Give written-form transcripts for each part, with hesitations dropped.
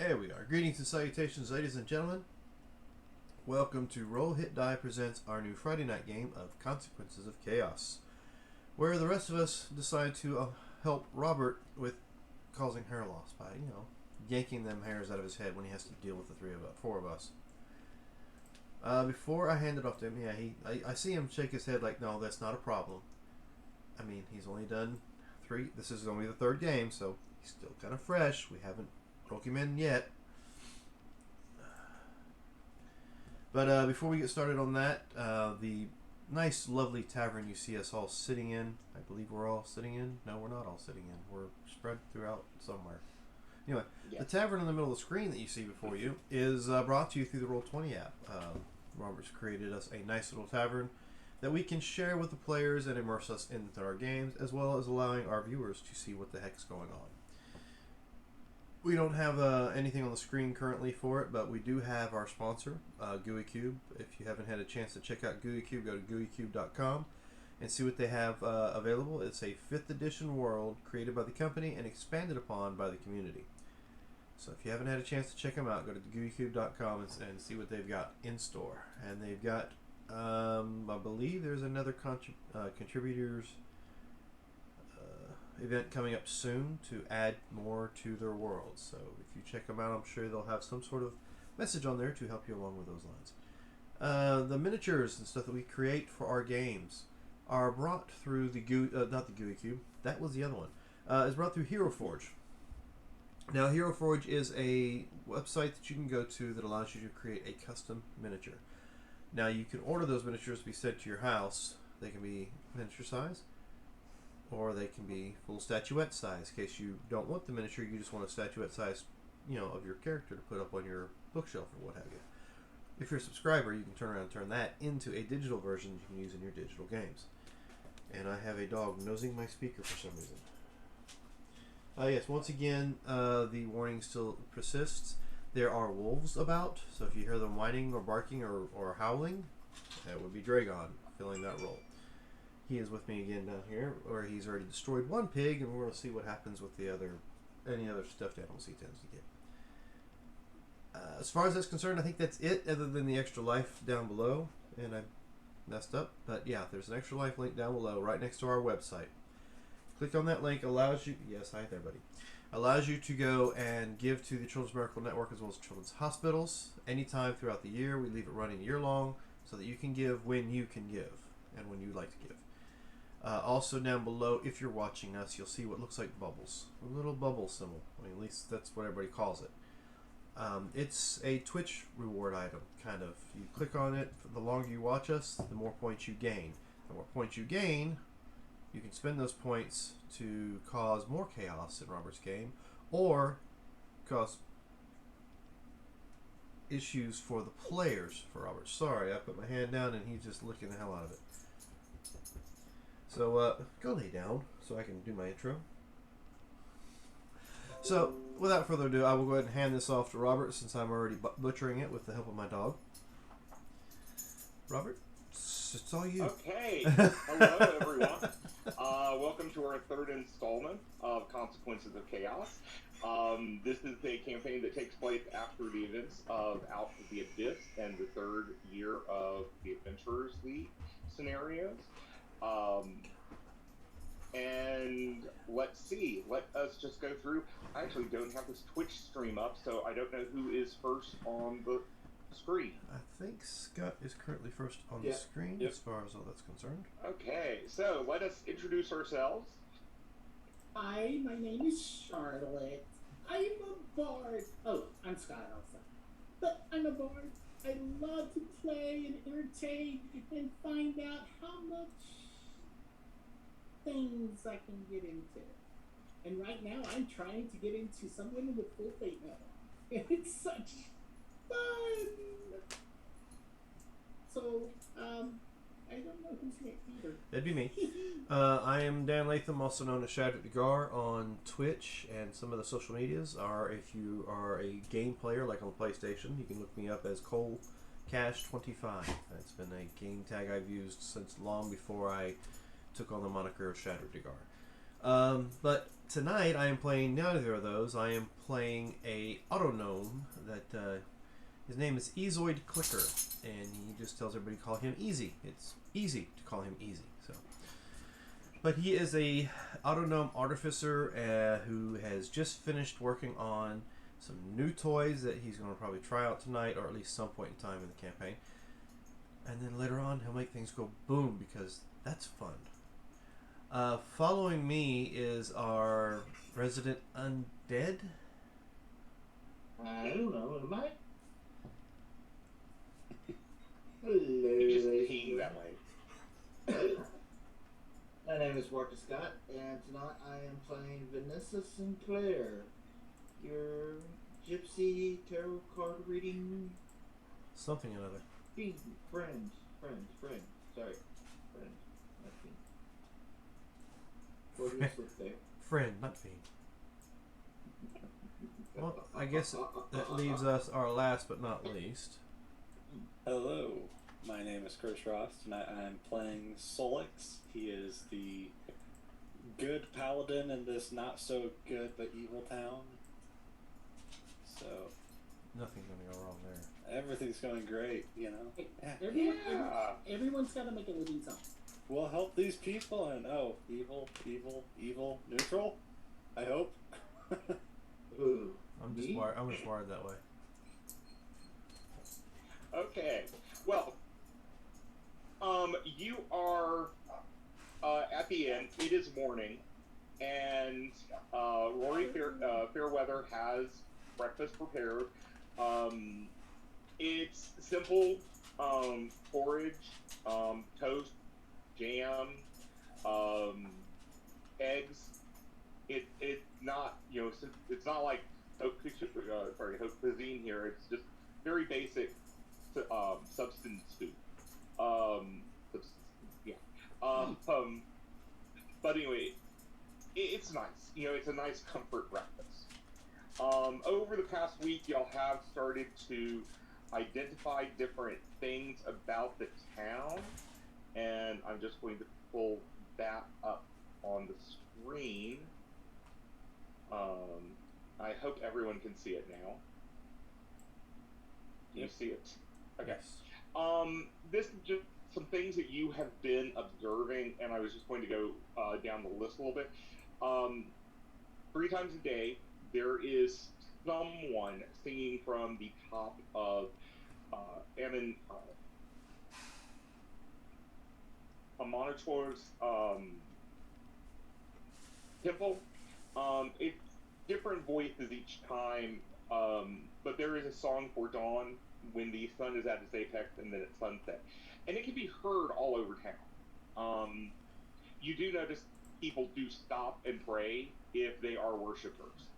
There we are. Greetings and salutations, ladies and gentlemen. Welcome to Roll Hit Die presents our new Friday night game of Consequences of Chaos, where the rest of us decide to help Robert with causing hair loss by, yanking them hairs out of his head when he has to deal with the four of us. Before I hand it off to him, I see him shake his head like, no, that's not a problem. I mean, he's only done 3. This is only the 3rd game, so he's still kind of fresh. We haven't broke him in yet. But before we get started on that, the nice, lovely tavern you see us all sitting in, I believe we're all sitting in. No, we're not all sitting in. We're spread throughout somewhere. Anyway, The tavern in the middle of the screen that you see before you is brought to you through the Roll20 app. Robert's created us a nice little tavern that we can share with the players and immerse us into our games, as well as allowing our viewers to see what the heck's going on. We don't have anything on the screen currently for it, but we do have our sponsor, GUICube. If you haven't had a chance to check out GUICube, go to GUICube.com and see what they have available. It's a 5th edition world created by the company and expanded upon by the community. So if you haven't had a chance to check them out, go to GUICube.com and see what they've got in store. And they've got, I believe there's another contributors event coming up soon to add more to their world. So if you check them out, I'm sure they'll have some sort of message on there to help you along with those lines. The miniatures and stuff that we create for our games are brought through the not the GUICube. That was the other one. Is brought through Hero Forge. Now, Hero Forge is a website that you can go to that allows you to create a custom miniature. Now, you can order those miniatures to be sent to your house. They can be miniature size, or they can be full statuette size. In case you don't want the miniature, you just want a statuette size, of your character to put up on your bookshelf or what have you. If you're a subscriber, you can turn around and turn that into a digital version you can use in your digital games. And I have a dog nosing my speaker for some reason. Yes, once again, the warning still persists. There are wolves about, so if you hear them whining or barking or howling, that would be Dragon filling that role. He is with me again down here, where he's already destroyed one pig, and we're going to see what happens with any other stuffed animals he tends to get. As far as that's concerned, I think that's it, other than the extra life down below, and I messed up, but yeah, there's an extra life link down below, right next to our website. Click on that link, allows you, yes, hi there, buddy, allows you to go and give to the Children's Miracle Network as well as children's hospitals anytime throughout the year. We leave it running year long so that you can give when you can give and when you like to give. Also down below, if you're watching us, you'll see what looks like bubbles. A little bubble symbol. I mean, at least that's what everybody calls it. It's a Twitch reward item, kind of. You click on it, the longer you watch us, the more points you gain. The more points you gain, you can spend those points to cause more chaos in Robert's game, or cause issues for the players for Robert. Sorry, I put my hand down and he's just licking the hell out of it. So, go lay down so I can do my intro. So, without further ado, I will go ahead and hand this off to Robert since I'm already butchering it with the help of my dog. Robert, it's all you. Okay. Hello, everyone. Welcome to our 3rd installment of Consequences of Chaos. This is a campaign that takes place after the events of Out of the Abyss and the 3rd year of the Adventurers League scenarios. And let's see. Let us just go through. I actually don't have this Twitch stream up, so I don't know who is first on the screen. I think Scott is currently first on the screen as far as all that's concerned. Okay, so let us introduce ourselves. Hi, my name is Charlotte. I'm a bard. Oh, I'm Scott also. But I'm a bard. I love to play and entertain and find out how much things I can get into. And right now I'm trying to get into someone with full fate metal. And it's such fun. So, I don't know who's next either. That'd be me. I am Dan Latham, also known as Shadrick Degar on Twitch, and some of the social medias are, if you are a game player like on PlayStation, you can look me up as ColeCash25. It's been a game tag I've used since long before I took on the moniker of Shadrick Degar. But tonight I am playing neither of those. I am playing a Autognome that his name is Ezoid Clicker, and he just tells everybody to call him Easy. It's easy to call him Easy. So, but he is a Autognome artificer who has just finished working on some new toys that he's going to probably try out tonight, or at least some point in time in the campaign. And then later on, he'll make things go boom, because that's fun. Following me is our resident undead. I don't know, am I? You just Hello. ping that way. My name is Marcus Scott, and tonight I am playing Vanessa Sinclair, your gypsy tarot card reading Something or another. friend. Sorry, friend. Not fiend. What is it there? Friend, not fiend. Well, I guess that leaves us our last but not least. Hello, my name is Chris Ross. Tonight I'm playing Solix. He is the good paladin in this not so good but evil town. So Nothing's gonna go wrong there. everything's going great, you know. Hey, Yeah. everyone's got to make a living song. We'll help these people and evil, neutral. I hope. Ooh. I'm just Me? wired. I'm just wired that way. Okay. Well, you are at the end. It is morning, and Rory Fairweather has breakfast prepared. It's simple porridge, toast, jam, eggs. It's not it's not like haute cuisine here. It's just very basic substance food. Yeah. But anyway, it's nice. It's a nice comfort breakfast. Over the past week, y'all have started to identify different things about the town, and I'm just going to pull that up on the screen. I hope everyone can see it now. Can you see it? Okay. Yes. This is just some things that you have been observing, and I was just going to go down the list a little bit. 3 times a day, there is someone singing from the top of Amonitor's temple. It's different voices each time, but there is a song for dawn when the sun is at its apex and then at sunset. And it can be heard all over town. You do notice people do stop and pray if they are worshipers.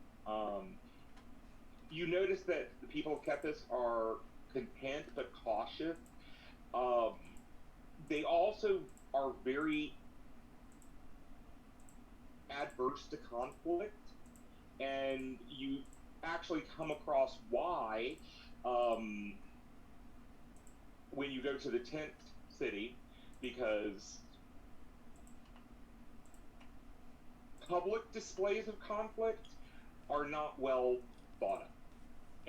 You notice that the people of Kepis are content but cautious. They also are very adverse to conflict, and you actually come across why when you go to the 10th city, because public displays of conflict are not well thought of,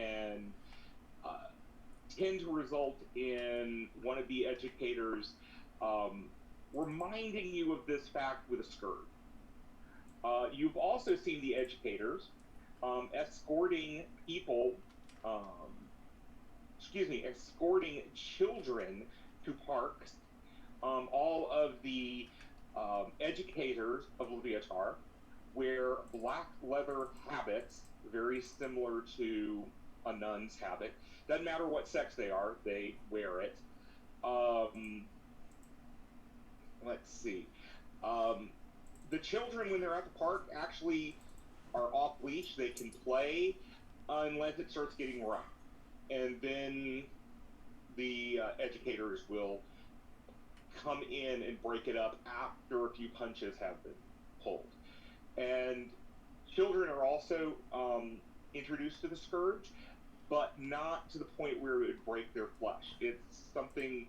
and tend to result in one of the educators reminding you of this fact with a scourge. You've also seen the educators escorting people, escorting children to parks. All of the educators of Leviatar wear black leather habits, very similar to a nun's habit. Doesn't matter what sex they are, they wear it. Let's see. The children, when they're at the park, actually are off leash. They can play unless it starts getting rough. And then the educators will come in and break it up after a few punches have been pulled. And children are also introduced to the scourge, but not to the point where it would break their flesh. It's something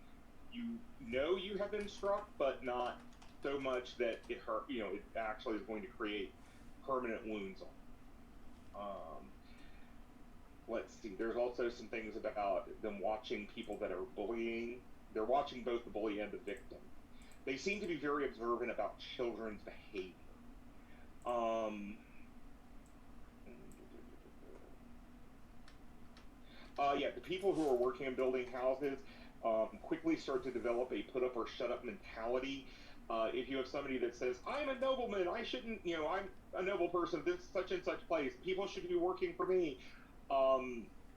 you have been struck, but not so much that it hurt. It actually is going to create permanent wounds on. Let's see. There's also some things about them watching people that are bullying. They're watching both the bully and the victim. They seem to be very observant about children's behavior. Yeah, the people who are working in building houses quickly start to develop a put up or shut up mentality. If you have somebody that says, I'm a nobleman, I shouldn't, I'm a noble person, this such and such place, people should be working for me,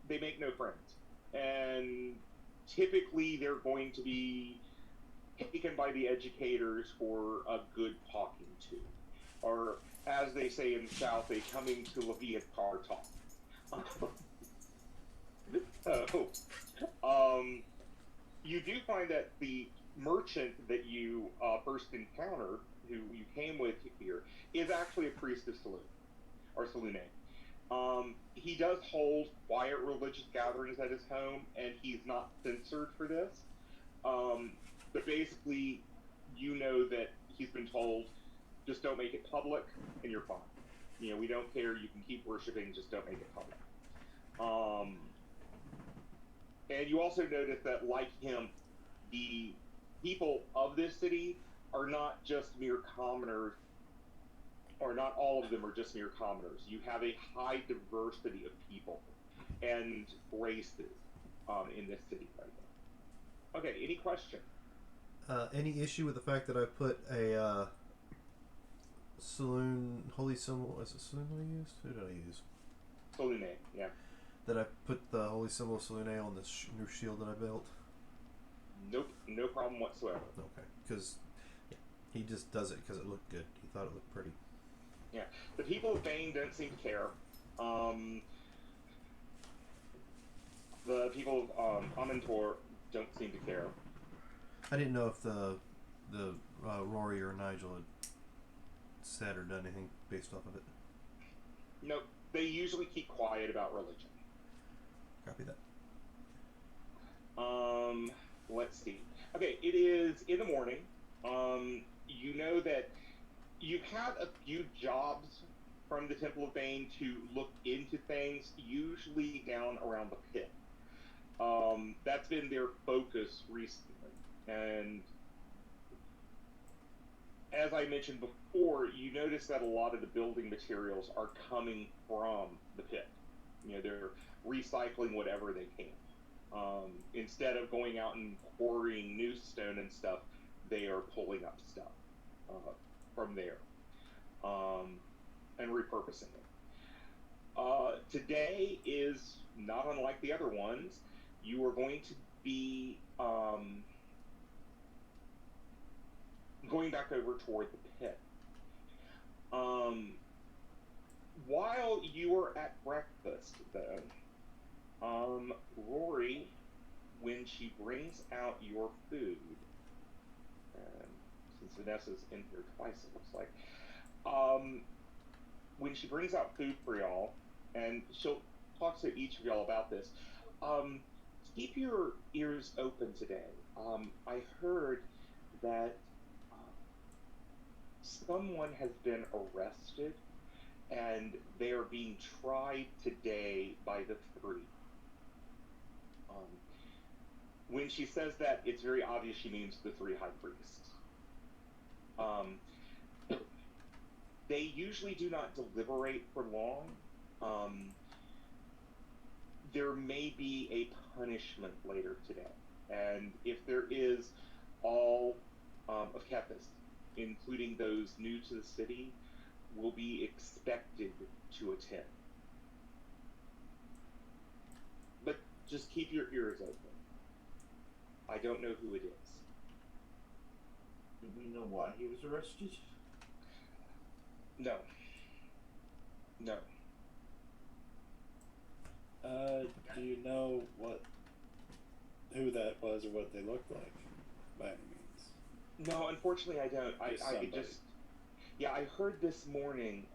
they make no friends. And typically they're going to be taken by the educators for a good talking to. Or, as they say in the South, a coming to Leviathan talk. You do find that the merchant that you first encountered, who you came with here, is actually a priest of Saloon, or Salune. He does hold quiet religious gatherings at his home, and he's not censored for this. But basically, you know that he's been told, just don't make it public, and you're fine. We don't care, you can keep worshiping, just don't make it public. And you also notice that, like him, the people of this city are not just mere commoners, or not all of them are just mere commoners. You have a high diversity of people and races in this city right now. Okay, any question? Any issue with the fact that I put a Saloon holy symbol? Is it Saloon I used? Who did I use? Salune, yeah. That I put the holy symbol of Salune on this new shield that I built? Nope, no problem whatsoever. Okay, because he just does it because it looked good. He thought it looked pretty. Yeah, the people of Bane don't seem to care. The people of Amantor don't seem to care. I didn't know if the Rory or Nigel had said or done anything based off of it. Nope, they usually keep quiet about religion. Copy that. Let's see. Okay, it is in the morning. You know that you've had a few jobs from the Temple of Bane to look into things, usually down around the pit. That's been their focus recently. And as I mentioned before, you notice that a lot of the building materials are coming from the pit. They're recycling whatever they can. Instead of going out and quarrying new stone and stuff, they are pulling up stuff from there and repurposing it. Today is not unlike the other ones. You are going to be going back over toward the pit. While you are at breakfast, though, Rory, when she brings out your food, since Vanessa's in here twice, it looks like, when she brings out food for y'all, and she'll talk to each of y'all about this, keep your ears open today. I heard that someone has been arrested, and they are being tried today by the three. When she says that, it's very obvious she means the three high priests. They usually do not deliberate for long. There may be a punishment later today. And if there is, all of Kepis, including those new to the city, will be expected to attend. But just keep your ears open. I don't know who it is. Do we know why he was arrested? No. No. Do you know who that was or what they looked like, by any means? No, unfortunately I don't. I just... Yeah, I heard this morning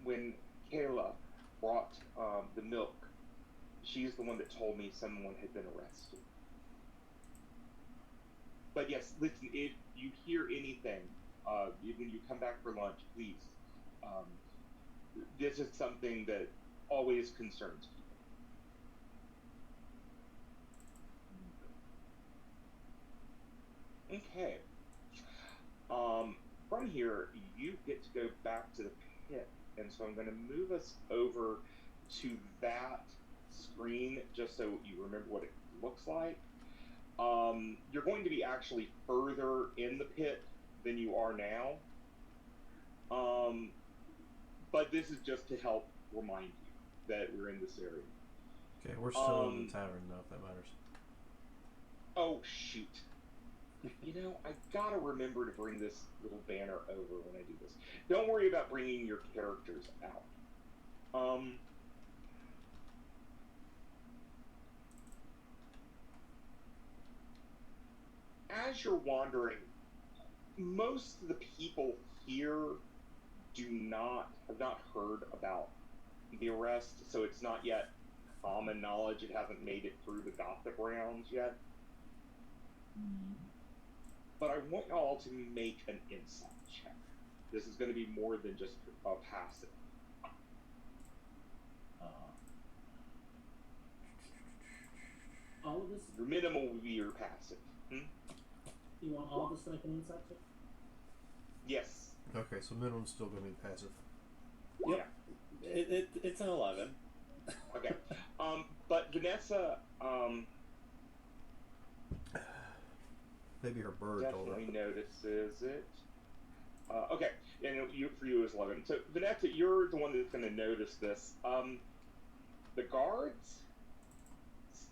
when Kayla brought the milk. She's the one that told me someone had been arrested. But yes, listen, if you hear anything, when you come back for lunch, please this is something that always concerns people. Okay. From here, you get to go back to the pit, and so I'm going to move us over to that screen just so you remember what it looks like. You're going to be actually further in the pit than you are now. But this is just to help remind you that we're in this area. Okay, we're still in the tavern now, if that matters. Oh, shoot. You know, I gotta remember to bring this little banner over when I do this. Don't worry about bringing your characters out. As you're wandering, most of the people here have not heard about the arrest, so it's not yet common knowledge. It hasn't made it through the Gothic realms yet. But I want y'all to make an insight check. This is going to be more than just a passive. All of this? Your minimum will be your passive. You want all of this to make an insight check? Yes. Okay, so minimum's still going to be passive. Yep. Yeah. It's an 11. Okay. But Vanessa, Maybe her bird told her. definitely notices it. Okay, and for you is 11. So Vanessa, you're the one that's going to notice this. The guards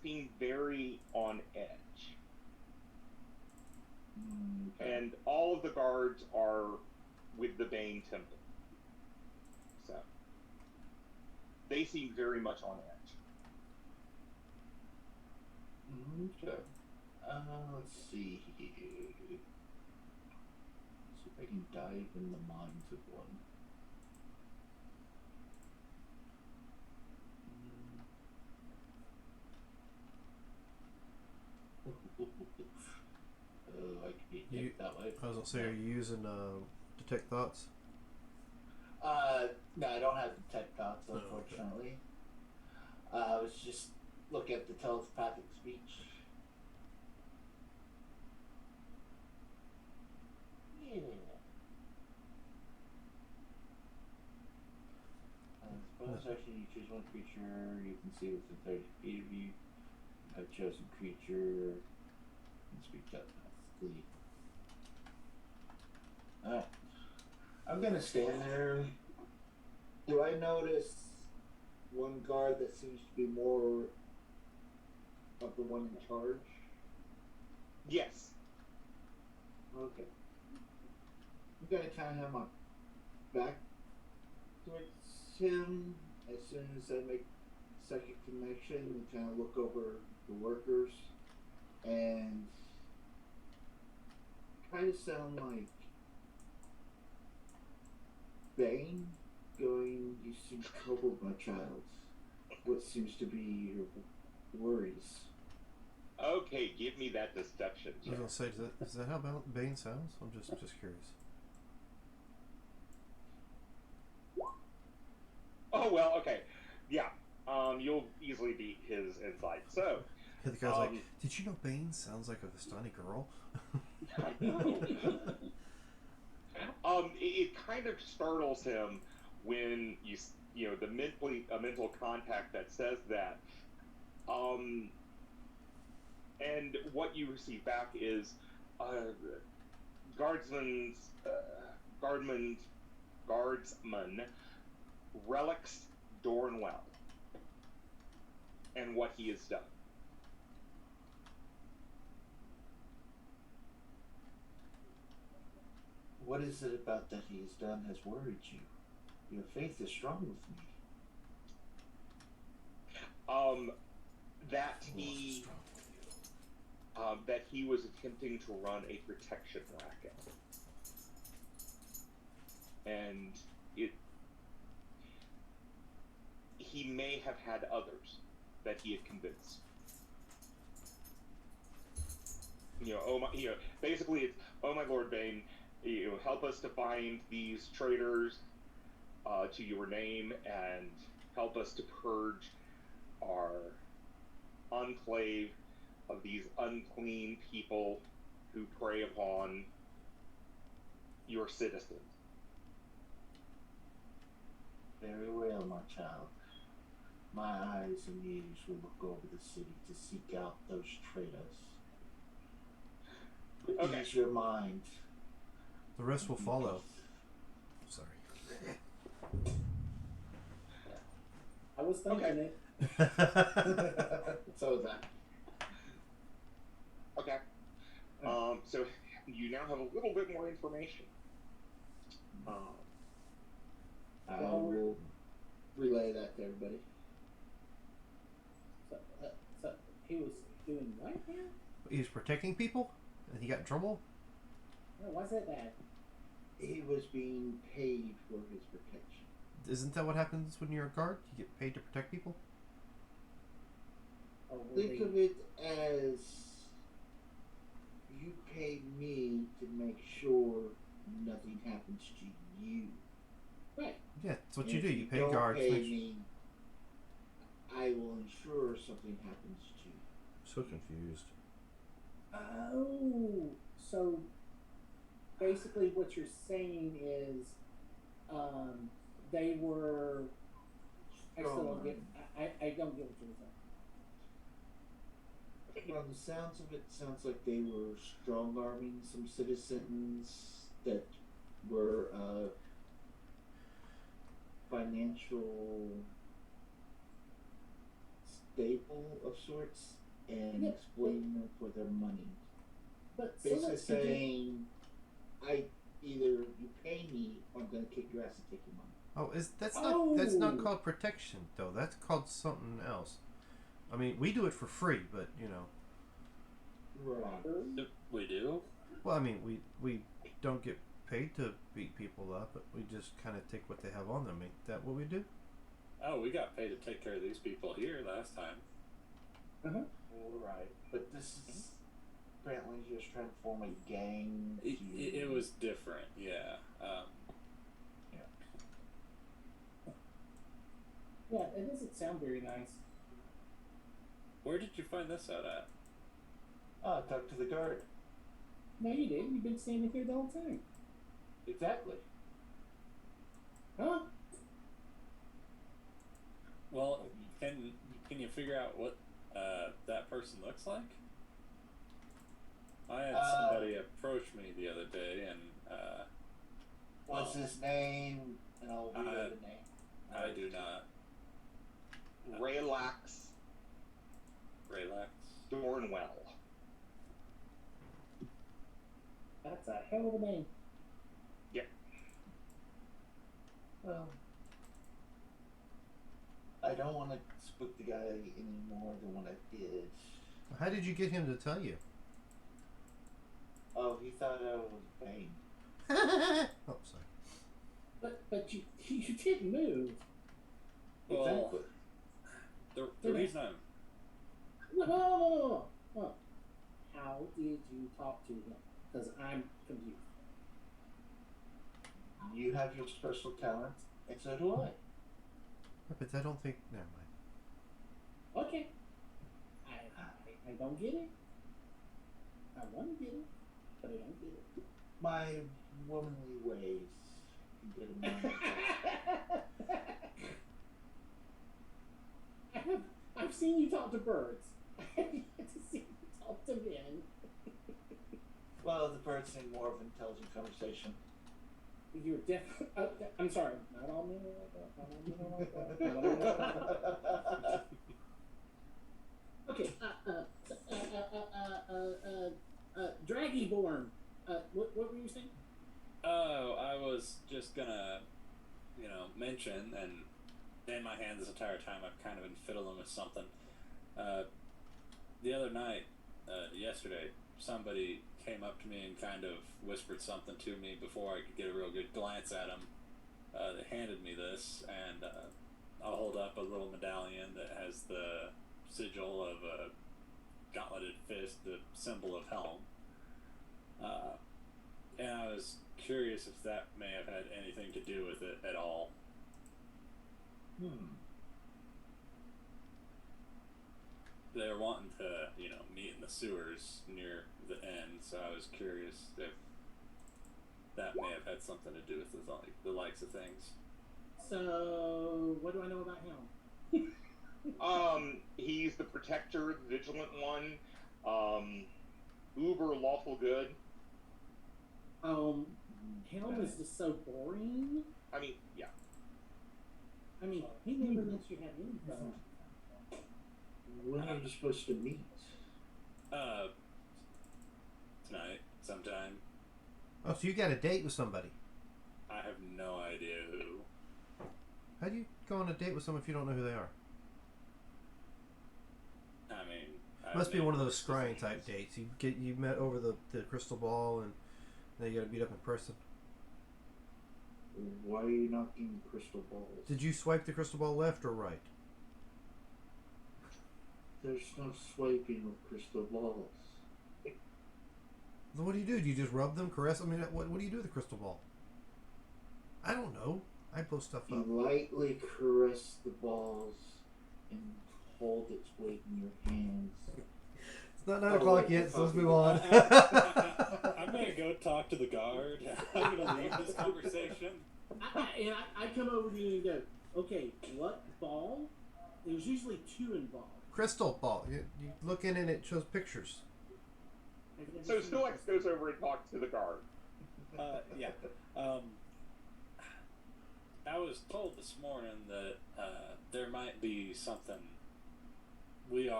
seem very on edge. And all of the guards are with the Bane Temple. So they seem very much on edge. Okay. Let's see here. See if I can dive in the minds of one. Oh, I could be hit that way. I was going to say, are you using Detect Thoughts? No, I don't have detect thoughts, Oh, okay. unfortunately. I was just looking at the telepathic speech. Yeah. Bonus action, you choose one creature you can see within 30 feet of you. You have chosen creature and speak telepathically. Alright. I'm gonna stand there. Do I notice one guard that seems to be more of the one in charge? Yes. Okay. I'm gonna kind of have my back towards him as soon as I make second connection and kind of look over the workers and kind of sound like Bane going, "You seem troubled, my child. What seems to be your worries?" Okay, give me that deception I check. was going to say, is that how Bane sounds? I'm just curious. Oh, well, okay. Yeah. You'll easily beat his insight. So, Yeah, the guy's like, did you know Bane sounds like a Vistani girl? I know. It kind of startles him when you know the mental contact that says that. And what you receive back is guardsman Relics Dornwell and what he has done. What is it about that he has done has worried you? Your faith is strong with me. That he was attempting to run a protection racket, and he may have had others that he had convinced. Basically it's, "Oh my Lord Bane, help us to find these traitors. to your name and help us to purge our enclave of these unclean people who prey upon your citizens. Very well, my child. My eyes and ears will look over the city to seek out those traitors. But Okay. ease your mind. The rest will follow. Sorry. I was thinking Okay. it. So is that. Okay. So you now have a little bit more information. I Well, will relay that to everybody. So he was doing what now? He was protecting people, and he got in trouble. Oh, why's that bad? He was being paid for his protection. Isn't that what happens when you're a guard? You get paid to protect people. Or were Think they- of it as you pay me to make sure nothing happens to you. Right. Yeah, that's what And you do. if You pay don't guards. Pay to make me, I will ensure something happens to you. So confused. Oh, so basically what you're saying is, they were. I still don't get. I don't get what you're saying. From the sounds of it, sounds like they were strong arming some citizens that were financial staple of sorts and Yeah. exploiting them for their money. But Basically let's saying, either you pay me or I'm gonna kick your ass and take your money. Oh, that's not Oh. called protection though. That's called something else. I mean, we do it for free, but you know. Right. We do? Well, I mean, we don't get paid to beat people up, but we just kind of take what they have on them. Ain't that what we do? Oh, we got paid to take care of these people here last time. Right. But this is apparently just trying to form a gang. It was different, yeah. Yeah, it doesn't sound very nice. Where did you find this out at? Talk to the guard. No, you did. You've been standing here the whole time. Exactly. Huh? Well, can you figure out what that person looks like? I had somebody approach me the other day, and What's his name? And I'll relay the name. I do not. Relax Relax. Dornwell. That's a hell of a name. Well, I don't want to spook the guy any more than what I did. How did you get him to tell you? Oh, he thought I was Bane. Oh, sorry. But you didn't move. Well, Exactly. the reason I'm No. How did you talk to him? Because I'm confused. You have your special talent, and so do I. But I don't think. Never mind. Okay. I don't get it. I want to get it, but I don't get it. My womanly ways can get him on. I've seen you talk to birds. I've yet to see you talk to men. Well, the birds need more of an intelligent conversation. You're definitely. I'm sorry. Not all men are like that. Not all men are like that. Not all men are like that. Okay. Dragyborn. What were you saying? Oh, I was just gonna, mention, and in my hand this entire time I've kind of been fiddling with something. The other night, yesterday, somebody came up to me and kind of whispered something to me before I could get a real good glance at him. They handed me this, and I'll hold up a little medallion that has the sigil of a gauntleted fist, the symbol of Helm. And I was curious if that may have had anything to do with it at all. They're wanting to, meet in the sewers near the end, so I was curious if that may have had something to do with the likes of things. So, what do I know about him? He's the protector, the vigilant one, uber lawful good. Helm is just so boring. I mean, yeah. I mean, he never lets you have any fun. When are you supposed to meet? Tonight, sometime. Oh, so you got a date with somebody? I have no idea who. How do you go on a date with someone if you don't know who they are? I mean, Must be one of those scrying type dates. You met over the crystal ball, and now you got to meet up in person. Why are you knocking crystal balls? Did you swipe the crystal ball left or right? There's no swiping with crystal balls. What do? Do you just rub them, caress? I mean, what do you do with the crystal ball? I don't know. I blow stuff You up. lightly caress the balls and hold its weight in your hands. It's not 9 o'clock yet, so let's move on. I'm gonna go talk to the guard. I'm gonna leave this conversation. I come over to you and go, okay, what ball? There's usually 2 involved. Crystal ball. You look in and it shows pictures. So Snorlax goes over and talks to the guard. Yeah. I was told this morning that there might be something we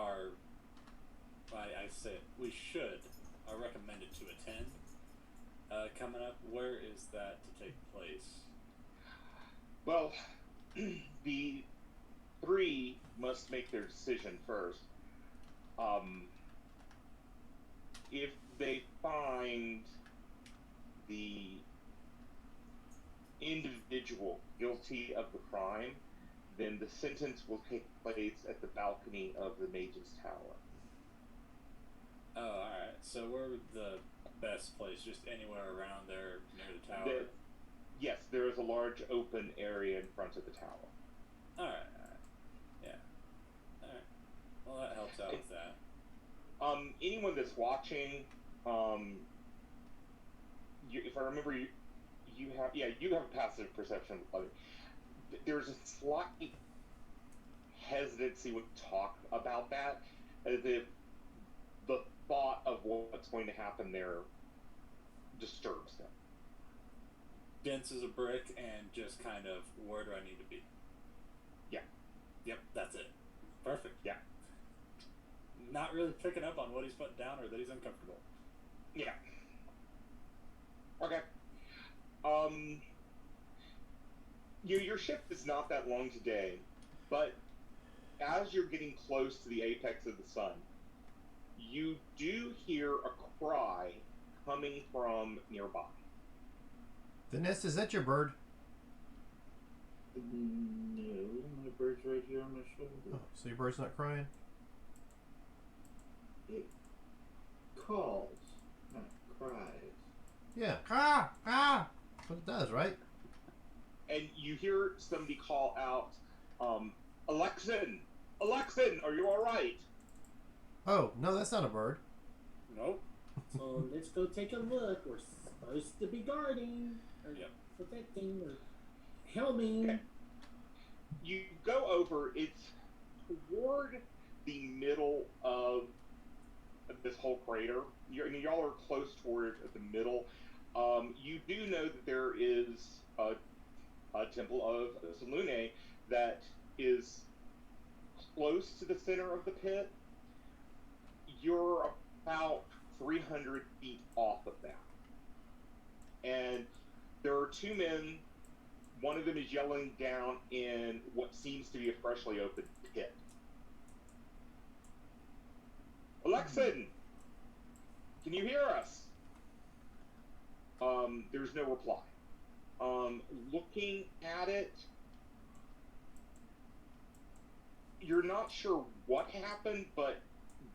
should, are recommended to attend coming up. Where is that to take place? Well, the 3 must make their decision first. If they find the individual guilty of the crime, then the sentence will take place at the balcony of the Mage's Tower. Oh, alright. So where would the best place? Just anywhere around there near the tower? Yes, there is a large open area in front of the tower. Alright. Yeah. Alright. Well, that helps out with that. Anyone that's watching, if I remember, you have a passive perception of it. There's a slight hesitancy when you talk about that, as if the thought of what's going to happen there disturbs them. Dense as a brick and just kind of, where do I need to be? Yeah. Yep, that's it. Perfect. Yeah. Not really picking up on what he's putting down or that he's uncomfortable. Yeah. Okay. Your shift is not that long today, but as you're getting close to the apex of the sun, you do hear a cry coming from nearby. Vanessa, is that your bird? No, my bird's right here on my shoulder. Oh, so your bird's not crying? It calls, not cries. Yeah. Ah! Ah! That's what it does, right? And you hear somebody call out, Alexin! Alexin, are you alright? Oh, no, that's not a bird. Nope. So let's go take a look. We're supposed to be guarding, or protecting, or helming. Okay. You go over, it's toward the middle of this whole crater. Y'all are close toward the middle. You do know that there is a temple of Selune that is close to the center of the pit. You're about 300 feet off of that. And there are 2 men. One of them is yelling down in what seems to be a freshly opened pit. Alexin! Can you hear us? There's no reply. Looking at it, you're not sure what happened, but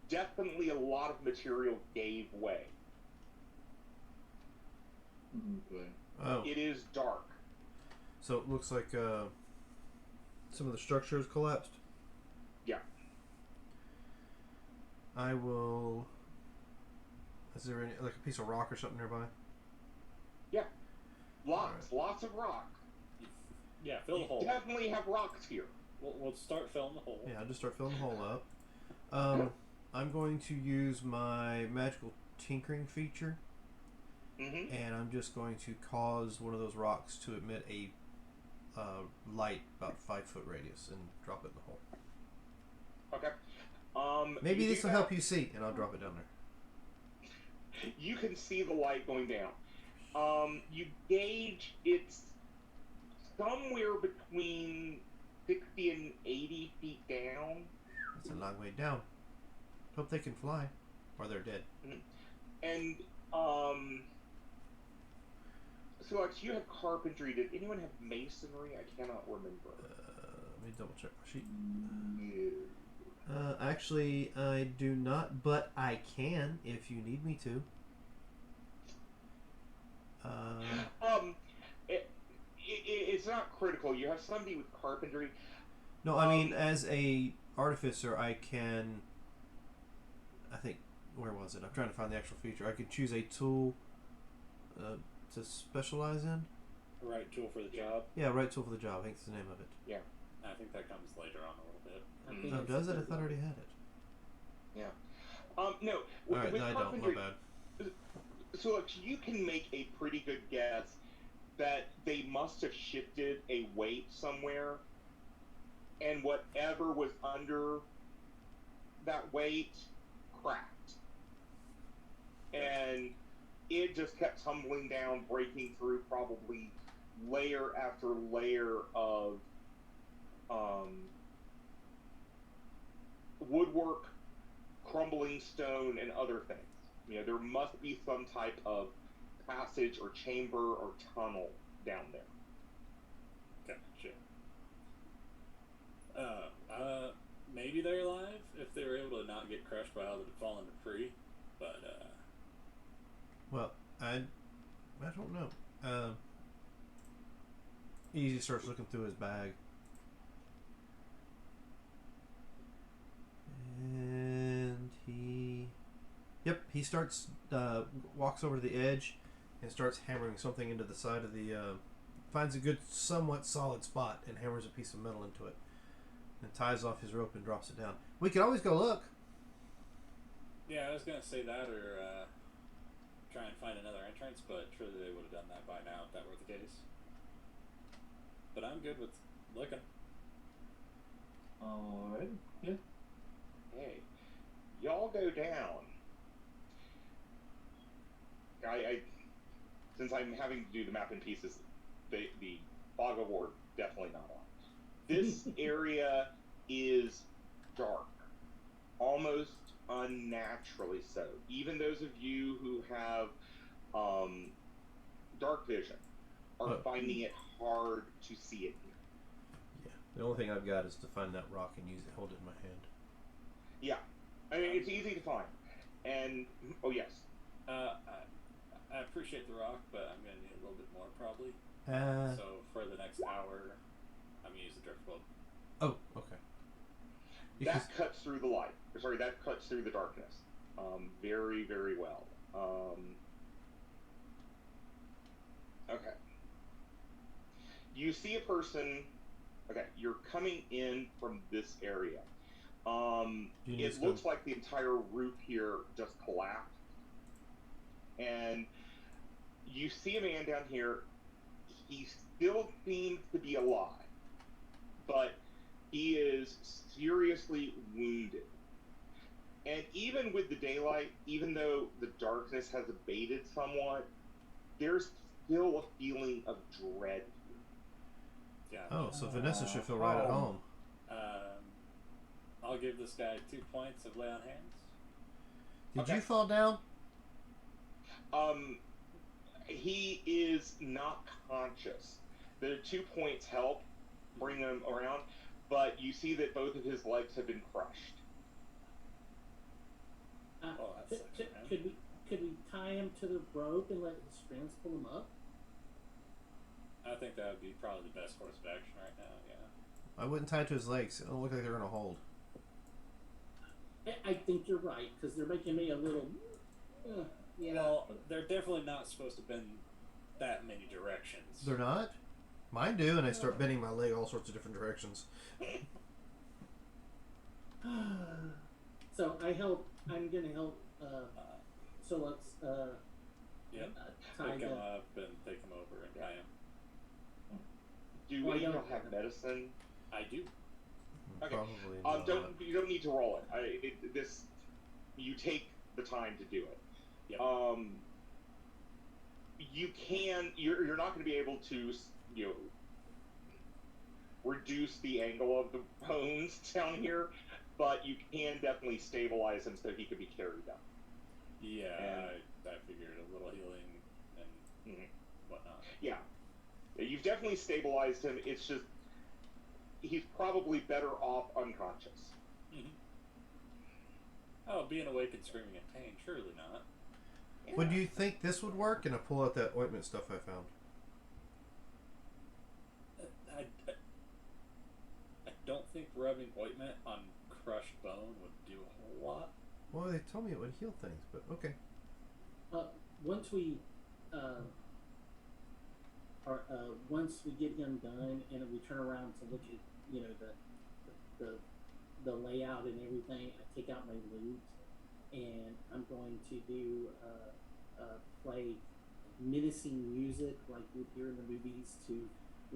definitely a lot of material gave way. Okay. Oh. It is dark. So it looks like some of the structures collapsed. Yeah. I will. Is there any, like a piece of rock or something nearby? Lots of rock. Yeah, fill the hole. Definitely have rocks here. We'll start filling the hole. Yeah, I'll just start filling the hole up. I'm going to use my magical tinkering feature, Mm-hmm. and I'm just going to cause one of those rocks to emit a light about 5-foot radius and drop it in the hole. Okay. Maybe you this do will that. help you see, and I'll drop it down there. You can see the light going down. You gauge it's somewhere between 60 and 80 feet down. That's a long way down. Hope they can fly, or they're dead. And, so Alex, you have carpentry. Did anyone have masonry? I cannot remember. Let me double check my sheet. No. Actually, I do not, but I can if you need me to. It's not critical. You have somebody with carpentry. No, I mean, as a artificer, I can. I think, where was it? I'm trying to find the actual feature. I could choose a tool to specialize in. Right tool for the job. Yeah, right tool for the job. I think it's the name of it. I think that comes later on a little bit. I think Oh, it's does it? I third thought I already level. had it. No. All right, with no, I don't. My carpentry, bad. so Alex, you can make a pretty good guess that they must have shifted a weight somewhere, and whatever was under that weight cracked, and it just kept tumbling down, breaking through probably layer after layer of woodwork, crumbling stone, and other things. You know, there must be some type of passage or chamber or tunnel down there. Gotcha. Maybe they're alive if they were able to not get crushed by all the fallen debris, but Well, I don't know. Easy starts looking through his bag. And he starts, walks over to the edge and starts hammering something into the side of the, finds a good, somewhat solid spot and hammers a piece of metal into it. And ties off his rope and drops it down. We could always go look. yeah, I was gonna say that or try and find another entrance, but surely they would have done that by now if that were the case. But I'm good with looking. Alright. Yeah. Hey, y'all go down. I since I'm having to do the map in pieces, the fog of war definitely not on. This area is dark, almost unnaturally so. Even those of you who have dark vision are finding it hard to see it here. Yeah. The only thing I've got is to find that rock and use it, hold it in my hand. Yeah, I mean it's easy to find. And oh yes, I appreciate the rock, but I'm gonna need a little bit more probably. So for the next hour, I'm gonna use the driftwood. Oh, okay. that cuts through the light. Sorry, that cuts through the darkness. Very, very well. Okay. You see a person. Okay, you're coming in from this area. It looks like the entire roof here just collapsed. And you see a man down here. He still seems to be alive, but he is seriously wounded. And even with the daylight, even though the darkness has abated somewhat, there's still a feeling of dread here. Yeah. Oh, so Vanessa should feel right at home. I'll give this guy 2 points of lay on hands. Did Okay. you fall down? He is not conscious. The 2 points help bring him around, but you see that both of his legs have been crushed. Oh, that sucks, man. Could we tie him to the rope and let his friends pull him up? I think that would be probably the best course of action right now. Yeah. I wouldn't tie it to his legs. It don't look like they're gonna hold. I think you're right because they're making me a little. Yeah. Well, they're definitely not supposed to bend that many directions. They're not. Mine do, and I start bending my leg all sorts of different directions. So I'm gonna help. So let's. Yep. Tie Pick him the. up and take him over and tie him. Do Well, I any of you don't- have medicine? I do. Okay. Probably not. You don't need to roll it. You take the time to do it. Yep. You can. You're not going to be able to reduce the angle of the bones down here, but you can definitely stabilize him so he can be carried up. Yeah, And- I figured a little healing and Mhm. whatnot. Yeah, you've definitely stabilized him. It's just he's probably better off unconscious. Oh, being awake and screaming in pain? Surely not. Would you think this would work? And I pull out that ointment stuff I found. I don't think rubbing ointment on crushed bone would do a whole lot. Well, they told me it would heal things, but okay. Once we. Once we get him done and we turn around to look at the layout and everything, I take out my lute and I'm going to do play menacing music like you hear in the movies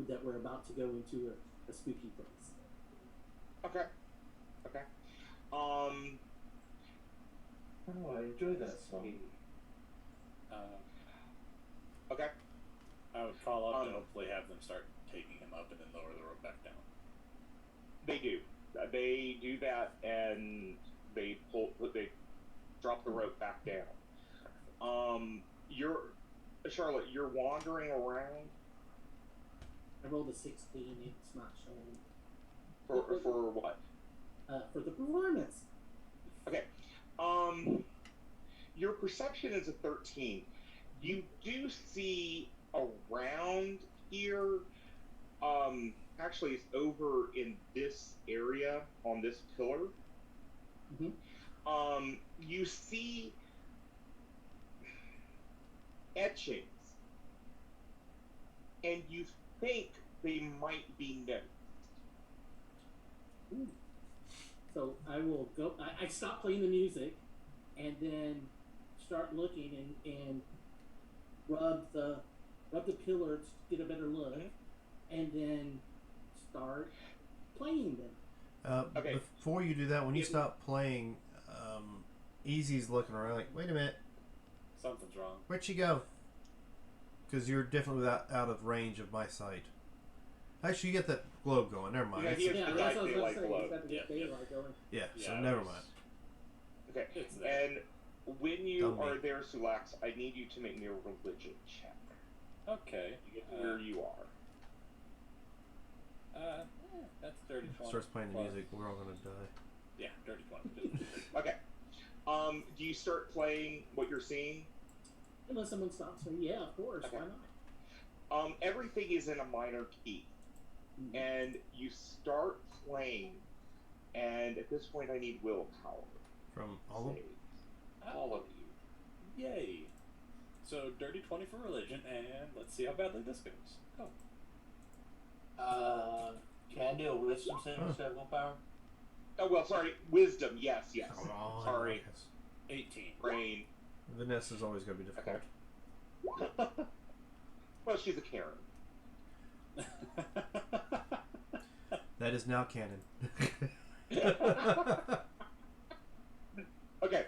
that we're about to go into a spooky place. Okay. Okay. Oh, I enjoy that song. Okay. I would call up to hopefully have them start taking him up and then lower the rope back down. They do. They do that, and they drop the rope back down. Charlotte, you're wandering around I rolled a 16. It's not showing. for what? For the performance. Okay. Your perception is a 13. You do see around here. Actually, it's over in this area on this pillar. Mm-hmm. You see etchings, and you think they might be notes. Ooh. So I will go. I stop playing the music, and then start looking and rub the pillar to get a better look, and then start playing them. Okay. Before you do that, when you stop playing, Easy's looking around like, wait a minute, Something's wrong. where'd she go? Because you're definitely out of range of my sight. Actually, you get that globe going. Never mind. Yeah, It's- he has Yeah, the that's bright what I was daylight going to say. glow. He's got to get Yeah, daylight going. yeah, so Yeah, never it was- mind. Okay. It's there. And when you Dumb me. are there, Sulax, I need you to make me a religion check. Okay. You get to where you are. That's dirty 20. Starts playing the plus- music. We're all gonna die. Yeah, dirty 20. Okay. Do you start playing what you're seeing? Unless someone stops me, yeah, of course. Okay. Why not? Everything is in a minor key. Mhm. And you start playing, and at this point I need willpower. From all of Save. All of you. Yay. So, dirty 20 for religion, and let's see how badly this goes. Oh. Can I do a wisdom saving instead of willpower? Oh, well, sorry. Wisdom, yes. Come on, Sorry. Marcus. 18. Brain. Vanessa's always gonna be difficult. Okay. Well, she's a Karen. That is now canon. Okay.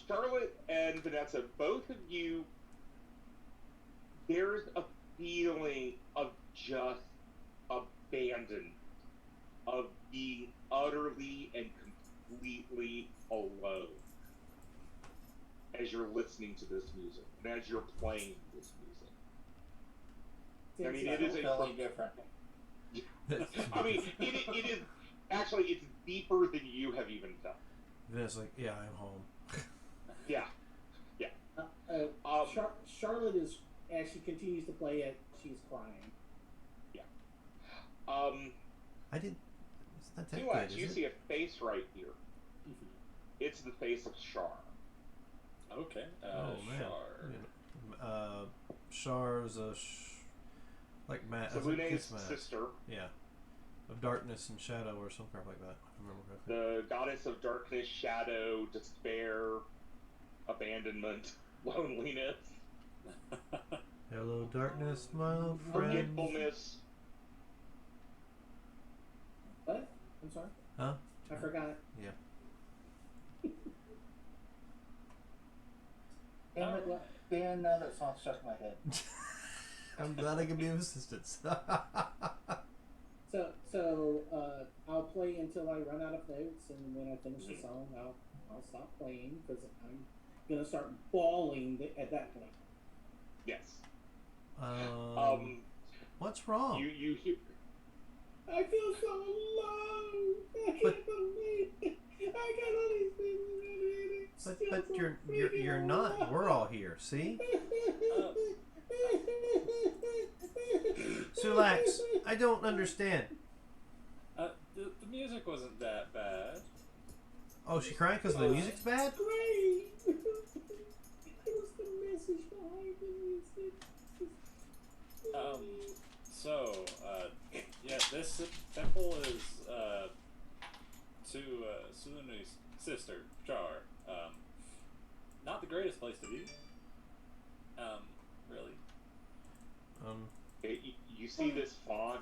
Charlotte and Vanessa, both of you, there's a feeling of just abandoned, of being utterly and completely alone as you're listening to this music and as you're playing this music. I mean, it is a Totally different. I mean, it is actually, it's deeper than you have even felt. Vanessa's like, yeah, I'm home. Yeah. Charlotte is, as she continues to play it, she's crying. I didn't. It's not that Too good, much. is You it? see a face right here. It's the face of Shar. Okay. Oh man. Shar. Shar's like Matt. Salune's Matt. sister, Yeah. Of darkness and shadow or some crap like that. I remember correctly. the goddess of darkness, shadow, despair, abandonment, loneliness, Hello, darkness, my old friend. forgetfulness. What? I'm sorry. Huh? I forgot. Yeah. Damn it, Dan, now that song stuck in my head. I'm glad I could be of assistance. So I'll play until I run out of notes, and when I finish the song, I'll stop playing because I'm gonna start bawling at that point. Yes. What's wrong? You hear. I feel so alone. I can't But- believe it. I got all these people in it. It's But still so you're freaking not. alone. We're all here. See, Sulax, I don't understand. The music wasn't that bad. Oh, she crying because the music's bad? Great. It was the message behind the music. So, yeah, this temple is to Sulunu's sister, Char. Not the greatest place to be. Really. You see this font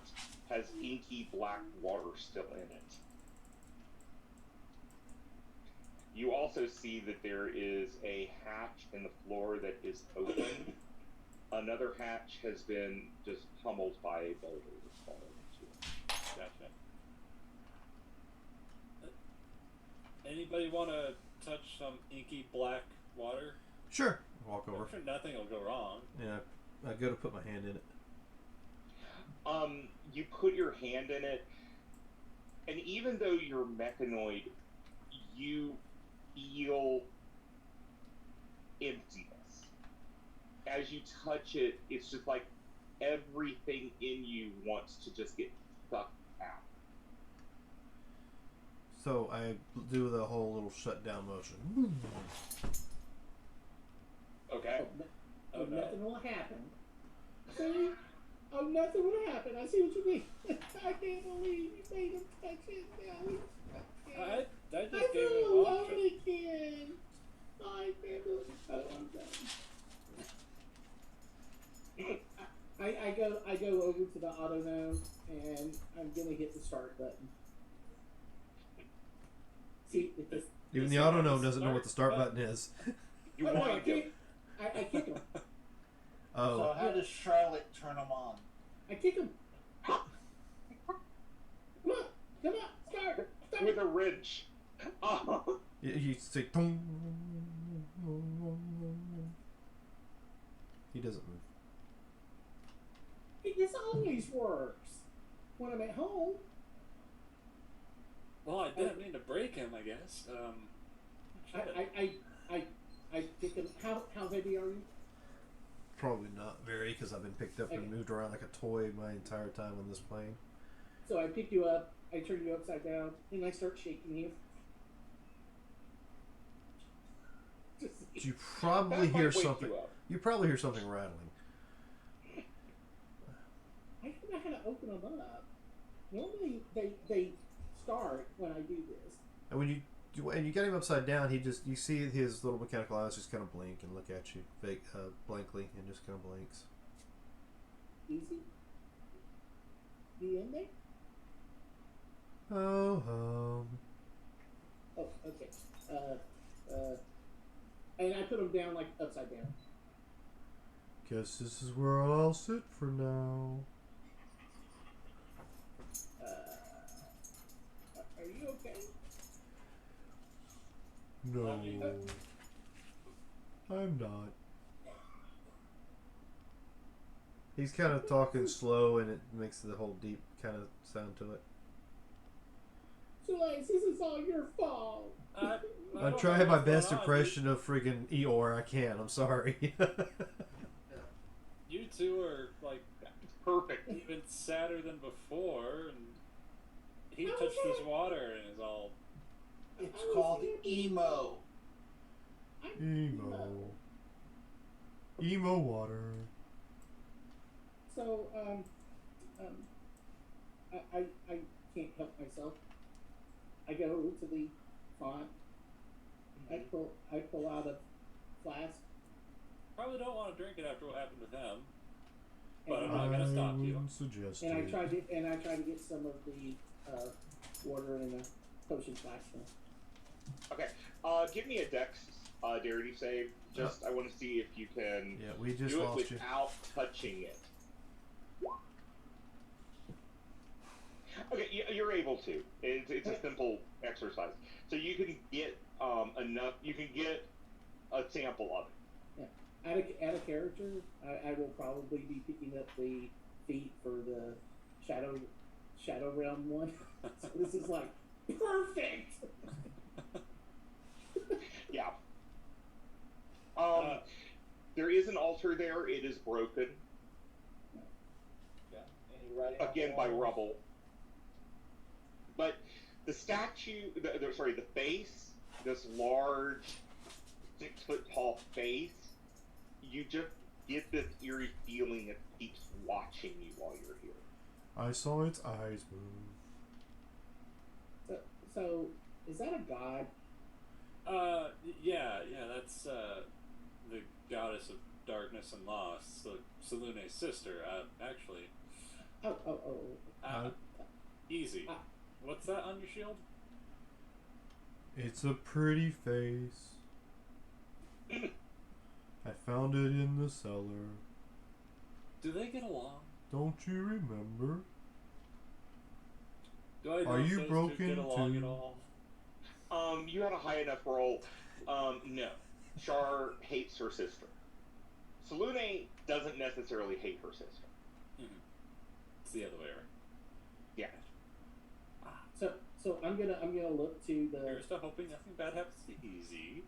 has inky black water still in it. You also see that there is a hatch in the floor that is open. Another hatch has been just pummeled by a boulder that's fallen into it. Gotcha. Anybody want to touch some inky black water? Sure. Walk over. I'm sure nothing will go wrong. Yeah, I go to put my hand in it. You put your hand in it, and even though you're mechanoid, you feel emptiness. As you touch it, it's just like everything in you wants to just get sucked out. So I do the whole little shutdown motion. Okay? Oh, no. Nothing will happen. See? Oh, nothing will happen. I see what you mean. I can't believe you made him touch it now. I just I gave feel it a alone option. again. I can't believe. Oh, I'm done. I go over to the auto gnome and I'm gonna hit the start button. See, it just, Even Yes, the auto I gnome doesn't know what the start start button is. You oh, no, I want to can't. I kick him. Oh, So how does Charlotte turn them on? I kick him. Come on, start. with a wrench. Oh. you say. "Tung." He doesn't move. This always works when I'm at home. Well, I didn't mean to break him, I guess. Shit. I kick him. How heavy are you? Probably not very, because I've been picked up and Okay. moved around like a toy my entire time on this plane. So I pick you up. I turn you upside down, and I start shaking you. You probably That might hear wake something. you up. You probably hear something rattling. I don't know how to open them up. Normally they start when I do this. And when you get him upside down, you see his little mechanical eyes just kind of blink and look at you blankly, and just kind of blinks. Easy. You in there? Oh, home. Oh, okay. And I put them down like upside down. Guess this is where I'll sit for now. Are you okay? No, I mean- I'm not. He's kind of talking slow, and it makes the whole deep kind of sound to it. So like, this is all your fault. I I'm don't trying know my what's going best on. impression of friggin' Eeyore. I can. I'm sorry. You two are like Perfect. even sadder than before, and he touched this water and is all. It's called emo. Emo. Emo water. So, I can't help myself. I go to the font. I pull out a flask. Probably don't want to drink it after what happened with him. But And I'm not gonna stop you. wouldn't suggest And I it. try to get some of the water in a potion flask. Okay. Give me a dex dexterity save. Just I want to see if you can Yeah, we just do it lost you. without touching it. Okay, you're able to. It's a simple exercise. So you can get enough. You can get a sample of it. Add a character. I will probably be picking up the feat for the Shadow Realm one. So this is like perfect. Yeah. There is an altar there. It is broken Yeah. Any writing on again the by walls? rubble. But the statue, the face, this large 6 foot tall face, you just get this eerie feeling it keeps watching you while you're here. I saw its eyes move. So is that a god? Yeah, that's the goddess of darkness and loss, Salune's sister. Actually, Oh. easy. What's that on your shield? It's a pretty face. I found it in the cellar. Do they get along? Don't you remember? Do I know Are if you those two broken get along too? at all? You had a high enough roll. No. Char hates her sister. Salune doesn't necessarily hate her sister. Mm-hmm. It's the other way around. Yeah. So I'm gonna look to You're the. still hoping nothing bad happens to Easy.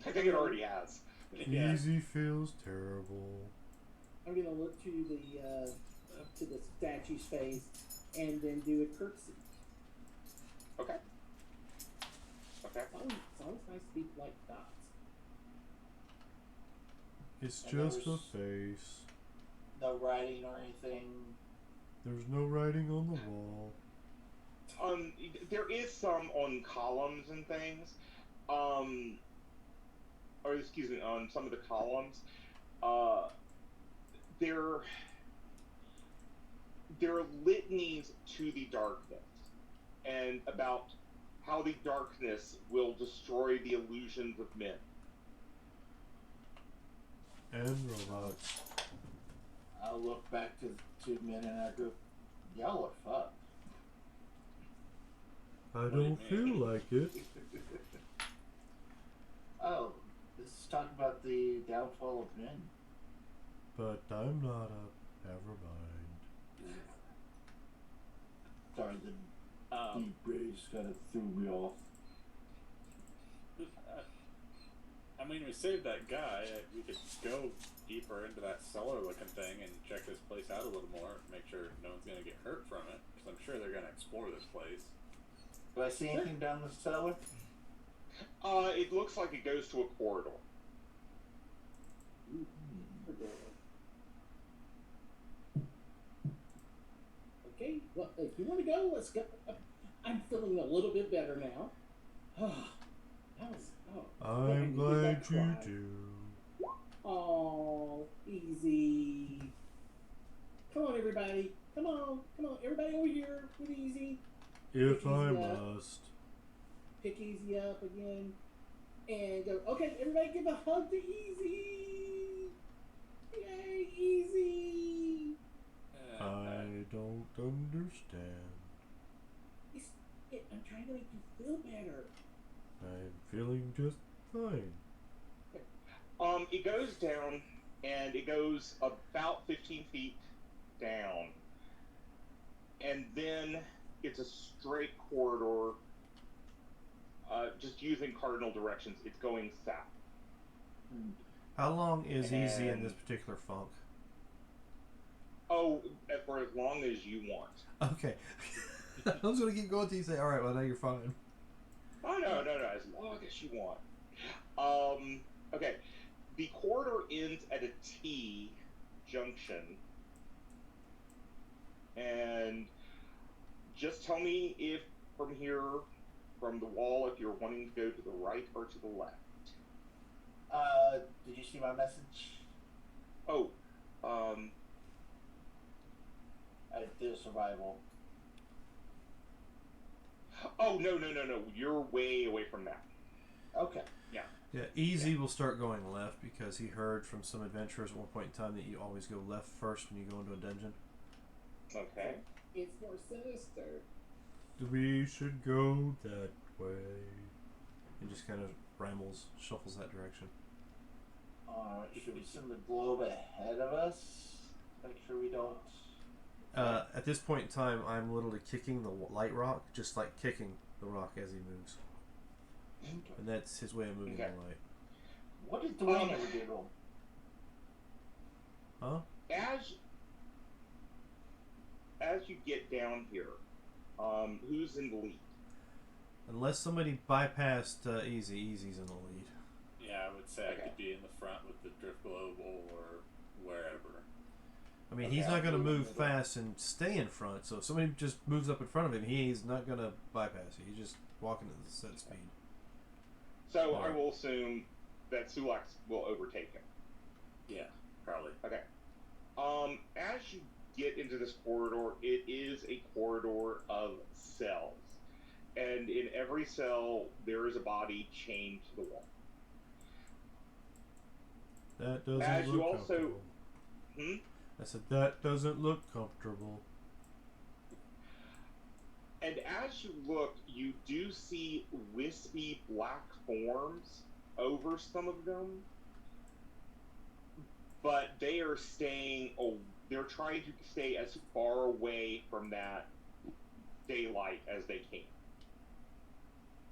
I think it already has. Yeah. Easy feels terrible. I'm gonna look to the statue's face and then do a curtsy. Okay. Okay. It's always nice to be like dots. It's And just a there's- face. No writing or anything. There's no writing on the wall. There is some on columns and things. Or excuse me, on some of the columns. There are litanies to the darkness and about how the darkness will destroy the illusions of men. And robots. I'll look back to the 2 men and I go, y'all are fucked. I do you don't feel mean? like it. Oh, this is talking about the downfall of men. But I'm not a. Never mind. Sorry, the Um, deep rays kind of threw me off. I mean, we saved that guy. We could go deeper into that cellar-looking thing and check this place out a little more. Make sure no one's gonna get hurt from it, because I'm sure they're gonna explore this place. Do I see anything down the cellar? It looks like it goes to a corridor. Okay, well, if you want to go, let's go. I'm feeling a little bit better now. That was. Oh, I'm glad you do. Oh, easy. Come on, everybody. Come on. Everybody over here with Easy. If I Yeah. must. Pick Easy up again. And go, okay, everybody give a hug to Easy. Yay, Easy. I don't understand. I'm trying to make you feel better. I'm feeling just fine. It goes down, and it goes about 15 feet down, and then it's a straight corridor. Just using cardinal directions, it's going south. How long is Easy in And- this particular funk? Oh, for as long as you want. Okay. I was gonna keep going till you say, "All right, well now you're fine." Oh no, as long as you want. Okay. The corridor ends at a T junction, and just tell me if from here, from the wall, if you're wanting to go to the right or to the left. Did you see my message? Oh, I did survival. oh no, you're way away from that. Okay. Yeah, Easy will start going left because he heard from some adventurers at one point in time that you always go left first when you go into a dungeon. Okay. It's more sinister. We should go that way. He just kind of rambles, shuffles that direction. Should we send the globe ahead of us? Make sure we don't. At this point in time, I'm literally kicking the light rock, just like kicking the rock as he moves. And that's his way of moving Okay. the light. What did Dwayne ever do to him? Huh? As you get down here, who's in the lead? Unless somebody bypassed Easy, Easy's in the lead. Yeah, I would say I Okay. could be in the front with the drift globe or wherever. I mean, Okay, he's I'll not going to move in move the middle. fast and stay in front, so if somebody just moves up in front of him, he's not going to bypass you. He's just walking at the set speed. So I Alright. will assume that Sulak will overtake him. Yeah, probably. Okay. As you get into this corridor, it is a corridor of cells. And in every cell, there is a body chained to the wall. That doesn't As look you also- comfortable. Hmm? I said, that doesn't look comfortable. And as you look, you do see wispy black forms over some of them. But they are they're trying to stay as far away from that daylight as they can.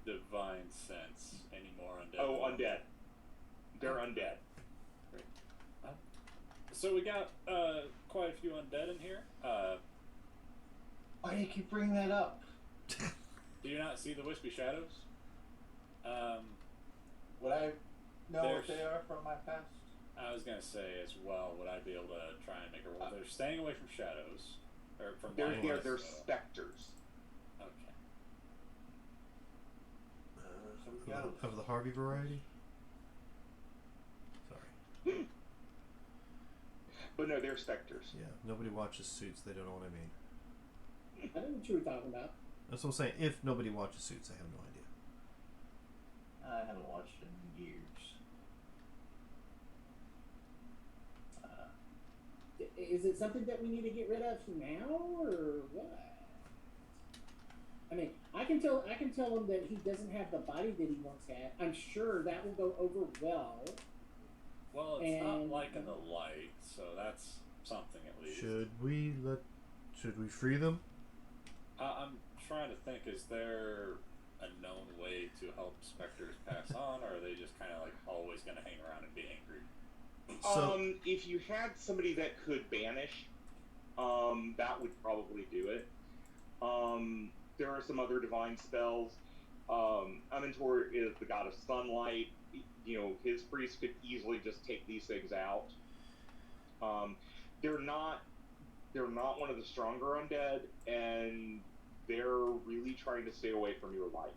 Divine sense. Any more undead? Oh, undead. They're undead. So we got quite a few undead in here. Why do you keep bringing that up? Do you not see the wispy shadows? Would I know There's- what they are from my past? I was gonna say as well. Would I be able to try and make a roll? They're staying away from shadows, or from They're light, they're so- specters. Okay. So we got Of the Harvey variety? Sorry. But no, they're specters. Yeah, nobody watches Suits, they don't know what I mean. I know what you were talking about. That's what I'm saying. If nobody watches Suits, I have no idea. I haven't watched it in years. Is it something that we need to get rid of now, or what? I mean, I can tell him that he doesn't have the body that he once had. I'm sure that will go over well. Well, it's not And- liking the light, so that's something at least. Should we free them? I'm trying to think. Is there a known way to help specters pass on, or are they just kind of like always going to hang around and be angry? So, If you had somebody that could banish, that would probably do it. There are some other divine spells. Amentor is the god of sunlight. You know, his priest could easily just take these things out. They're not one of the stronger undead, and they're really trying to stay away from your light.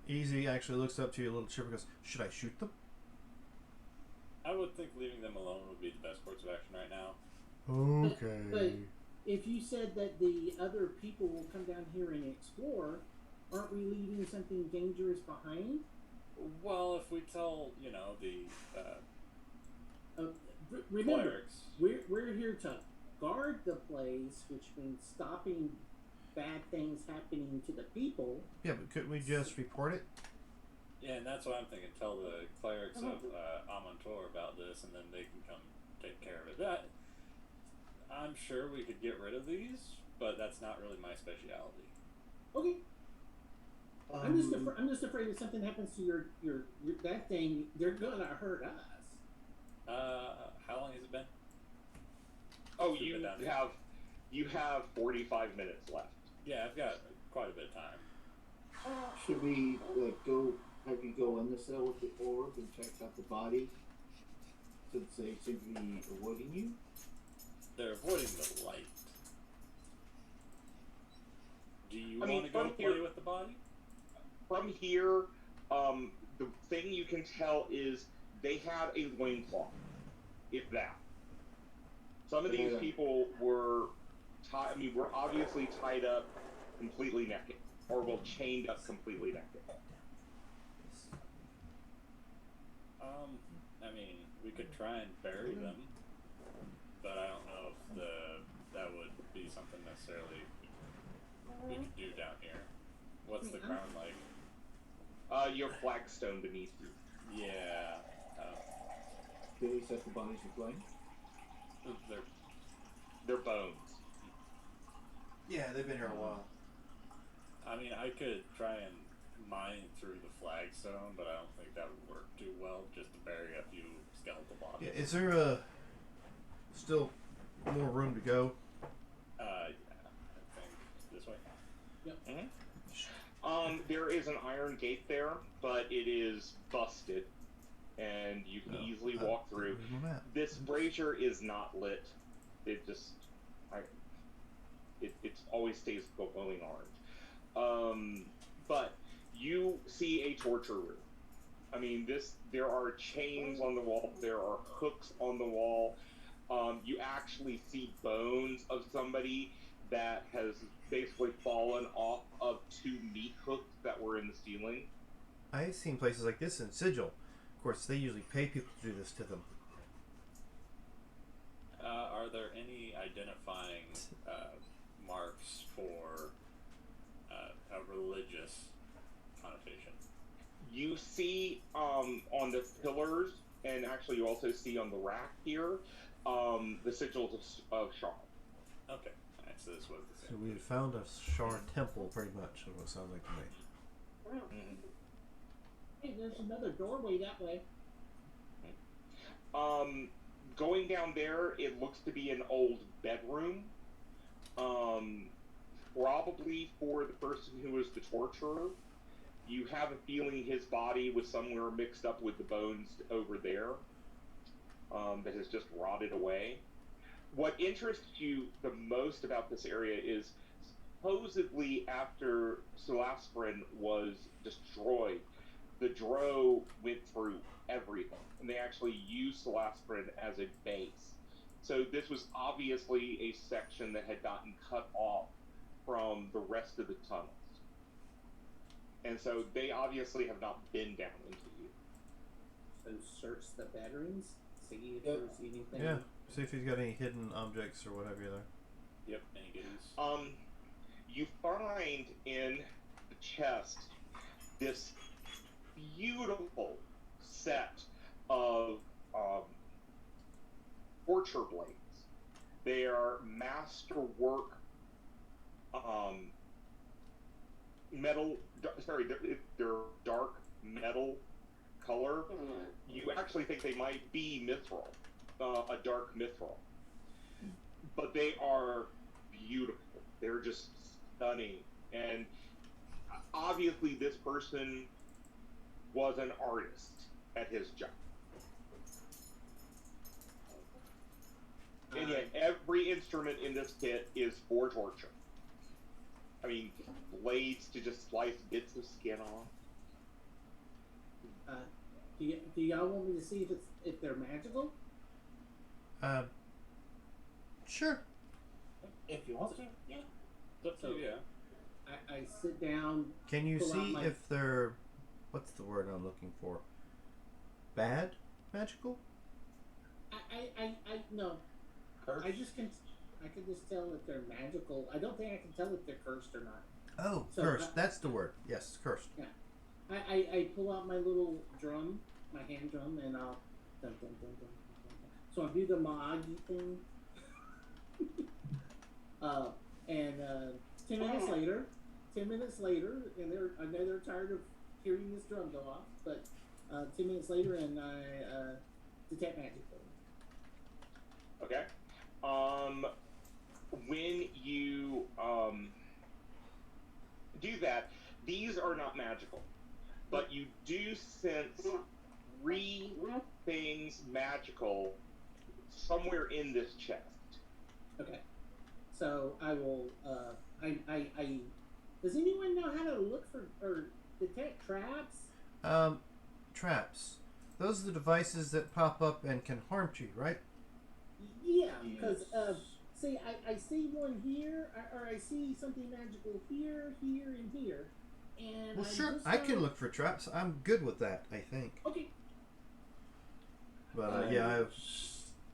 Easy actually looks up to you a little chipper and goes, should I shoot them? I would think leaving them alone would be the best course of action right now. Okay. But if you said that the other people will come down here and explore, aren't we leaving something dangerous behind? Well, if we tell, the Remember, clerics. we're here to guard the place, which means stopping bad things happening to the people. Yeah, but couldn't we just report it? Yeah, and that's what I'm thinking. Tell the clerics of Amontor about this, and then they can come take care of it. I'm sure we could get rid of these, but that's not really my specialty. Okay. I'm just afraid if something happens to your that thing, they're gonna hurt us. How long has it been? Oh, Keep it down. you have 45 minutes left. Yeah, I've got quite a bit of time. Should we go? Have you go in the cell with the orb and check out the body, since they seem to be avoiding you? They're avoiding the light. Do you I mean, want to go from play here- with the body? From here, the thing you can tell is they have a loincloth, if that. Some of these Yeah. people were were obviously tied up completely naked, or well, chained up completely naked. I mean, we could try and bury them, but I don't know if that would be something necessarily we could do down here. What's the ground like? You have flagstone beneath you. Yeah, Do we set the bodies aflame? they're They're bones. Yeah, they've been here a while. I mean, I could try and mine through the flagstone, but I don't think that would work too well just to bury a few skeletal bodies. Yeah, is there still more room to go? Yeah, I think this way. There is an iron gate there, but it is busted, and you can easily walk through. There's my map. This brazier is not lit. It just, it always stays glowing orange. But you see a torture room. I mean, there are chains on the wall. There are hooks on the wall. You actually see bones of somebody that has basically fallen off of 2 meat hooks that were in the ceiling. I've seen places like this in Sigil. Of course, they usually pay people to do this to them. Are there any identifying marks for a religious connotation? You see on the pillars, and actually you also see on the rack here, the sigils of Shar. Okay, alright, so this was the So same. we had found a Shar temple, pretty much, is what it sounds like to me. Hey, there's another doorway that way. Going down there, it looks to be an old bedroom. Probably for the person who was the torturer. You have a feeling his body was somewhere mixed up with the bones over there, that has just rotted away. What interests you the most about this area is supposedly after Solasprin was destroyed, the Drow went through everything, and they actually used Solasprin as a base. So this was obviously a section that had gotten cut off from the rest of the tunnels. And so they obviously have not been down into you. So search the bedrooms, see if Yep. there's anything. Yeah. See if he's got any hidden objects or what have you there. Yep, any goodies? You find in the chest this beautiful set of torture blades. They are masterwork metal. Sorry, they're dark metal color. You actually think they might be mithril, a dark mithril, but they are beautiful. They're just stunning, and obviously this person was an artist at his job. And yet, every instrument in this kit is for torture. I mean, blades to just slice bits of skin off. Do y'all want me to see if they're magical? Sure. If you want to. Yeah. It's up to you, yeah. I sit down. Can you Pull out see my- if they're, what's the word I'm looking for? Bad? Magical? I no. I can just tell if they're magical. I don't think I can tell if they're cursed or not. Oh, So, cursed. That's the word. Yes, cursed. I pull out my little drum, my hand drum, and I'll dun, dun, dun, dun, dun, dun. So I'll do the Maagi thing. And 10 minutes later, and I know they're tired of hearing this drum go off, but 10 minutes later, and I detect magic. Okay. When you do that, these are not magical, but you do sense three things magical somewhere in this chest. Okay. So I will. I. Does anyone know how to look for or detect traps? Traps. Those are the devices that pop up and can harm you, right? Yeah, because Yes. see, I see one here, or I see something magical here, here, and here, and Well, I sure. just I can know- look for traps. I'm good with that, I think. Okay. But yeah,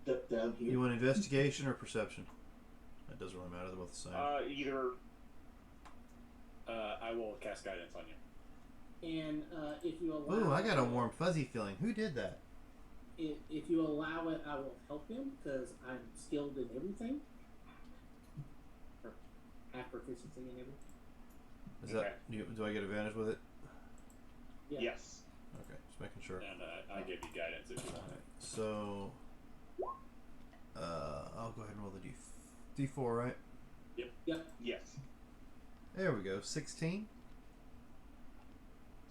Step down here. you want investigation or perception? That doesn't really matter. They're both the same. Either I will cast guidance on you. And if you allow, Ooh, I got a warm fuzzy feeling. Who did that? If you allow it, I will help him because I'm skilled in everything. Or have proficiency in everything. Is Okay. that? Do I get advantage with it? Yeah. yes. Okay, just making sure. And I give you guidance if you want it. So, I'll go ahead and roll the D4, right? Yep. Yes. There we go. 16.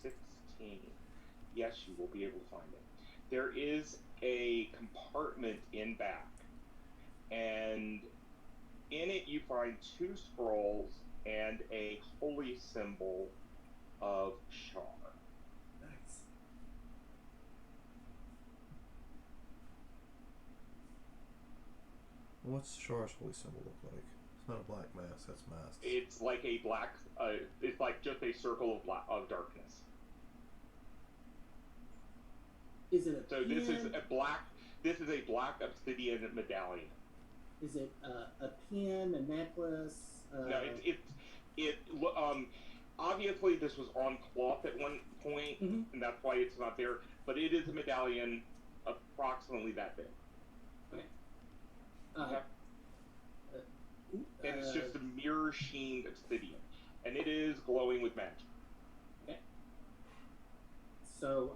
16. Yes, you will be able to find it. There is a compartment in back, and in it you find 2 scrolls and a holy symbol of Shar. Nice. What's Shar's holy symbol look like? It's not a black mask. That's mask. It's like a black. It's like just a circle of darkness. Is it a So this is pin? a black. This is a black obsidian medallion. Is it a pin, a necklace? No, obviously this was on cloth at one point, Mhm. and that's why it's not there. But it is a medallion approximately that big, Uh, and it's just a mirror sheened obsidian, and it is glowing with magic. So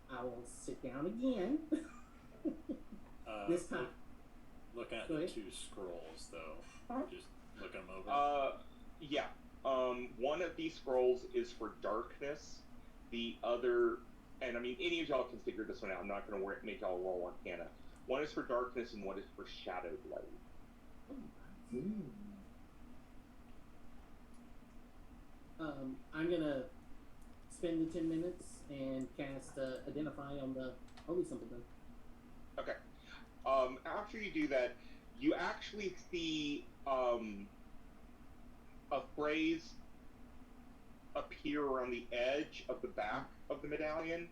I will sit down again. This time. Looking at Go the ahead. 2 scrolls, though. Just looking them over. Yeah. One of these scrolls is for darkness. The other, and I mean, any of y'all can figure this one out. I'm not going to make y'all roll Arcana. One is for darkness, and one is for shadow blade. I'm gonna spend the 10 minutes and cast Identify on the holy symbol then. Okay. After you do that, you actually see a phrase appear around the edge of the back of the medallion,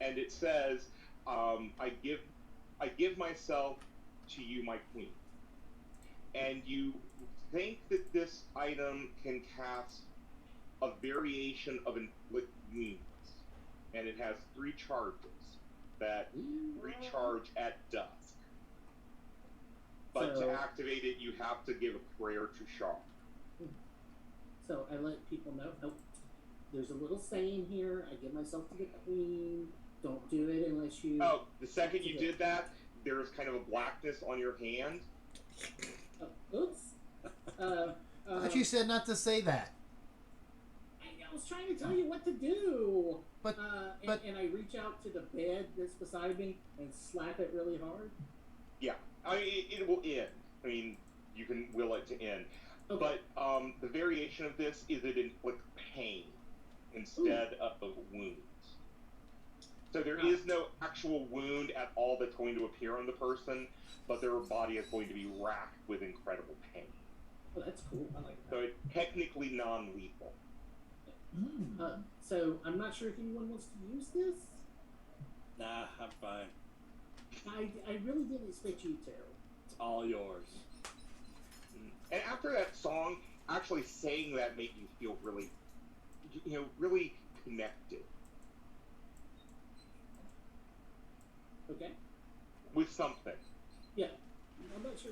and it says, "I give myself to you, my queen." And you think that this item can cast a variation of inflict wounds, and it has 3 charges that recharge at dusk. But So- to activate it, you have to give a prayer to Shar. So I let people know. Oh, there's a little saying here. I give myself to the queen. Don't do it unless you. Oh, the second you did that, there's kind of a blackness on your hand. Oh, oops. But you said not to say that. I was trying to tell you what to do. But- And I reach out to the bed that's beside me and slap it really hard. Yeah, I mean, it will end. I mean, you can will it to end. Okay. But the variation of this is it inflicts pain instead of wounds. So there is no actual wound at all that's going to appear on the person, but their body is going to be racked with incredible pain. Oh, that's cool. I like So that. it's technically non-lethal. So I'm not sure if anyone wants to use this. Nah, I'm fine. I really didn't expect you to. It's all yours. And after that song, actually saying that made you feel really, really connected Okay. with something. Yeah. I'm not sure.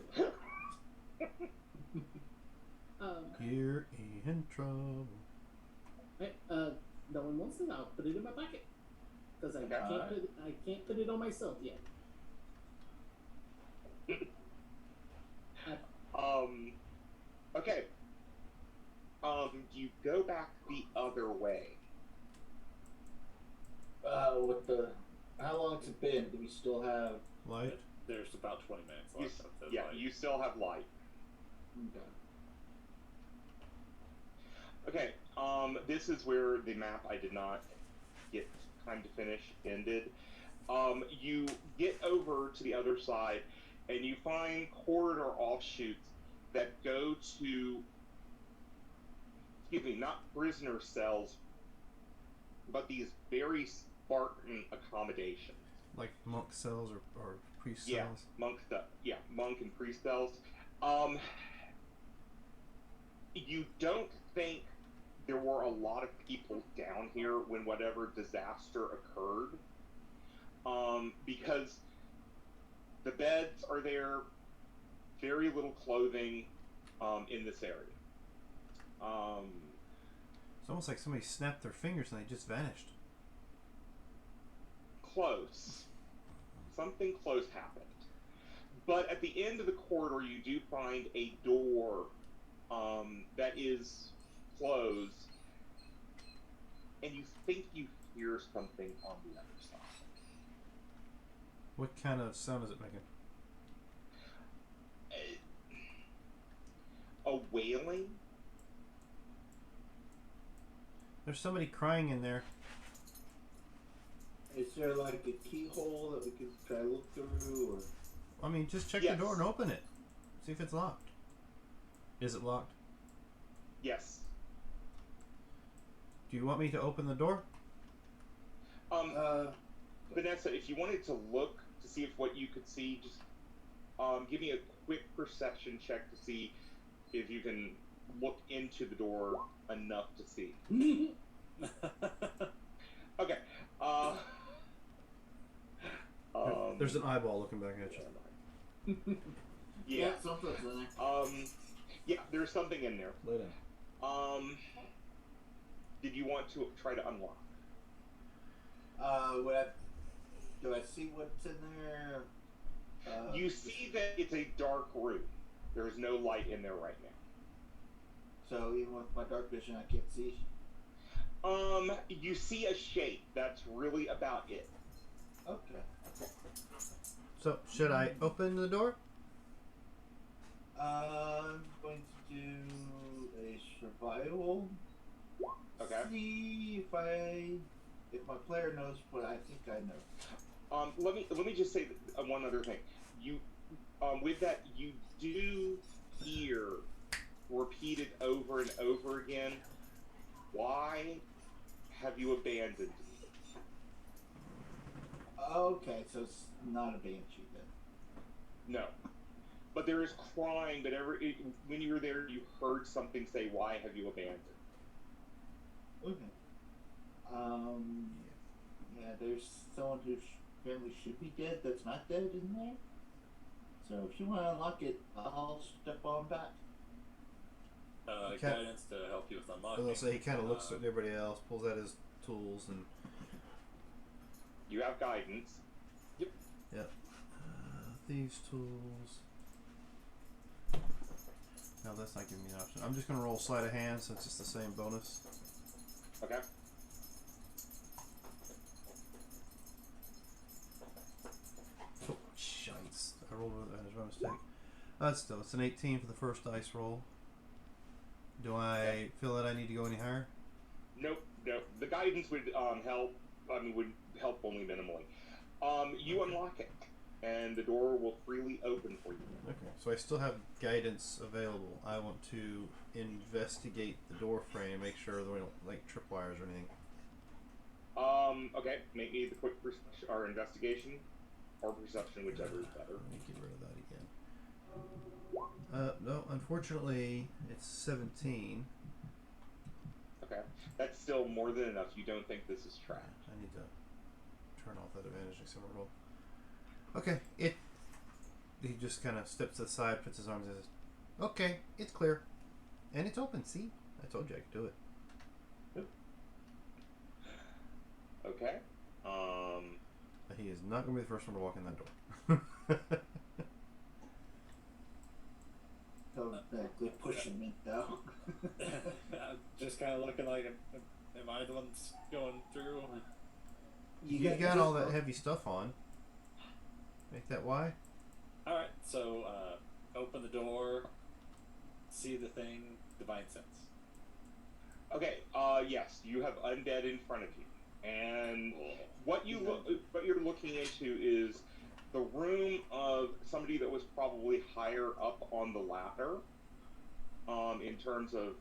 You're in trouble. Hey, no one wants it. I'll put it in my pocket because I can't put it on myself yet. Okay. You go back the other way. With the how long's it been? Do we still have? Light. There's about 20 minutes You, left. Of the yeah, fight. you still have light. Okay. Okay, this is where the map I did not get time to finish ended. You get over to the other side, and you find corridor offshoots that go to, excuse me, not prisoner cells, but these very Spartan accommodations. Like monk cells or priest Yeah, cells. monk and priest cells. You don't think there were a lot of people down here when whatever disaster occurred, because the beds are there, very little clothing in this area. It's almost like somebody snapped their fingers and they just vanished. Close. Something close happened. But at the end of the corridor, you do find a door that is closed, and you think you hear something on the other side. What kind of sound is it making? A wailing? There's somebody crying in there. Is there like a keyhole that we could try to look through, or? I mean, just check Yes. the door and open it. See if it's locked. Is it locked? Yes. Do you want me to open the door? Vanessa, if you wanted to look to see if what you could see, just give me a quick perception check to see if you can look into the door enough to see. Okay. There's an eyeball looking back at you. Yeah. Something's in there. Yeah, there's something in there. Lay down. Did you want to try to unlock? Do I see what's in there? You see that it's a dark room. There's no light in there right now. So even with my dark vision, I can't see. You see a shape. That's really about it. Okay. So, should I open the door? I'm going to do a survival. Okay. See if my player knows what I think I know. Let me just say one other thing. You, with that, you do hear repeated over and over again. Why have you abandoned me? Okay, so it's not a banshee then. No. But there is crying, but when you were there, you heard something say, "Why have you abandoned?" Okay. Yeah, there's someone whose family should be dead that's not dead in there. So if you want to unlock it, I'll step on back. Guidance to help you with I unlocking. was gonna say he kind of looks at everybody else, pulls out his tools, and You have guidance. thieves' tools. No, that's not giving me an option. I'm just gonna roll sleight of hand since it's the same bonus. Okay. Oh, shites. I rolled with advantage by mistake. Still, it's an 18 for the first dice roll. Do I feel that I need to go any higher? Nope. The guidance would help. Would help only minimally. You unlock it, and the door will freely open for you. Okay, so I still have guidance available. I want to investigate the door frame, make sure there aren't like tripwires or anything. Okay. Make me the quick perception or investigation, or perception, whichever is better. Let me get rid of that again. No, unfortunately, it's 17. Okay. That's still more than enough. You don't think this is trash. I need to turn off that advantage next time I roll. Okay, he just kind of steps to the side, puts his arms and says, "Okay, it's clear. And it's open, see? I told you I could do it." Okay. But he is not going to be the first one to walk in that door. So good pushing me though. just kind of looking like, am I the one that's going through? You got all that heavy stuff on. Make that Y. All right, so open the door, see the thing, divine sense. Okay. Yes, you have undead in front of you, and what you're looking into is the room of somebody that was probably higher up on the ladder, in terms of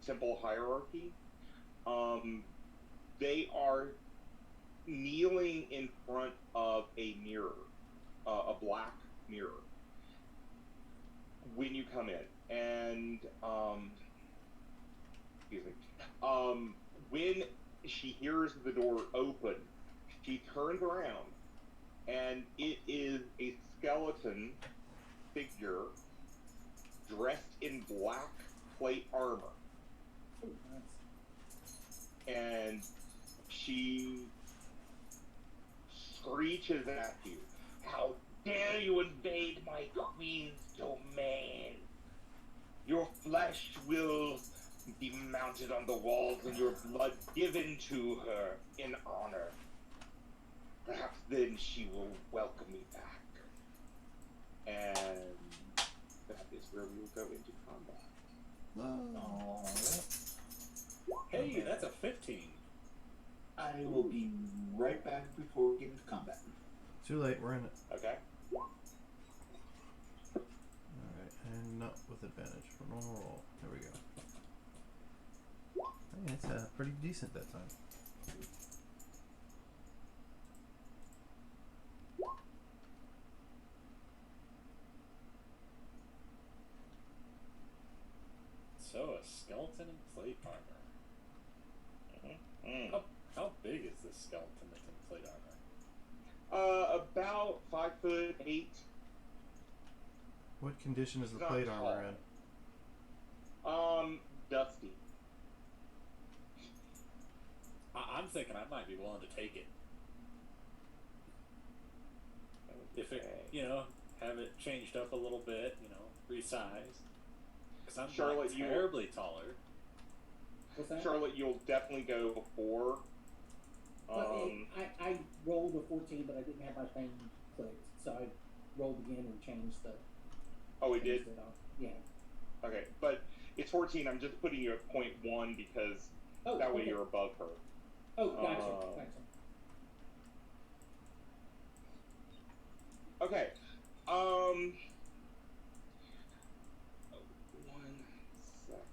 temple hierarchy. They are kneeling in front of a mirror, a black mirror, when you come in, and excuse me, when she hears the door open, she turns around, and it is a skeleton figure dressed in black plate armor, Oh, nice. and she screeches at you. How dare you invade my queen's domain? Your flesh will be mounted on the walls and your blood given to her in honor. Perhaps then she will welcome me back. And that is where we will go into combat. Hey, that's a 15. I will be right back before we get into combat. Too late. We're in it. Okay? All right, and not with advantage for normal roll. There we go. Hey, it's pretty decent that time. So, a skeleton in plate armor. Mm. How big is this skeleton that's in plate armor? About 5'8". What condition is the Not plate tall. armor in? Dusty. I'm thinking I might be willing to take it. If it, have it changed up a little bit, resized. Because I'm Charlotte, not you- terribly taller. What's that? Charlotte, you'll definitely go before. I rolled a 14, but I didn't have my thing clicked, so I rolled again and changed the. Oh, it did? changed it off. Yeah. Okay, but it's 14. I'm just putting you at 0.1 because Oh, that way okay. you're above her. Oh, gotcha. Oh. Gotcha. Okay. One second.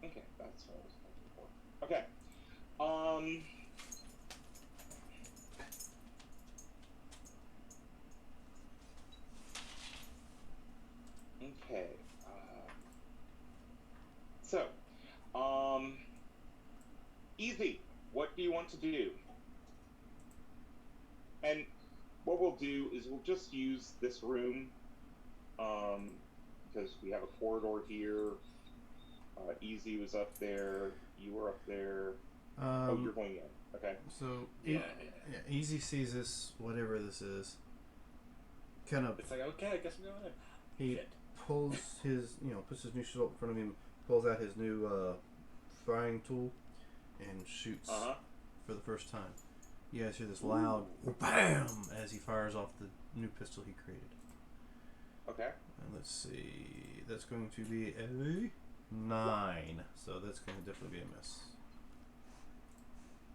Okay, that's what I was looking for. Okay. Okay. So, easy. What do you want to do? And what we'll do is we'll just use this room, because we have a corridor here. Easy was up there. You were up there. Oh, you're going in. Okay. So Yeah. Easy sees this, whatever this is. Kind of, It's like, okay, I guess I'm going in. he Shit. pulls his, puts his new shield in front of him, pulls out his new firing tool, and shoots for the first time. You guys hear this loud BAM as he fires off the new pistol he created. Okay. And let's see, that's going to be a 9, so that's going to definitely be a miss.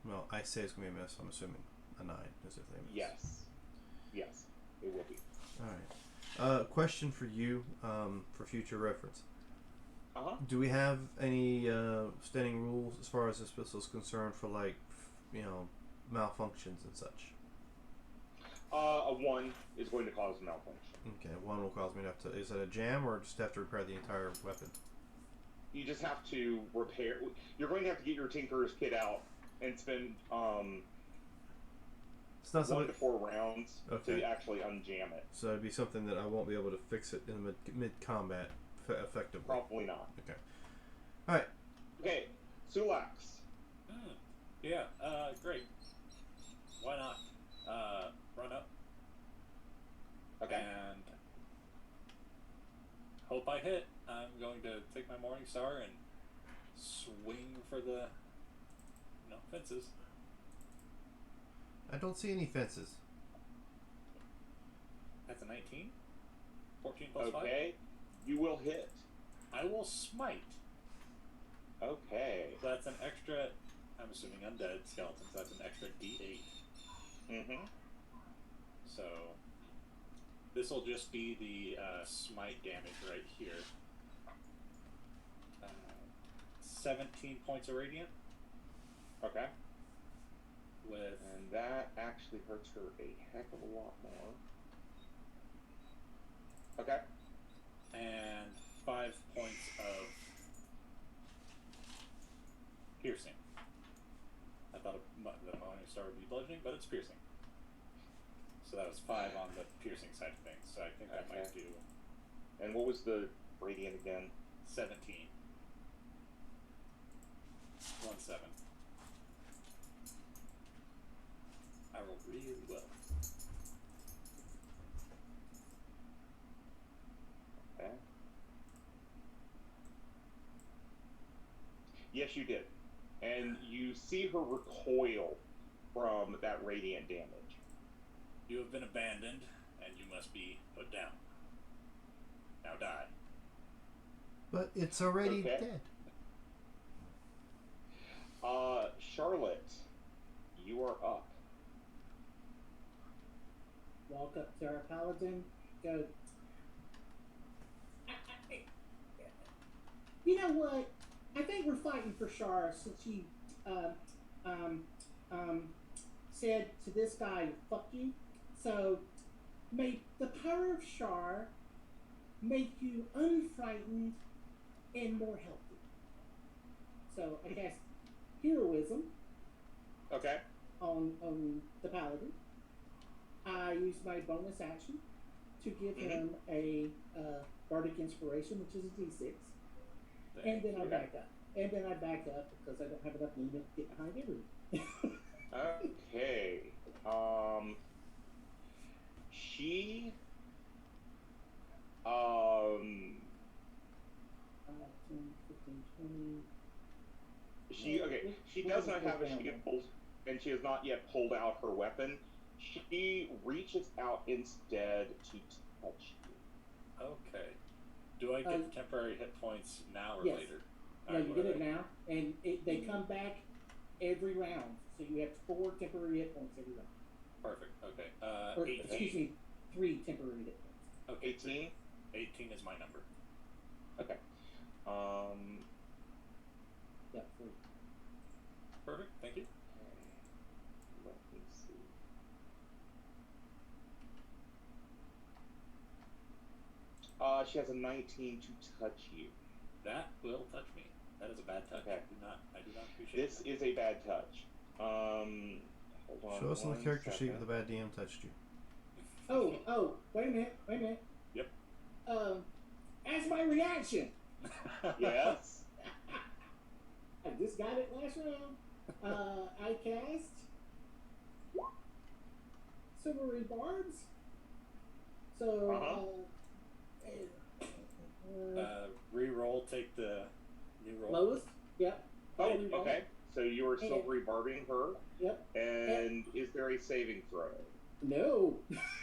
Well, I say it's going to be a miss. I'm assuming a 9 is if they miss. Yes. Yes, it will be. All right. Question for you, for future reference. Do we have any standing rules as far as this pistol is concerned for malfunctions and such? A 1 is going to cause malfunction. Okay, 1 will cause me to have to. Is that a jam or just have to repair the entire weapon? you just have to repair. You're going to have to get your Tinker's kit out and spend It's not 1 something. to 4 rounds Okay. to actually unjam it. So it'd be something that I won't be able to fix it in mid combat effectively. Probably not. Okay. All right. Okay, Sulax. Yeah, great. Why not? Run up Okay. and hope I hit. I'm going to take my Morning Star and swing for the fences. I don't see any fences. That's a 19. 14 plus 5. Okay, you will hit. I will smite. Okay. So that's an extra, I'm assuming undead skeletons, that's an extra d8. Mm-hmm. So this will just be the smite damage right here. 17 points of radiant Okay. with And that actually hurts her a heck of a lot more. Okay. and 5 points of piercing. I thought the Morning Star would be bludgeoning, but it's piercing. So that was 5 on the piercing side of things. So I think that might do And what was the radiant again? 17. 1-7. I rolled really well. Okay. Yes, you did. And you see her recoil from that radiant damage. You have been abandoned, and you must be put down. Now die. But it's already Okay. dead. Charlotte, you are up. Walk up to our paladin, go. You know what? I think we're fighting for Shara since she said to this guy, "Fuck you." So may the power of Shar make you unfrightened and more healthy. So I guess heroism Okay. on the paladin. I use my bonus action to give him a bardic inspiration, which is a d6, and then I Okay. back up. And then I back up because I don't have enough movement to get behind everything. Okay. She 10, 15, 20. she does not have a shield pulled, and she has not yet pulled out her weapon. She reaches out instead to touch you. Okay. Do I get temporary hit points now or Yes. later? No, you What get are it they? now, and they come back every round. So you have 4 temporary hit points every round. Perfect. Okay. Or, 18. excuse me, 3 temporary hit points. Okay. 18. 18 is my number. Okay. Yeah, 3. Perfect. Thank you. Let me see. She has a 19 to touch you. That will touch me. That is a bad touch. Okay. I do not appreciate This is a bad touch. Hold on. Show us on the 1 character sheet second. where the bad DM touched you. Oh, wait a minute. Yep. As my reaction, Yes. I just got it last round. I cast Silvery Barbs. So, Re-roll, take the new roll. lowest. Yep. Oh, Reroll. okay. So you are silvery barbing her, Yep. and is there a saving throw? No.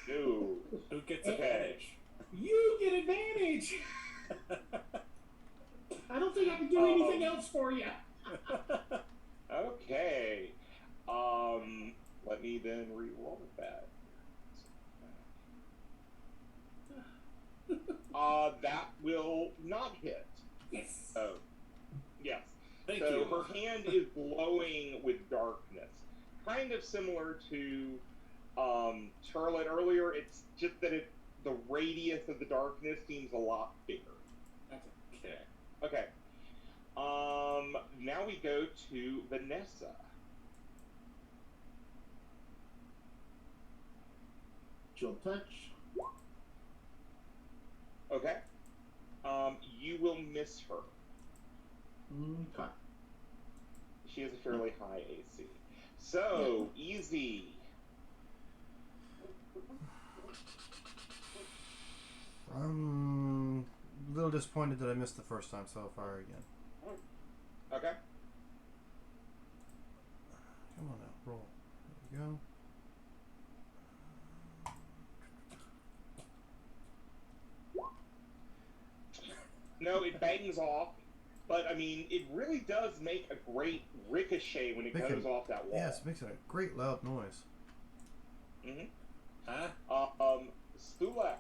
No. Who gets Okay. advantage? You get advantage. I don't think I can do anything else for you. Okay. Let me then re-roll that. That will not hit. Yes. Oh, yes. Thank So you. her hand is glowing with darkness, kind of similar to Charlotte earlier. It's just that the radius of the darkness seems a lot bigger. Gotcha. Okay. Okay. now we go to Vanessa. She'll touch. Okay. You will miss her. Okay. She has a fairly high AC. So, easy. I'm a little disappointed that I missed the first time, so I'll fire again. Okay. Come on now, roll. There we go. No, it bangs off, but I mean, it really does make a great ricochet when it Make goes a- off that wall. Yes, it makes a great loud noise. Huh? Stulak.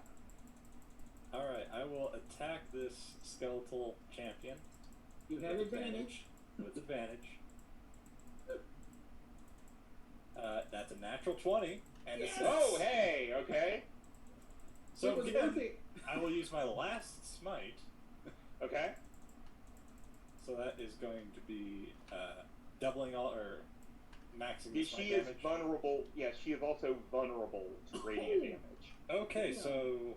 Alright, I will attack this skeletal champion You have advantage. with advantage. That's a natural 20 and a Yes! 6. Oh, hey, okay. So it was again, worth it. I will use my last smite. Okay. So that is going to be doubling all or maxing Yeah, the smite she is damage. vulnerable. Yes, she is also vulnerable to radiant damage. Okay, Yeah. so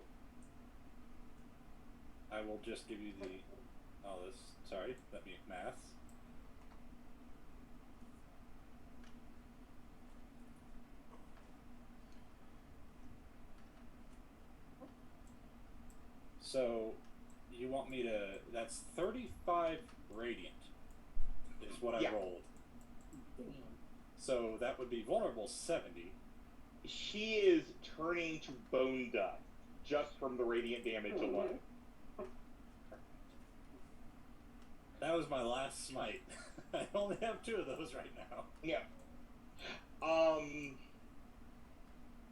I will just give you the sorry, let me math. So you want me to that's 35 radiant is what I Yeah. rolled. Damn. So that would be vulnerable 70. She is turning to bone dust just from the radiant damage alone. That was my last smite. I only have 2 of those right now. Yeah.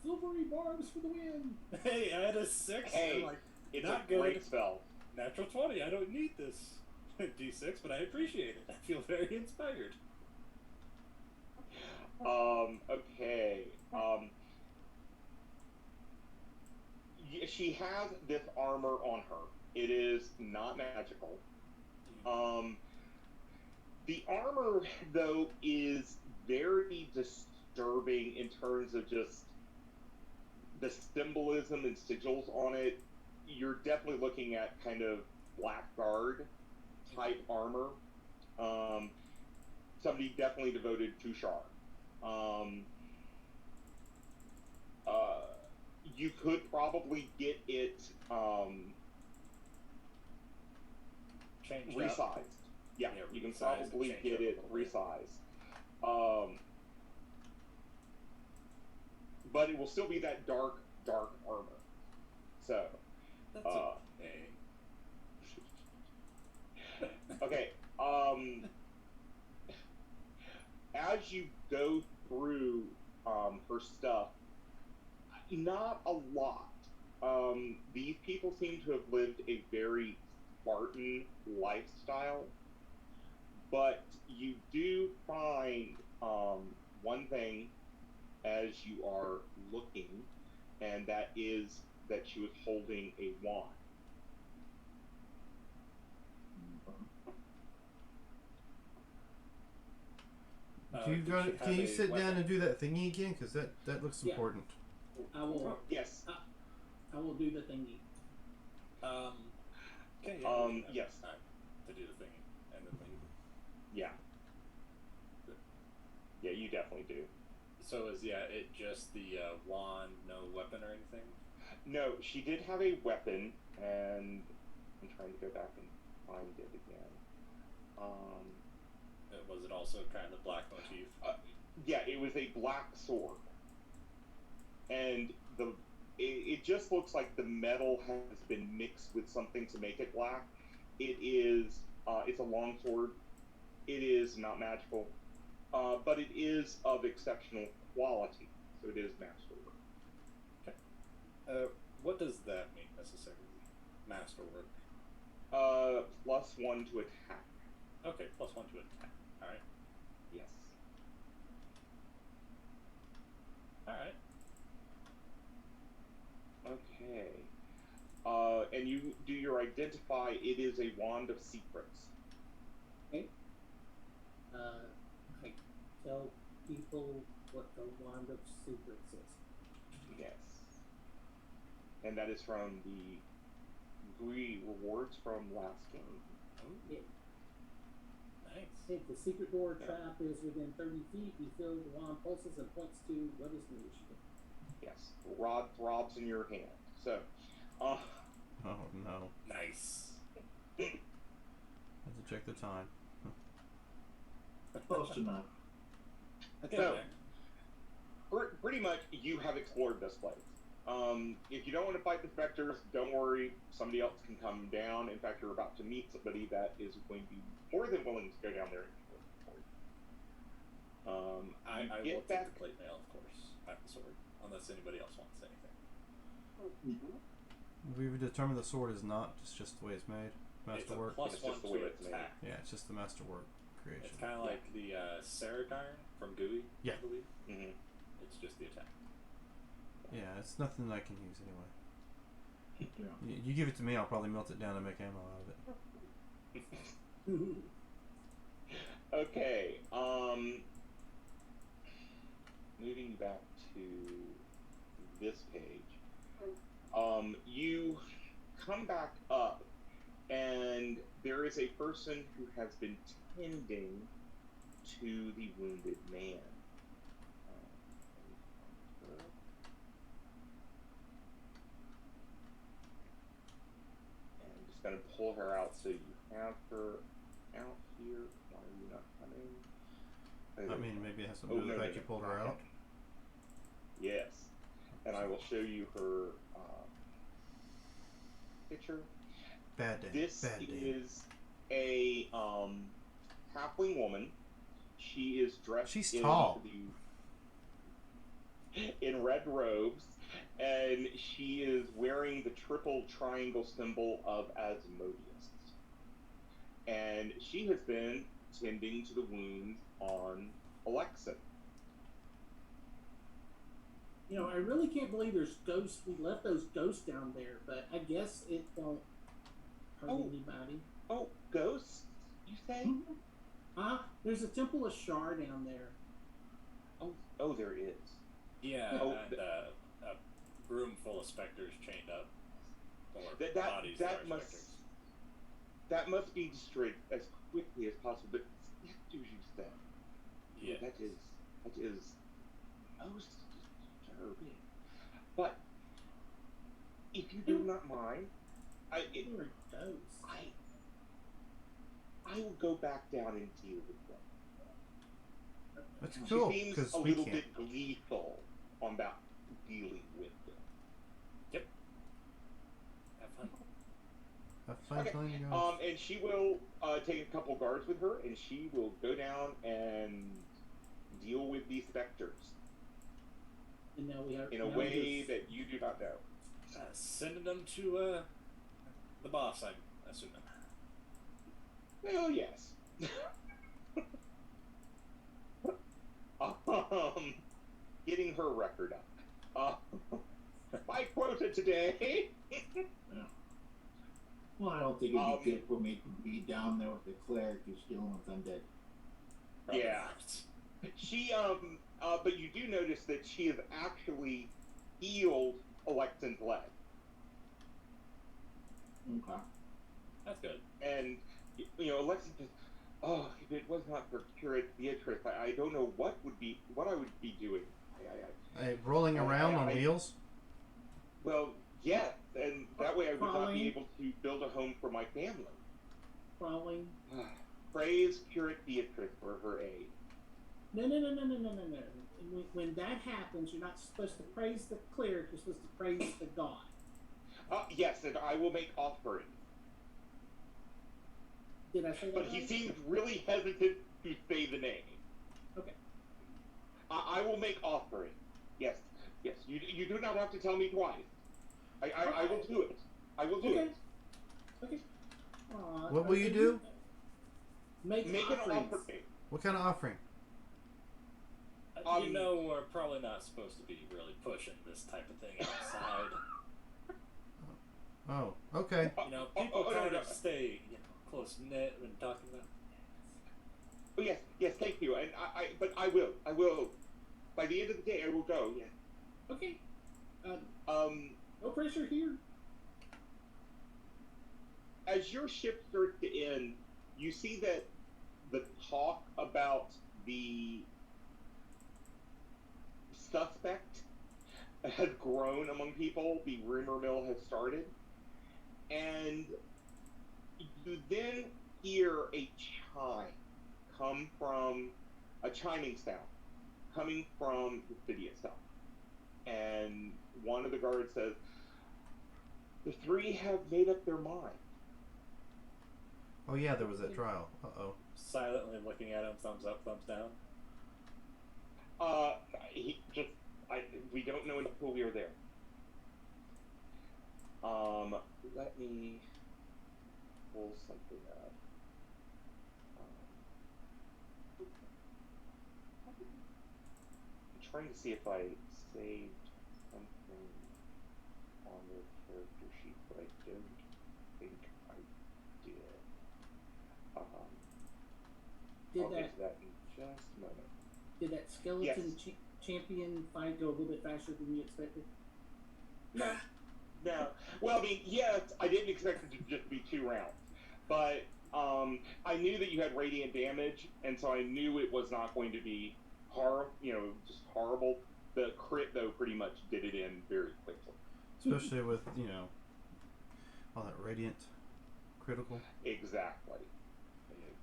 Silvery barbs for the win. Hey, I had a 6. Hey, I'm like, it's not a good. great spell. Natural 20. I don't need this D6, but I appreciate it. I feel very inspired. Okay. She has this armor on her. It is not magical. The armor, though, is very disturbing in terms of just the symbolism and sigils on it. You're definitely looking at kind of Blackguard type armor. Somebody definitely devoted to Shar. You could probably get it Changed resized. up. Yeah, Yeah, you can resized and probably changed get up a it little bit. resized. But it will still be that dark armor. So, That's okay. okay. As you go through her stuff, not a lot. These people seem to have lived a very Spartan lifestyle, but you do find one thing as you are looking, and that is that she was holding a wand. Can Did you have a sit down weapon? and do that thingy again? Because that looks Yeah. important. I will. Yes. I will do the thingy. Okay, yeah, we can have yes. time to do the thing and then leave. Yeah. Yeah, you definitely do. So is it just the wand, no weapon or anything? No, she did have a weapon, and I'm trying to go back and find it again. Was it also kind of the black motif? Yeah, it was a black sword, and it just looks like the metal has been mixed with something to make it black. It is it's a long sword. It is not magical, but it is of exceptional quality, so it is masterwork. What does that mean necessarily? Masterwork. +1 to attack. Okay, +1 to attack. Alright. Yes. Alright. Okay. And you do your identify. It is a wand of secrets. Okay. I tell people what the Wand of Secrets is. Yes. And that is from the GUI rewards from last game. Yeah. Nice. If the secret door trap is within 30 feet, you feel the wand pulses and points to what is nearest you. Yes. Rod throbs in your hand. So, Oh no. Nice. I have to check the time. Close enough. So, pretty much, you have explored this place. If you don't want to fight the specters, don't worry. Somebody else can come down. In fact, you're about to meet somebody that is going to be more than willing to go down there and explore for you. I will get take back. the plate mail, of course. I have the sword, unless anybody else wants anything. We've determined the sword is not just the way it's made. It's a Masterwork. plus It's one just the way to it's made. attack. Yeah, it's just the masterwork creation. It's kind of like the Saragarn from GUI, Yeah. I believe. Mhm. It's just the attack. Yeah, it's nothing I can use anyway. Yeah. You give it to me, I'll probably melt it down and make ammo out of it. Okay. Moving back to this page. You come back up, and there is a person who has been tending to the wounded man. And I'm just going to pull her out so you have her out here. Why are you not coming? I mean, maybe it has something to do with the fact you pulled her out. Yes. And I will show you her picture. Bad day. This Bad day. is a halfling woman. She is dressed She's in tall. in red robes, and she is wearing the triple triangle symbol of Asmodeus. And she has been tending to the wounds on Alexin. You know, I really can't believe there's ghosts. We left those ghosts down there, but I guess it don't hurt Oh. anybody. Oh, ghosts, you say? There's a Temple of Shar down there. Oh, there is. Yeah, Oh, and a room full of specters chained up. Or That bodies that are must specters. that must be destroyed as quickly as possible. But as you said, Yeah. that is most disturbing. But if you do not mind, Who are ghosts? I will go back down and deal with them. That's She cool, seems because a we little can't. bit gleeful about dealing with them. Have fun. Have fun Okay, playing ghosts. And she will take a couple guards with her, and she will go down and deal with these specters And now we have in a now we way just- that you do not know. Sending them to the boss, I'm assuming. Well, yes. Getting her record up. My quota today. Well, I don't think it'd Um, be good for me to be down there with the cleric who's dealing with undead. Probably Yeah. not. She but you do notice that she has actually healed Alexin's leg, Okay. That's good. and Alexin says, "Oh, if it was not for Curate Beatrice, I don't know what I would be doing." Hey, rolling around on I- wheels? Well, yes, and that way I would not Crawling. be able to build a home for my family. crawling. Praise Curate Beatrice for her aid. No. When that happens, you're not supposed to praise the cleric. You're supposed to praise the god. Yes, and I will make offering. Did I say that But right? he seems really hesitant to say the name. Okay. I will make offering. Yes. You do not have to tell me twice. I will do it. I will do Okay. it. Okay. What will you do? Make Make an offerings. offering. What kind of offering? Um, We're probably not supposed to be really pushing this type of thing outside. Oh, okay. People no, kind no. of stay, close knit when talking about. Oh, yes. I will. I will. By the end of the day, I will go. Yeah. Okay. Um, No pressure here. as your ship starts to end, you see that the talk about the suspect has grown among people. The rumor mill has started. And you then hear a chime come from a chiming sound coming from the city itself. And one of the guards says, "The three have made up their mind." Oh yeah, there was that trial. Uh-oh. Silently looking at him, thumbs up, thumbs down. He just, we don't know until we are there. Let me pull something up. I'm trying to see if I saved something on the character sheet, but I don't think I did. Did I'll that get to that in just a moment. did that skeleton Yes. champion fight go a little bit faster than you expected? No. No. Well, I mean, yes, I didn't expect it to just be 2 rounds. But I knew that you had radiant damage, and so I knew it was not going to be just horrible. The crit, though, pretty much did it in very quickly. Especially with, all that radiant critical. Exactly.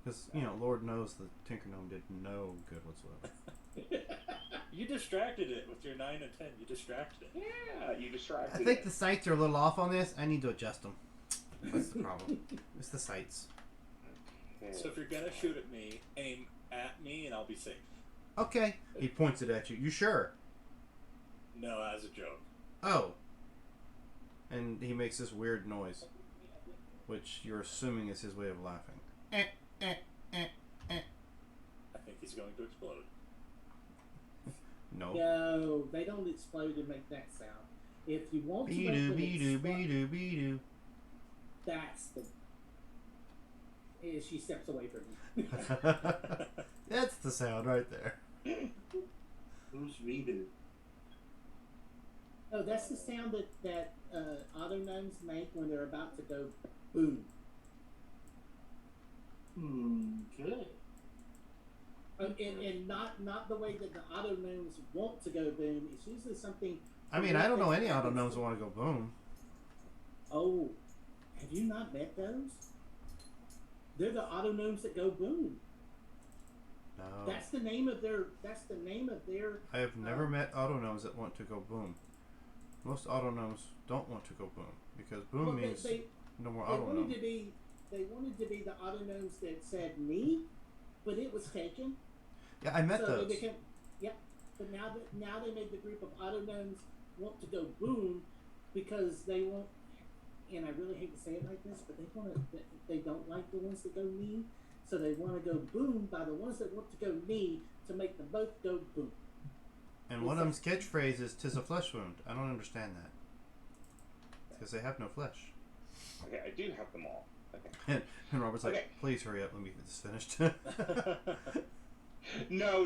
Because, Lord knows the Tinker Gnome did no good whatsoever. You distracted it with your 9 and 10. You distracted it. Yeah, you distracted I think it. the sights are a little off on this. I need to adjust them. That's the problem. It's the sights. Okay. So if you're gonna shoot at me, aim at me and I'll be safe. Okay. He points it at you. You sure? No, as a joke. Oh. And he makes this weird noise, which you're assuming is his way of laughing. I think he's going to explode. No. No, they don't explode and make that sound. If you want to make Be-doo, them be-doo, explode, be-doo, be-doo. that's the. She steps away from me. That's the sound right there. Who's Redo? Oh, that's the sound that auto gnomes make when they're about to go boom. Okay. And not the way that the auto gnomes want to go boom. It's usually something. I mean, I don't know any auto gnomes that want to go boom. Oh, have you not met those? They're the auto gnomes that go boom. No. That's the name of their. That's the name of their. I have never met auto gnomes that want to go boom. Most auto gnomes don't want to go boom because boom Well, means they no more they auto wanted gnome. to be. They wanted to be the auto gnomes that said me, but it was taken. Yeah, I met So those. they became. Yeah, but now they made the group of auto gnomes want to go boom because they want. And I really hate to say it like this, but they don't like the ones that go me, so they want to go boom by the ones that want to go me to make them both go boom. And one of them's catchphrase is "'Tis a flesh wound." I don't understand that because they have no flesh. Okay, I do have them all. Okay. And Robert's like, Okay. "Please hurry up, let me get this finished." No.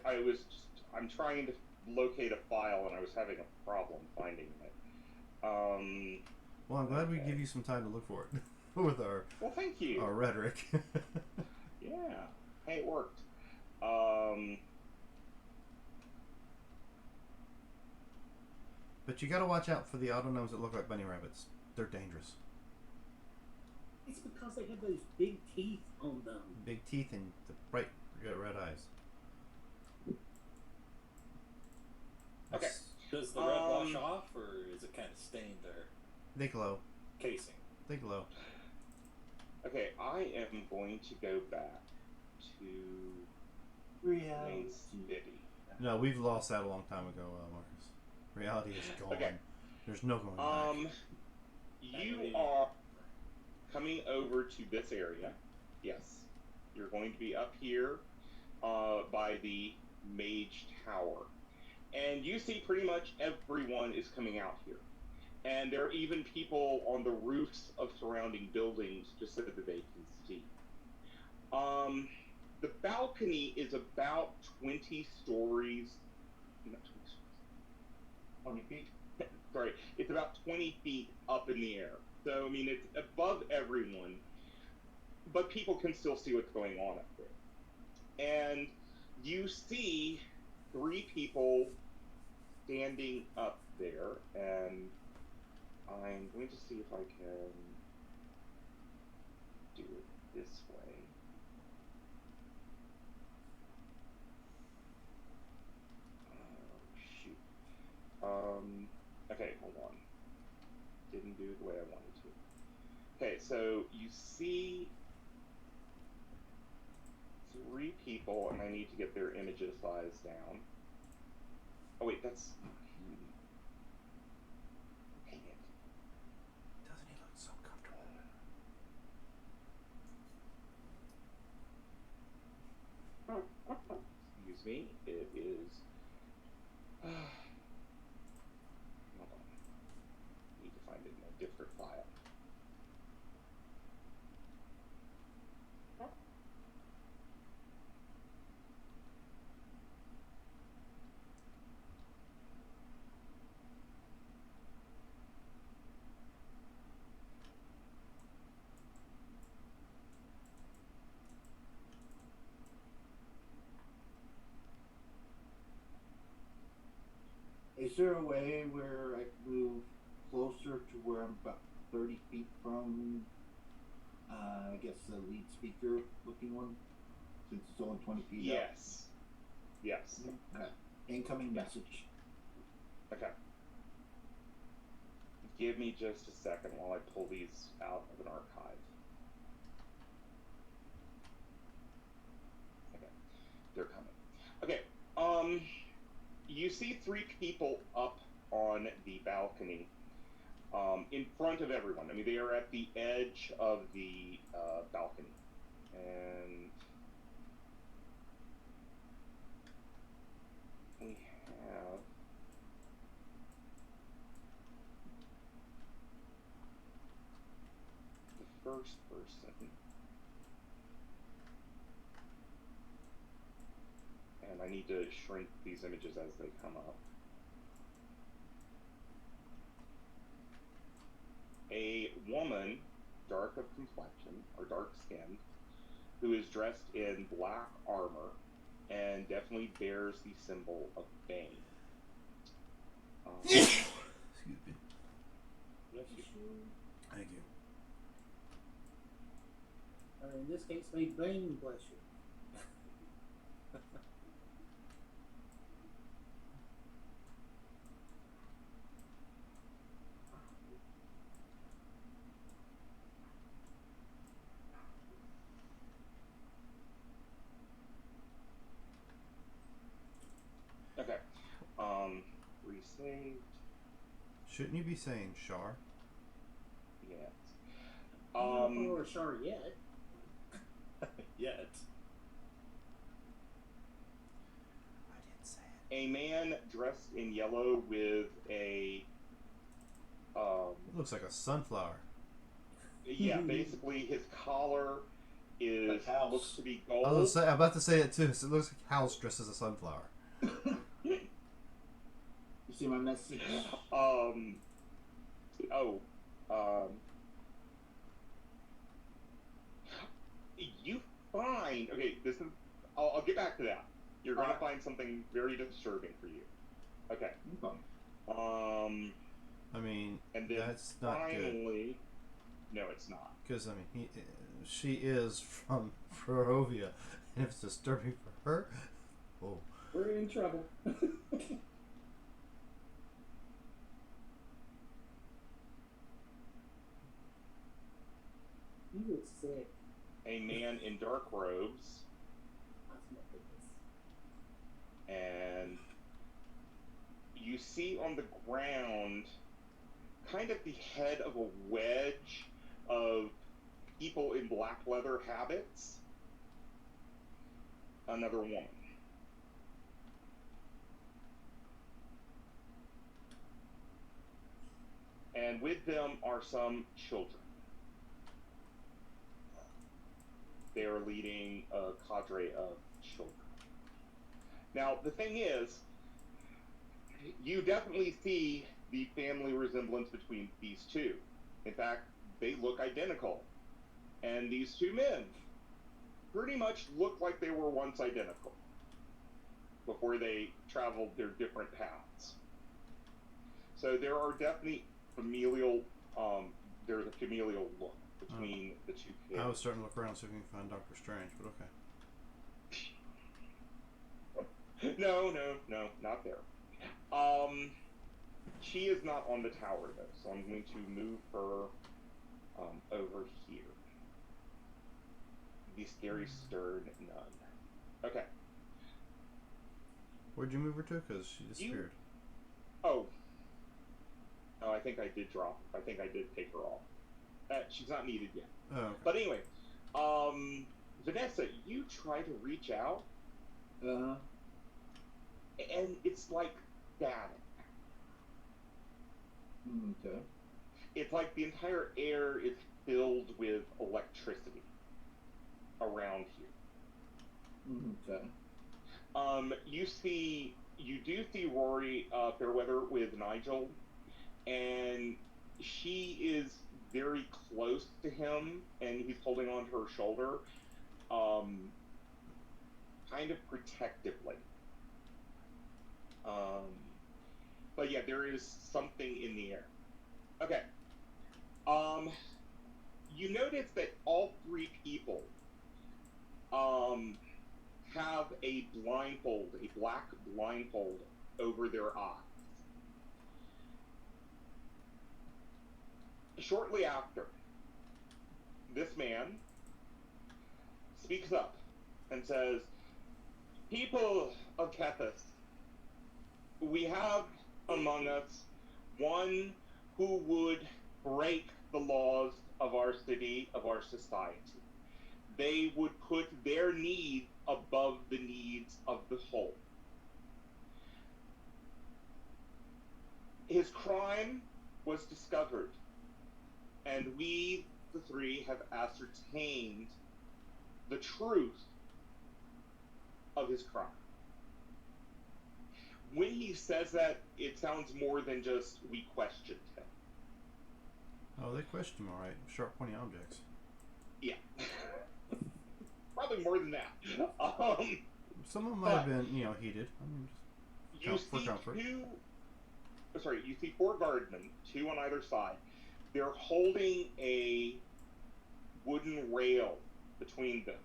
I was just, I'm trying to locate a file and I was having a problem finding it. Well, I'm glad we Okay. give you some time to look for it with our Well, thank you. rhetoric. Yeah. Hey, it worked. But you gotta watch out for the auto gnomes that look like bunny rabbits. They're dangerous. It's because they have those big teeth on them. Big teeth and the bright red eyes. Okay. That's- Does the red wash off, or is it kind of stained their They glow. casing? They glow. Okay, I am going to go back to Reality. Main City. No, we've lost that a long time ago, Marcus. Reality is gone. Okay. There's no going back. You are coming over to this area. Yes. You're going to be up here by the Mage Tower. And you see pretty much everyone is coming out here. And there are even people on the roofs of surrounding buildings just so that they can see. The balcony is about 20 stories. Not 20 stories. 20 feet. Sorry, it's about 20 feet up in the air. So, I mean, it's above everyone, but people can still see what's going on up there. And you see 3 people standing up there, and I'm going to see if I can do it this way. Oh, shoot. Okay, hold on. Didn't do it the way I wanted to. Okay, so you see 3 people, and I need to get their images size down. Oh wait, that's... Dang it. Doesn't he look so comfortable? Excuse me, it is... Hold on. Need to find it in a different file. Is there a way where I can move closer to where I'm about 30 feet from, I guess, the lead speaker looking one? Since it's only 20 feet up. Yes. Yes. Okay. Incoming message. Okay. Give me just a second while I pull these out of an archive. Okay. They're coming. Okay. You see 3 people up on the balcony, in front of everyone. I mean, they are at the edge of the balcony. And we have... the first person. And I need to shrink these images as they come up. A woman, dark of complexion, or dark-skinned, who is dressed in black armor and definitely bears the symbol of Bane. Excuse me. Bless you. Thank you. Or in this case, may Bane bless you. Okay. Resaved. Shouldn't you be saying Shar? Yes. Or Shar yet. Yet. I didn't say it. A man dressed in yellow with a It looks like a sunflower. yeah, basically his collar is Like Hal's. looks to be I gold. was I'm about to say it too. So it looks like Hal's dressed as a sunflower. You see my message? You find, okay, this is, I'll get back to that. You're gonna Alright. find something very disturbing for you. Okay. Okay. I mean, And then that's not good. finally, no, it's not. Because, I mean, she is from Barovia. And if it's disturbing for her, oh. We're in trouble. You look sick. A man in dark robes, That's my goodness. and you see on the ground kind of the head of a wedge of people in black leather habits. Another woman. And with them are some children. They they are leading a cadre of children. Now, the thing is, you definitely see the family resemblance between these two. In fact, they look identical. And these two men pretty much look like they were once identical before they traveled their different paths. So there are definitely familial, there's a familial look between the two kids. I was starting to look around see if we can find Doctor Strange, but okay. No, not there. She is not on the tower though, so I'm going to move her over here. The scary stern nun. Okay. Where'd you move her to? Because she disappeared. Oh, I think I did drop. I think I did take her off. She's not needed yet. Oh, okay. But anyway, Vanessa, you try to reach out, Uh-huh. and it's like static. Okay. It's like the entire air is filled with electricity around here. Okay. You do see Rory Fairweather with Nigel, and she is very close to him, and he's holding on to her shoulder, kind of protectively. But yeah, there is something in the air. Okay. You notice that all three people have a blindfold, a black blindfold over their eyes. Shortly after, this man speaks up and says, "People of Kethis, we have among us one who would break the laws of our city, of our society. They would put their needs above the needs of the whole. His crime was discovered, and we, the three, have ascertained the truth of his crime." When he says that, it sounds more than just "we questioned him." Oh, they questioned him, all right. Sharp, pointy objects. Yeah. Probably more than that. Some of them might have been, heated. I mean, You for see comfort. you see four guardsmen, two on either side. They're holding a wooden rail between them.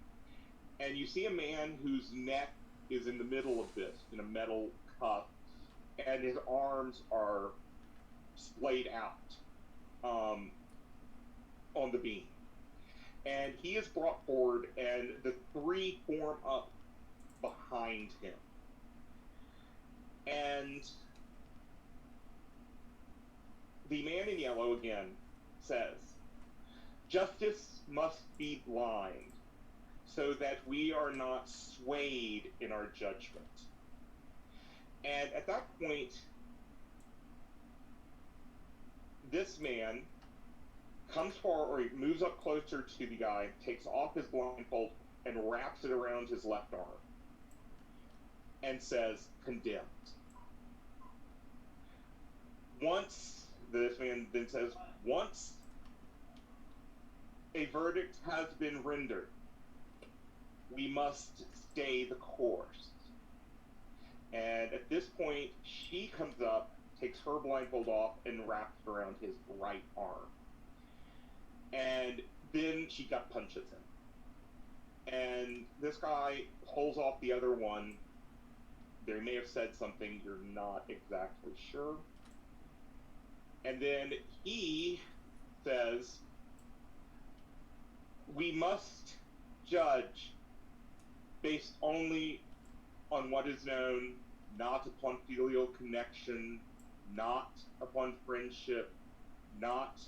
And you see a man whose neck is in the middle of this, in a metal cuff, and his arms are splayed out on the beam. And he is brought forward, and the three form up behind him. And the man in yellow again says, "Justice must be blind, so that we are not swayed in our judgment." And at that point, this man comes forward, or he moves up closer to the guy, takes off his blindfold, and wraps it around his left arm, and says, "Condemned." This man then says, "Once a verdict has been rendered, we must stay the course." And at this point, she comes up, takes her blindfold off, and wraps it around his right arm. And then she gut punches him. And this guy pulls off the other one. They may have said something, you're not exactly sure. And then he says, "We must judge based only on what is known, not upon filial connection, not upon friendship, not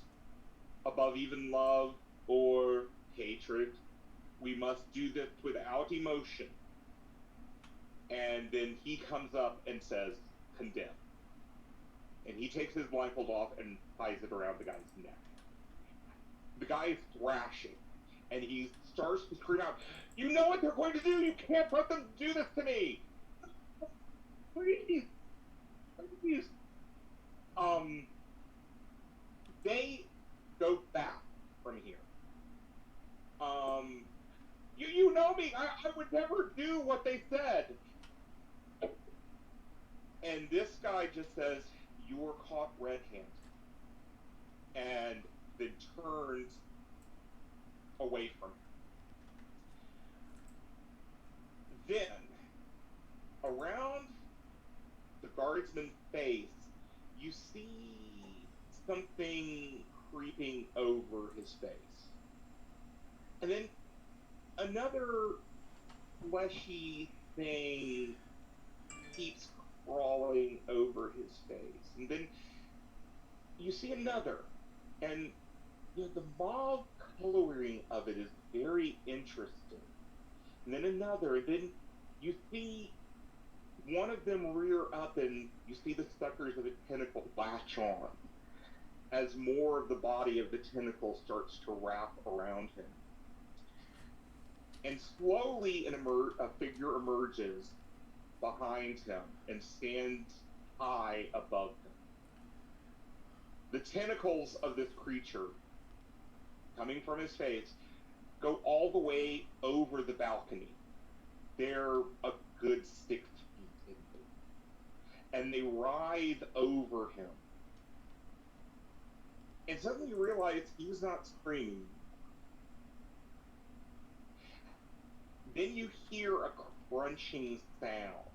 above even love or hatred. We must do this without emotion." And then he comes up and says, "Condemn." And he takes his blindfold off and ties it around the guy's neck. The guy is thrashing. and he starts to scream out, "You know what they're going to do! You can't let them do this to me! Please, please!" They go back from here. You know me. I would never do what they said. And this guy just says, "You were caught red-handed," and then turns away from him. Then, around the guardsman's face, you see something creeping over his face. And then another fleshy thing keeps crawling over his face. And then you see another. And the mauve coloring of it is very interesting. And then another. And then you see one of them rear up, and you see the suckers of a tentacle latch on as more of the body of the tentacle starts to wrap around him. And slowly a figure emerges behind him and stands high above him. The tentacles of this creature, coming from his face, go all the way over the balcony. They're a good 6 feet in there. And they writhe over him. And suddenly you realize he's not screaming. Then you hear a crunching sound.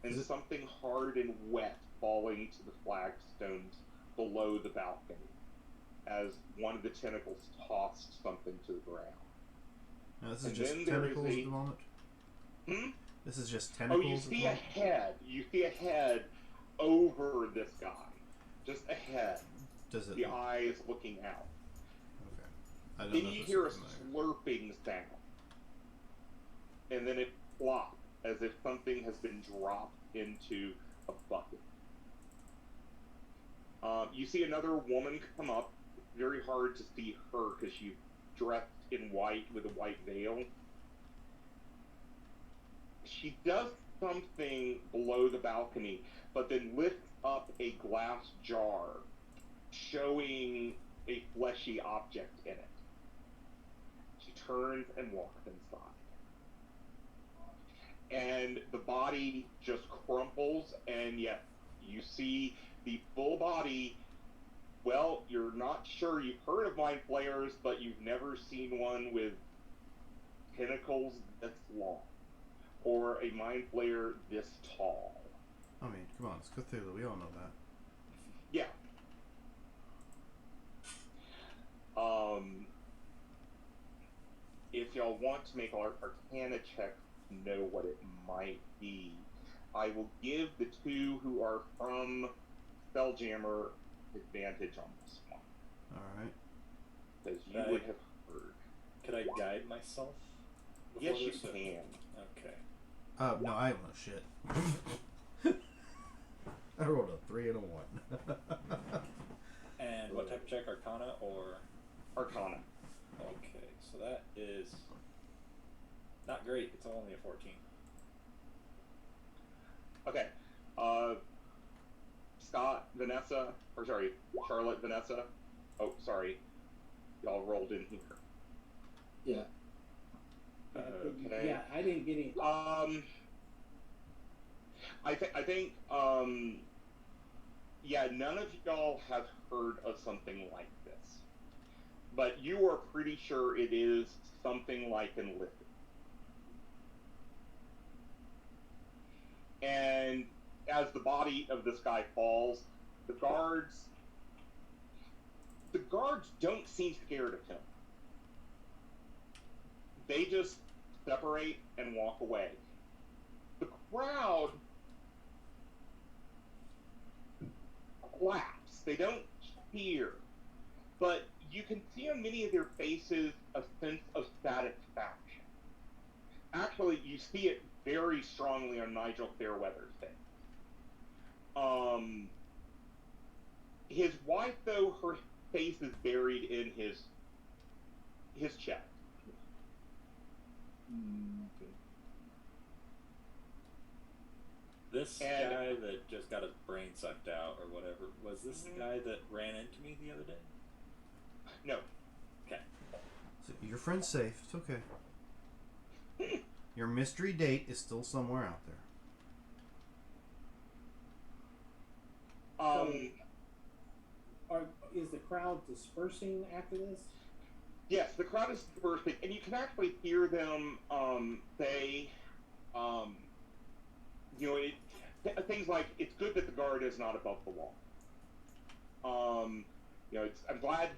And something hard and wet falling to the flagstones below the balcony as one of the tentacles tossed something to the ground. Now, this is And just then there tentacles is at the moment? Hmm? This is just Oh, tentacles you at the see a moment? head. You see a head over this guy. Just a head. Does it... The eyes looking out. Okay. I don't Then know if you this hear a is familiar. slurping sound. And then it flops, as if something has been dropped into a bucket. You see another woman come up. It's very hard to see her because she's dressed in white with a white veil. She does something below the balcony, but then lifts up a glass jar, showing a fleshy object in it. She turns and walks inside. And the body just crumples, and yet you see the full body. Well, you're not sure. You've heard of mind flayers, but you've never seen one with tentacles this long, or a mind flayer this tall. I mean, come on, it's Cthulhu. We all know that. Yeah. If y'all want to make our Arcana check to know what it might be, I will give the two who are from Spelljammer advantage on this one. Alright. Because you Right. would have heard. Could I guide myself? before Yes, you this? can. Okay. No, I don't know shit. I rolled a 3 and a 1. And what type of check? Arcana or? Arcana. Okay, so that is not great. It's only a 14. Okay. Scott, Vanessa, or sorry, Charlotte, Vanessa. Oh, sorry. Y'all rolled in here. Yeah. Okay. Yeah, I didn't get any. I think, yeah, none of y'all have heard of something like this. But you are pretty sure it is something like an lithium. And as the body of this guy falls, the guards don't seem scared of him. They just separate and walk away. The crowd claps. They don't cheer. But you can see on many of their faces a sense of satisfaction. Actually, you see it very strongly on Nigel Fairweather's face. His wife, though, her face is buried in his chest. Okay. This And- guy that just got his brain sucked out or whatever, was this the guy that ran into me the other day? No. Okay. So your friend's safe. It's okay. Your mystery date is still somewhere out there. Is the crowd dispersing after this? Yes, the crowd is dispersing, and you can actually hear them say, things like, "It's good that the guard is not above the wall." I'm glad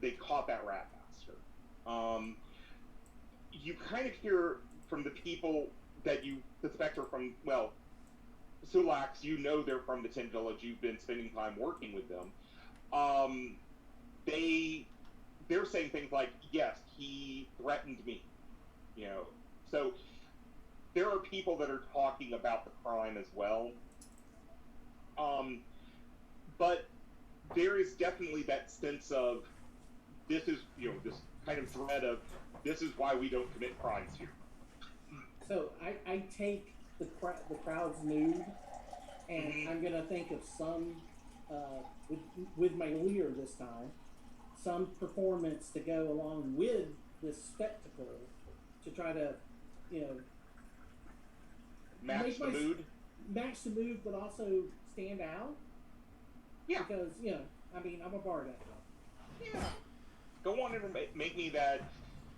they caught that rat master. You kind of hear from the people that you suspect are from, well, Sulax, you know they're from the Tin Village. You've been spending time working with them. They're saying things like, "Yes, he threatened me," So there are people that are talking about the crime as well. But there is definitely that sense of this is, this kind of dread of this is why we don't commit crimes here. So I take the crowd's mood, and I'm gonna think of some with my leer this time, some performance to go along with this spectacle to try to, Match the mood. match the mood, but also stand out. Yeah. Because I'm a bard after all. Yeah. Go on and make me that,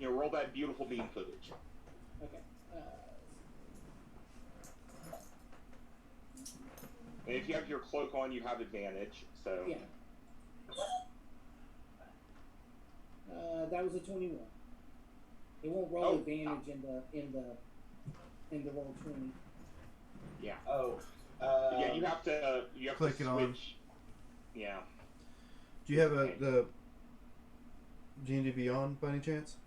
roll that beautiful beam footage. Okay. And if you have your cloak on, you have advantage. So Yeah. That was a 21. It won't roll advantage in the roll 20. yeah. Oh. Yeah, you have to Click to it on. switch. Yeah. Do you have the D&D Beyond by any chance?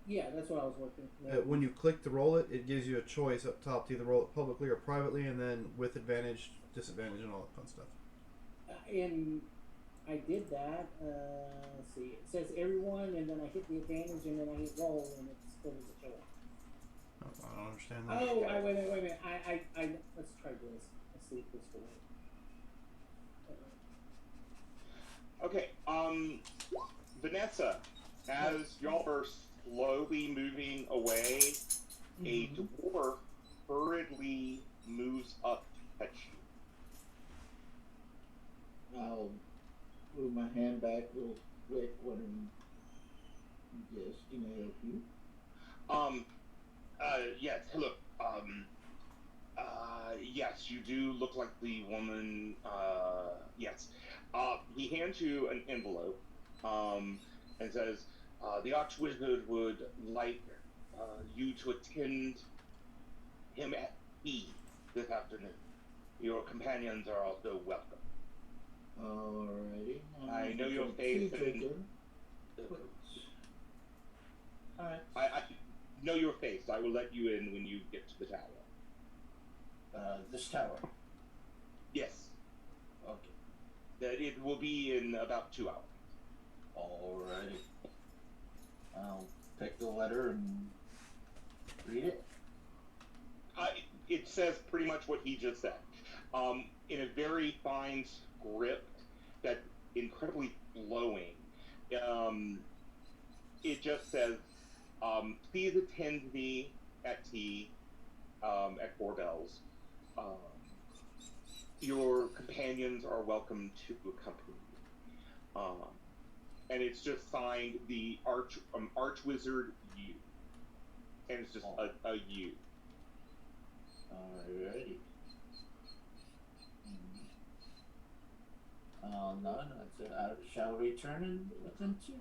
Yeah, that's what I was working with. When you click to roll it, it gives you a choice up top to either roll it publicly or privately, and then with advantage, disadvantage, and all that fun stuff. And I did that. Let's see. It says everyone, and then I hit the advantage, and then I hit roll, and it's still as a choice. I don't understand that. Oh, wait a minute. I let's try this. Let's see if this will work. Okay. Vanessa, as y'all are slowly moving away, a dwarf hurriedly moves up to touch you. I'll move my hand back real quick when yes, can I help you? Yes, hello. Yes, you do look like the woman, yes. He hands you an envelope, and says, the Archwizard would like, you to attend him at tea this afternoon. Your companions are also welcome. Alrighty. I know your face and... Alright. I know your face. I will let you in when you get to the tower. This tower. Yes. Okay. That it will be in about 2 hours. Alrighty. I'll pick the letter and read it. It says pretty much what he just said. In a very fine script that's incredibly flowing. It just says, please attend me at tea at 4 Bells. Your companions are welcome to accompany you. And it's just signed the Archwizard U. And it's just a U. Alrighty. No, that's it. Shall we return in within 2?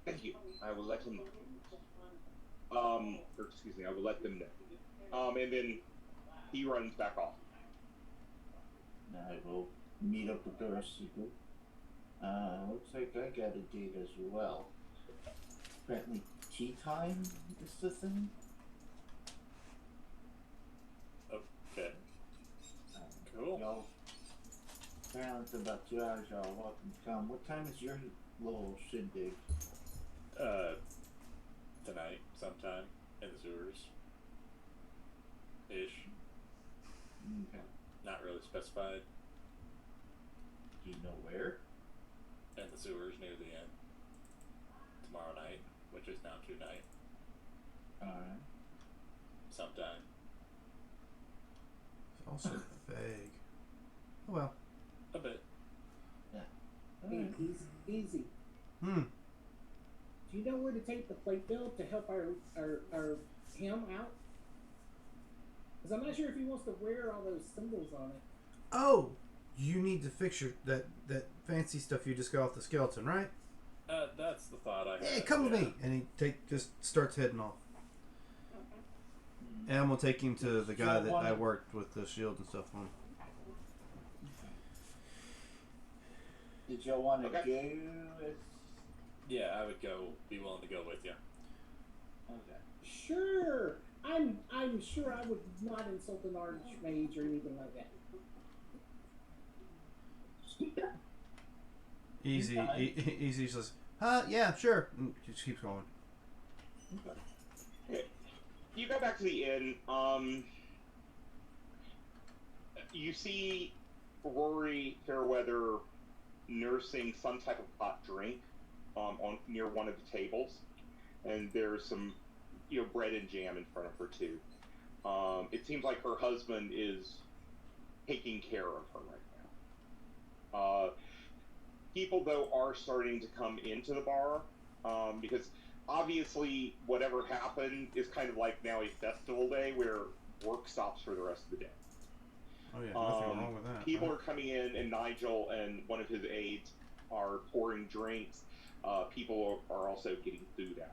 Thank you. I will let him know. Or excuse me, I will let them know. And then he runs back off. I will meet up with the rest of the group. Looks like I got a date as well. Apparently tea time is the thing. Okay. Cool. Y'all, apparently it's about 2 hours, y'all welcome to come. What time is your little shindig? Not really specified. Do you know where? In the sewers near the inn. Tomorrow night, which is now tonight. Alright. Sometime. It's also vague. Oh well. A bit. Hey, easy. Hmm. Do you know where to take the plate bill to help our him out? Because I'm not sure if he wants to wear all those symbols on it. Oh, you need to fix that fancy stuff you just got off the skeleton, right? That's the thought I had. Hey, come with me. And he just starts heading off. And I'm gonna take him to the guy that I worked with the shield and stuff on. Did y'all want to Okay. go? Yeah, I would be willing to go with you. Okay. Sure. I'm sure I would not insult an archmage or anything like that. Easy, Okay. easy says, yeah, sure. And he just keeps going. Okay. You go back to the inn. You see Rory Fairweather nursing some type of hot drink on near one of the tables, and there's some bread and jam in front of her too. It seems like her husband is taking care of her right now. People though are starting to come into the bar because obviously whatever happened is kind of like now a festival day where work stops for the rest of the day. Oh yeah, nothing wrong with that. People right? are coming in, and Nigel and one of his aides are pouring drinks. People are also getting food out.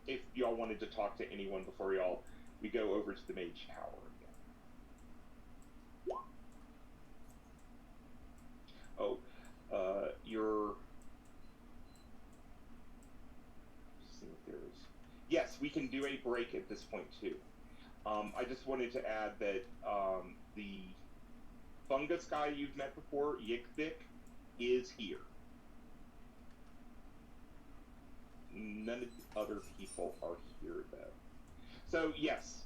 If y'all wanted to talk to anyone before we go over to the Mage Tower again. Oh, you're. See if there's. Yes, we can do a break at this point too. I just wanted to add that the fungus guy you've met before, Yikvik, is here. None of the other people are here though. So yes.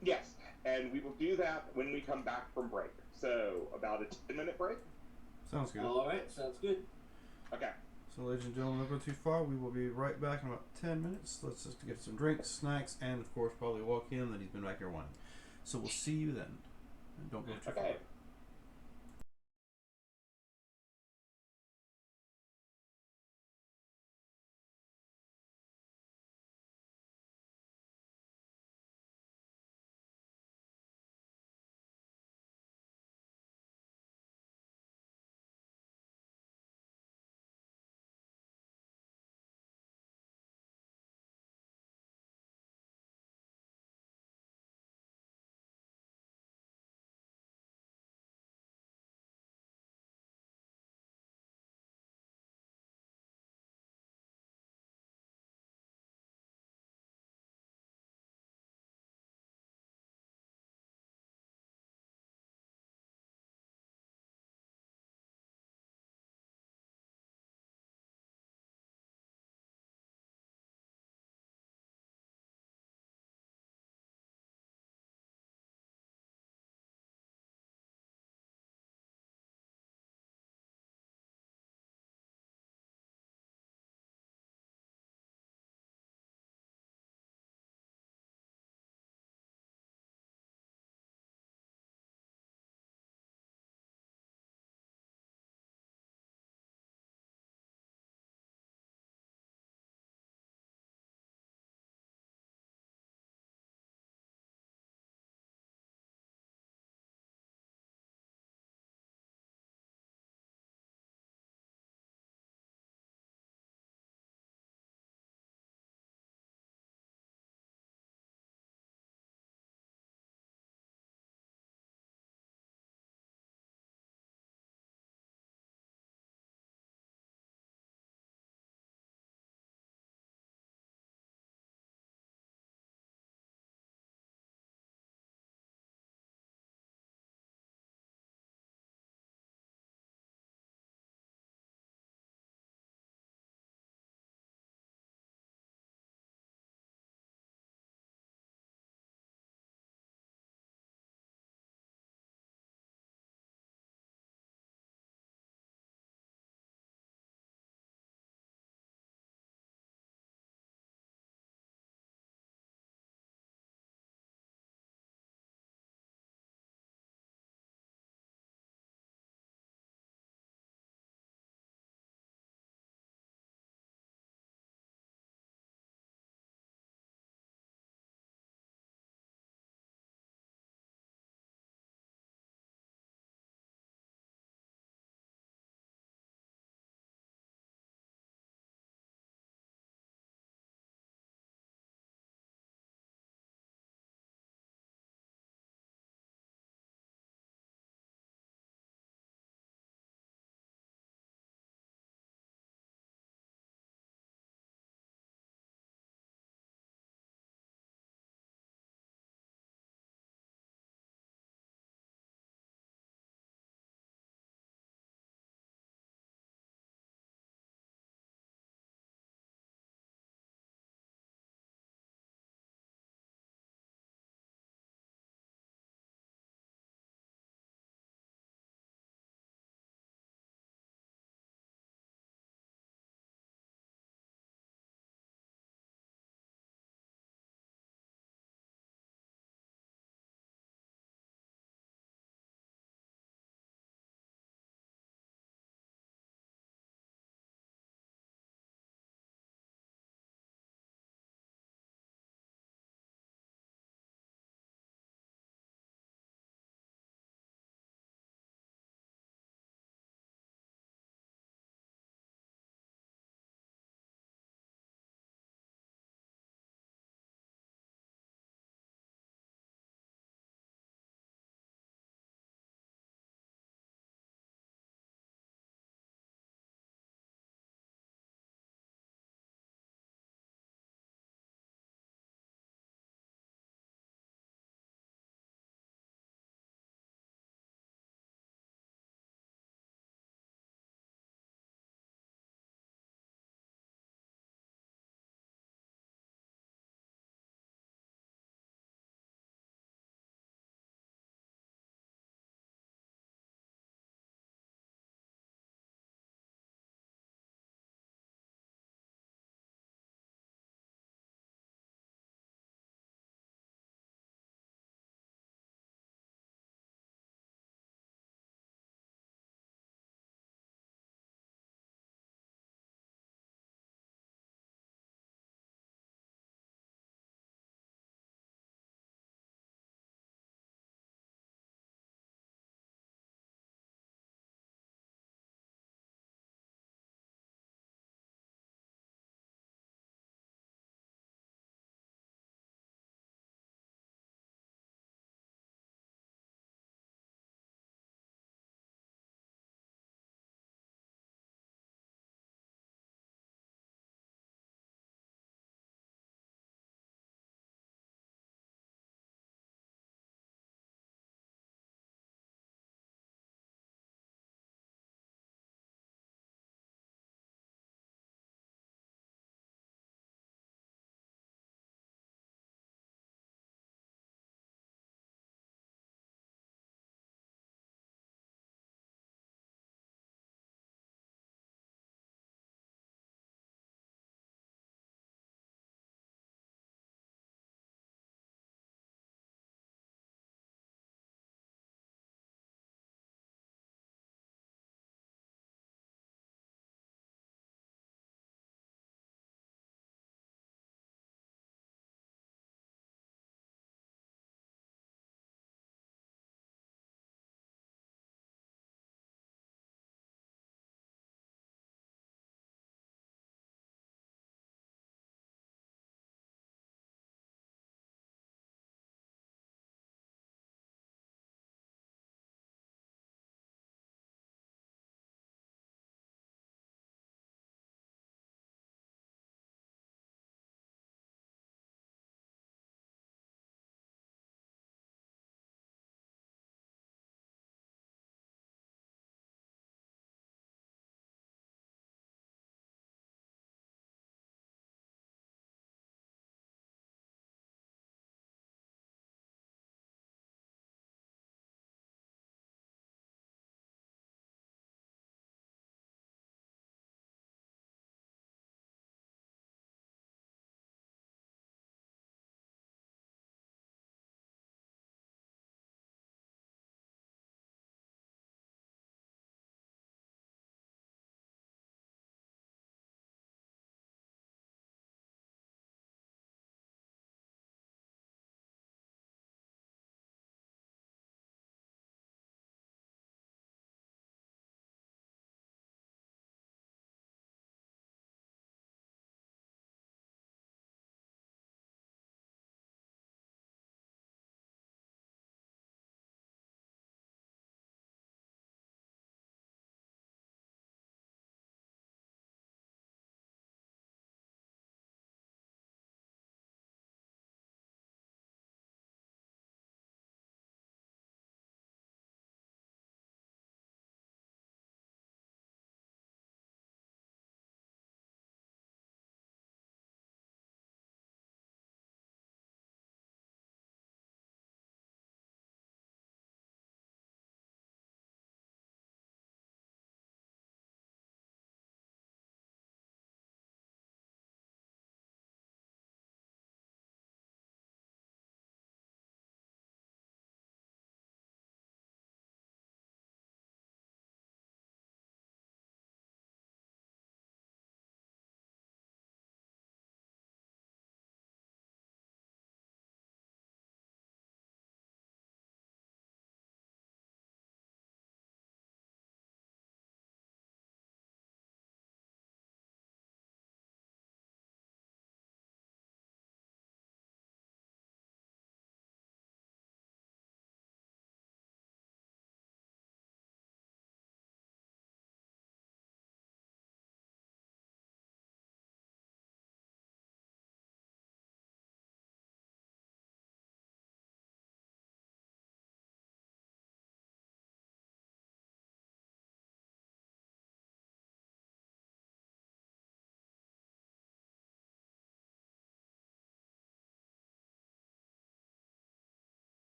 Yes, and we will do that when we come back from break. So about a 10-minute break? Sounds good. Alright, sounds good. Okay. So, ladies and gentlemen, don't go too far. We will be right back in about 10 minutes. Let's just get some drinks, snacks, and of course, probably walk in that he's been back here whining. So, we'll see you then. And don't go too Okay. far.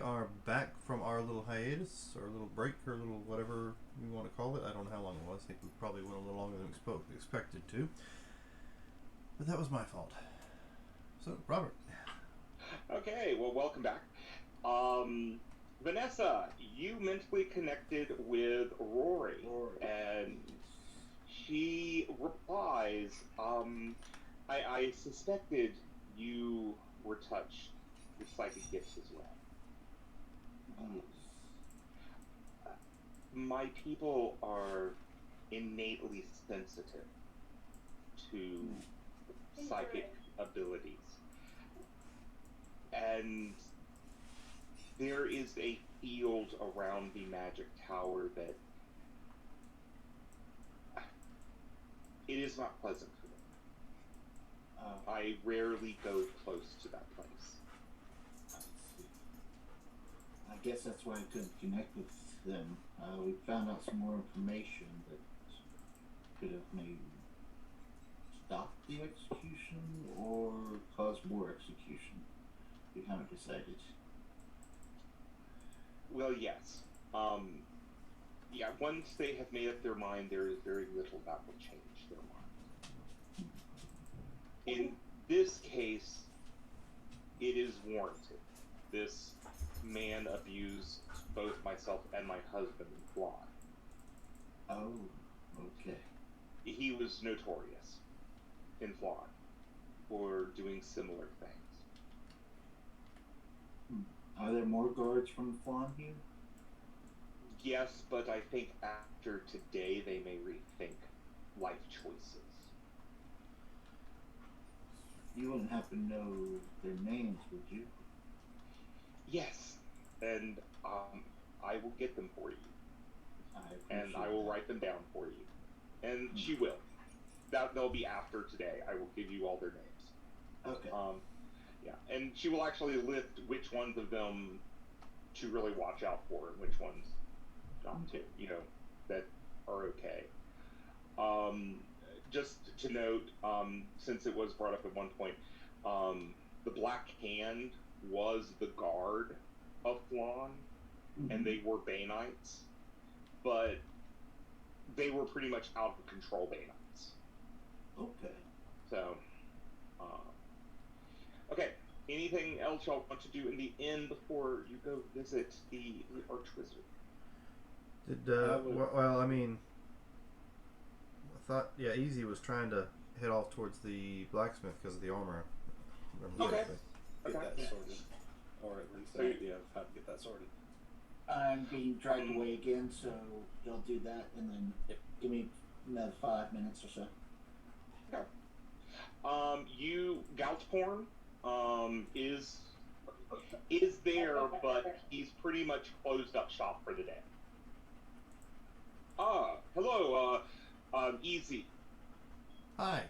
are back from our little hiatus, or little break, or little whatever we want to call it. I don't know how long it was. I think we probably went a little longer than we expected to. But that was my fault. So, Robert. Okay, well, welcome back. Vanessa, you mentally connected with Rory, and she replies, I suspected you were touched with psychic gifts as well. My people are innately sensitive to psychic abilities. And there is a field around the magic tower that it is not pleasant for them. I rarely go close to that place. I see. I guess that's why I couldn't connect with them. We found out some more information that could have maybe stopped the execution or caused more execution. We haven't decided. Well, yes. Yeah, once they have made up their mind, there is very little that will change their mind. In this case, it is warranted. This man abused both myself and my husband in Flawed. Oh, okay. He was notorious in Flawed for doing similar things. Are there more guards from Flan here? Yes, but I think after today they may rethink life choices. You wouldn't happen to know their names, would you? Yes, and I will get them for you, and I will write them down for you, and she will. They'll be after today. I will give you all their names. Okay. Yeah, and she will actually list which ones of them to really watch out for and which ones not to, that are okay. Just to note, since it was brought up at one point, the Black Hand was the guard of Flan, and they were Baneites, but they were pretty much out of control Baneites. Okay. So, okay. Anything else y'all want to do in the inn before you go visit the Archwizard? Well, I mean, I thought, Easy was trying to head off towards the blacksmith because of the armor. Okay. Get that Okay. sorted. Or at least an idea of how to get that sorted. I'm being dragged away again, so you'll do that, and then give me another 5 minutes or so. Okay. Galtporn, is there, but he's pretty much closed up shop for the day. Hello, Easy. Hi.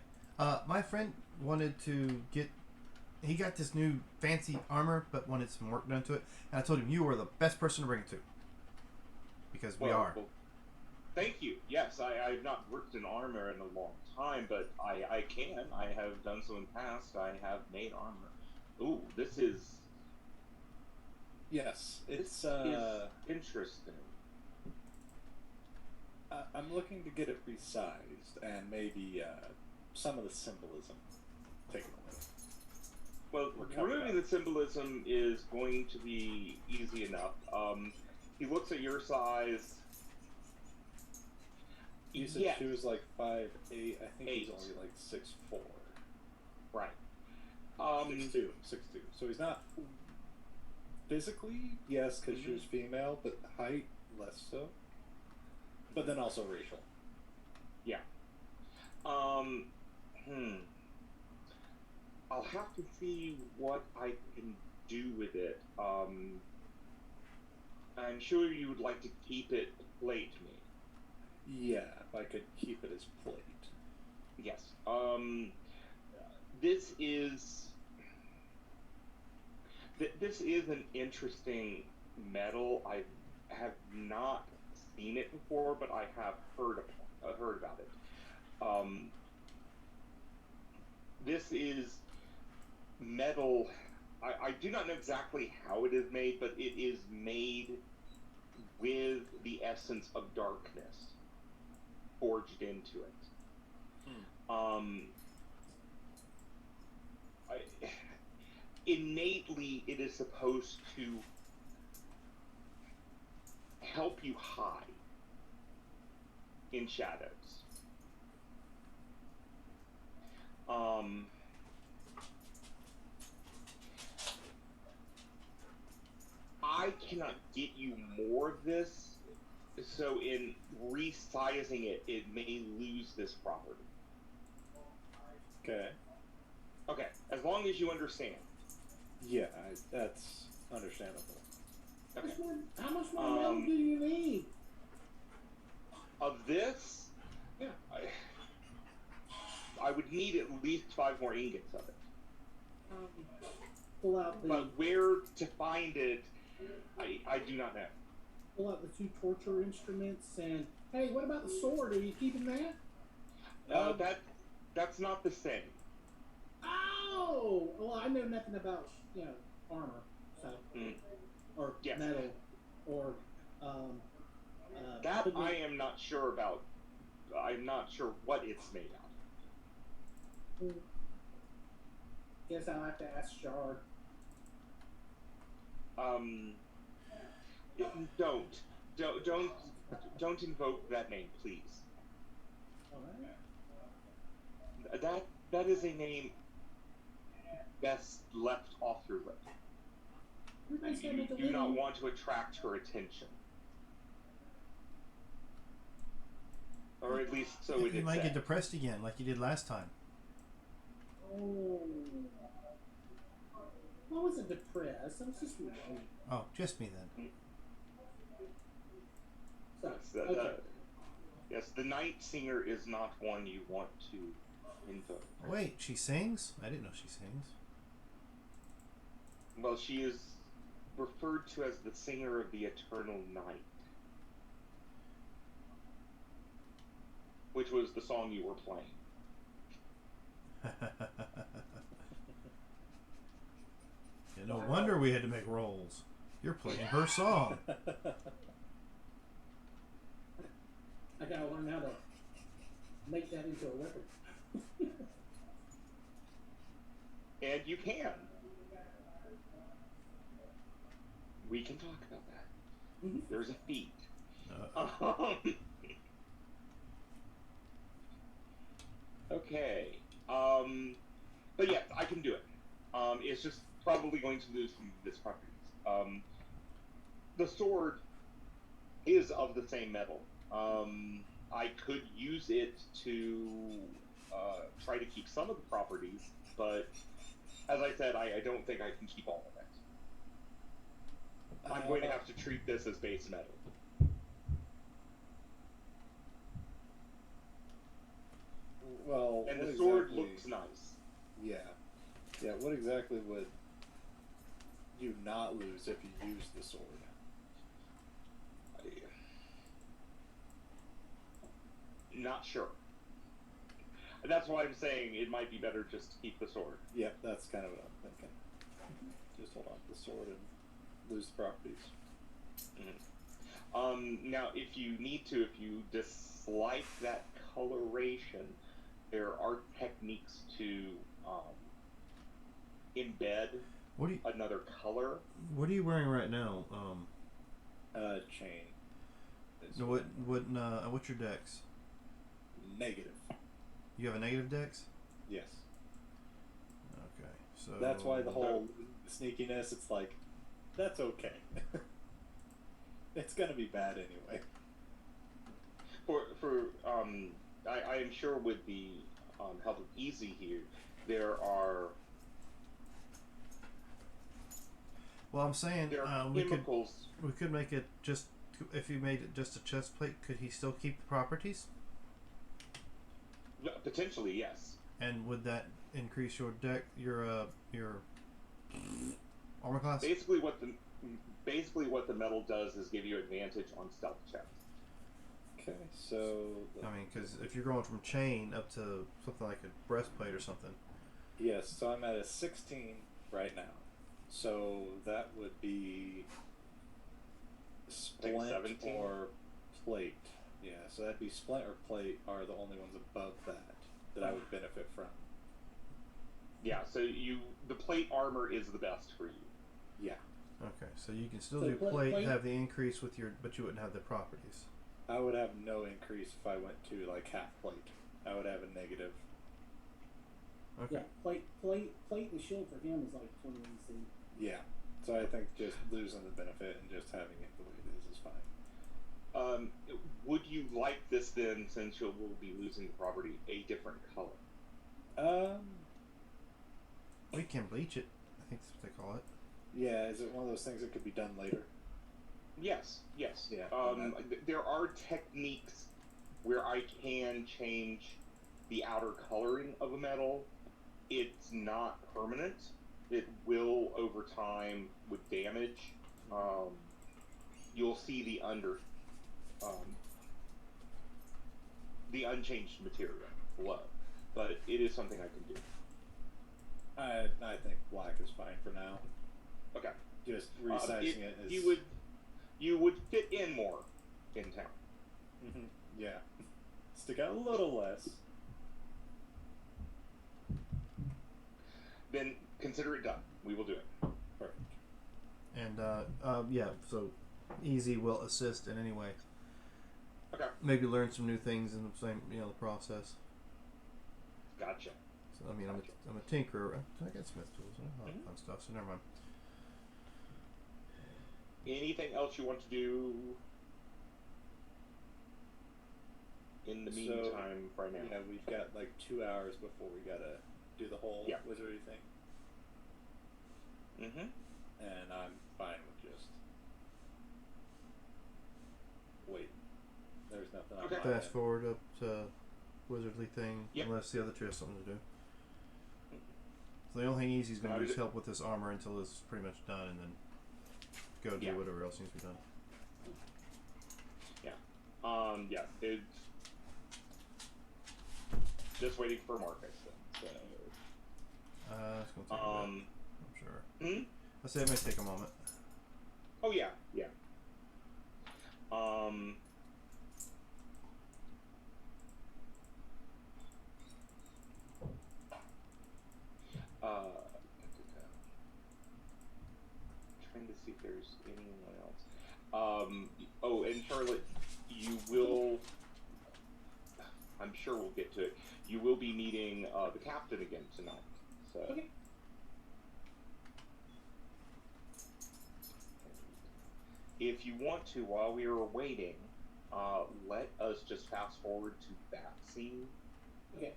My friend wanted to he got this new fancy armor, but wanted some work done to it, and I told him you were the best person to bring it to. Because we are. Well, thank you. Yes, I've not worked in armor in a long time, but I can. I have done so in the past. I have made armor. Ooh, this is... Yes, it's is interesting. I'm looking to get it resized and maybe some of the symbolism taken away. Well, removing the symbolism is going to be easy enough. He looks at your size. You said she was like 5'8". I think he's only like 6'4". Right. 6'2". So he's not physically, yes, because she was female, but height less so. But then also racial. Yeah. I'll have to see what I can do with it. I'm sure you would like to keep it plate me. Yeah, if I could keep it as plate. Yes. This is an interesting metal. I have not seen it before, but I have heard about it. This is metal I do not know exactly how it is made, but it is made with the essence of darkness forged into it. Innately, it is supposed to help you hide in shadows. I cannot get you more of this, so in resizing it, it may lose this property. Okay. Okay, as long as you understand. Yeah, that's understandable. Okay. How much more metal do you need? Of this, Yeah. I would need at least 5 more ingots of it. Pull out the But where to find it, I do not know. pull out the 2 torture instruments and hey, what about the sword? Are you keeping that? That's not the same. Oh, well, I know nothing about armor, so or Yes. metal or That pigment. I am not sure about. I'm not sure what it's made out of. Guess I'll have to ask Shard. Don't invoke that name, please. All right. That is a name best left off your lip. Everybody's You gonna make a do not living. want to attract her attention. Or at least so it You is might said. get depressed again, like you did last time. Oh. I wasn't depressed. I was just worried. Oh, just me then. So, Yes, okay. Yes, the night singer is not one you want to invoke. Wait, she sings? I didn't know she sings. Well, she is referred to as the singer of the eternal night, which was the song you were playing. Yeah, no wonder we had to make rolls. You're playing her song. I gotta learn how to make that into a weapon. And you can. We can talk about that. Mhm. There's a feat. Okay. But yeah, I can do it. It's just probably going to lose some of its properties. The sword is of the same metal. I could use it to try to keep some of the properties, but as I said, I don't think I can keep all of it. I'm going to have to treat this as base metal. Well, And what the sword exactly- looks nice. Yeah. What exactly would you not lose if you use the sword? Not sure. That's why I'm saying it might be better just to keep the sword. Yeah, that's kind of what I'm thinking. Just hold on to the sword and lose the properties. Now, if you need to, if you dislike that coloration, there are techniques to embed What are you another color. What are you wearing right now? Chain. is No, what's your dex? Negative. You have a negative dex? Yes. Okay, so That's why the whole sneakiness, it's like, that's okay. It's gonna be bad anyway. I am sure with the help of Easy here, there are Well, I'm saying we chemicals. could make it just if you made it just a chest plate. Could he still keep the properties? Potentially, yes. And would that increase your your armor class? Basically, what the metal does is give you advantage on stealth checks. Okay, so I mean, because if you're going from chain up to something like a breastplate or something. yes, so I'm at a 16 right now. So that would be splint 17? or plate. Yeah, so that'd be splint or plate are the only ones above that I would benefit from. Yeah, so the plate armor is the best for you. Yeah. Okay, so you can still So do plate- plate, plate- have the increase with your, but you wouldn't have the properties. I would have no increase if I went to like half plate. I would have a negative. Okay. Yeah, plate and shield for him is like 20 AC. Yeah. So I think just losing the benefit and just having it the way it is fine. Would you like this then, since you will be losing the property, a different color? We can bleach it. I think that's what they call it. Yeah, is it one of those things that could be done later? Yes, yes. Yeah. There are techniques where I can change the outer coloring of a metal. It's not permanent. It will, over time, with damage, you'll see the unchanged material below. But it is something I can do. I think black is fine for now. Okay. Just resizing it is. You would fit in more in town. Mhm. Yeah. Stick out a little less. Then consider it done. We will do it. Perfect. And yeah, so easy will assist in any way. Okay. Maybe learn some new things in the same, the process. Gotcha. So, I mean, I'm a tinkerer. I got smith tools and all that fun stuff. So never mind. Anything else you want to do in the meantime right now? Yeah, we've got like 2 hours before we gotta do the whole Yeah. wizardry thing. Mm-hmm. And I'm fine with just wait. There's nothing on Okay. my Fast end. forward up to wizardly thing, Yep. unless the other two have something to do. So the only thing easy is going to do is help with this armor until it's pretty much done, and then go do Yeah. whatever else needs to be done. Yeah, it's just waiting for Marcus then. It's going to take a So, bit, I'm sure. hmm? I say it may take a moment. Oh yeah. Trying to see if there's anyone else. Oh, and Charlotte, you will. I'm sure we'll get to it. You will be meeting the captain again tonight. So. Okay. If you want to, while we are waiting, let us just fast forward to that scene. Okay.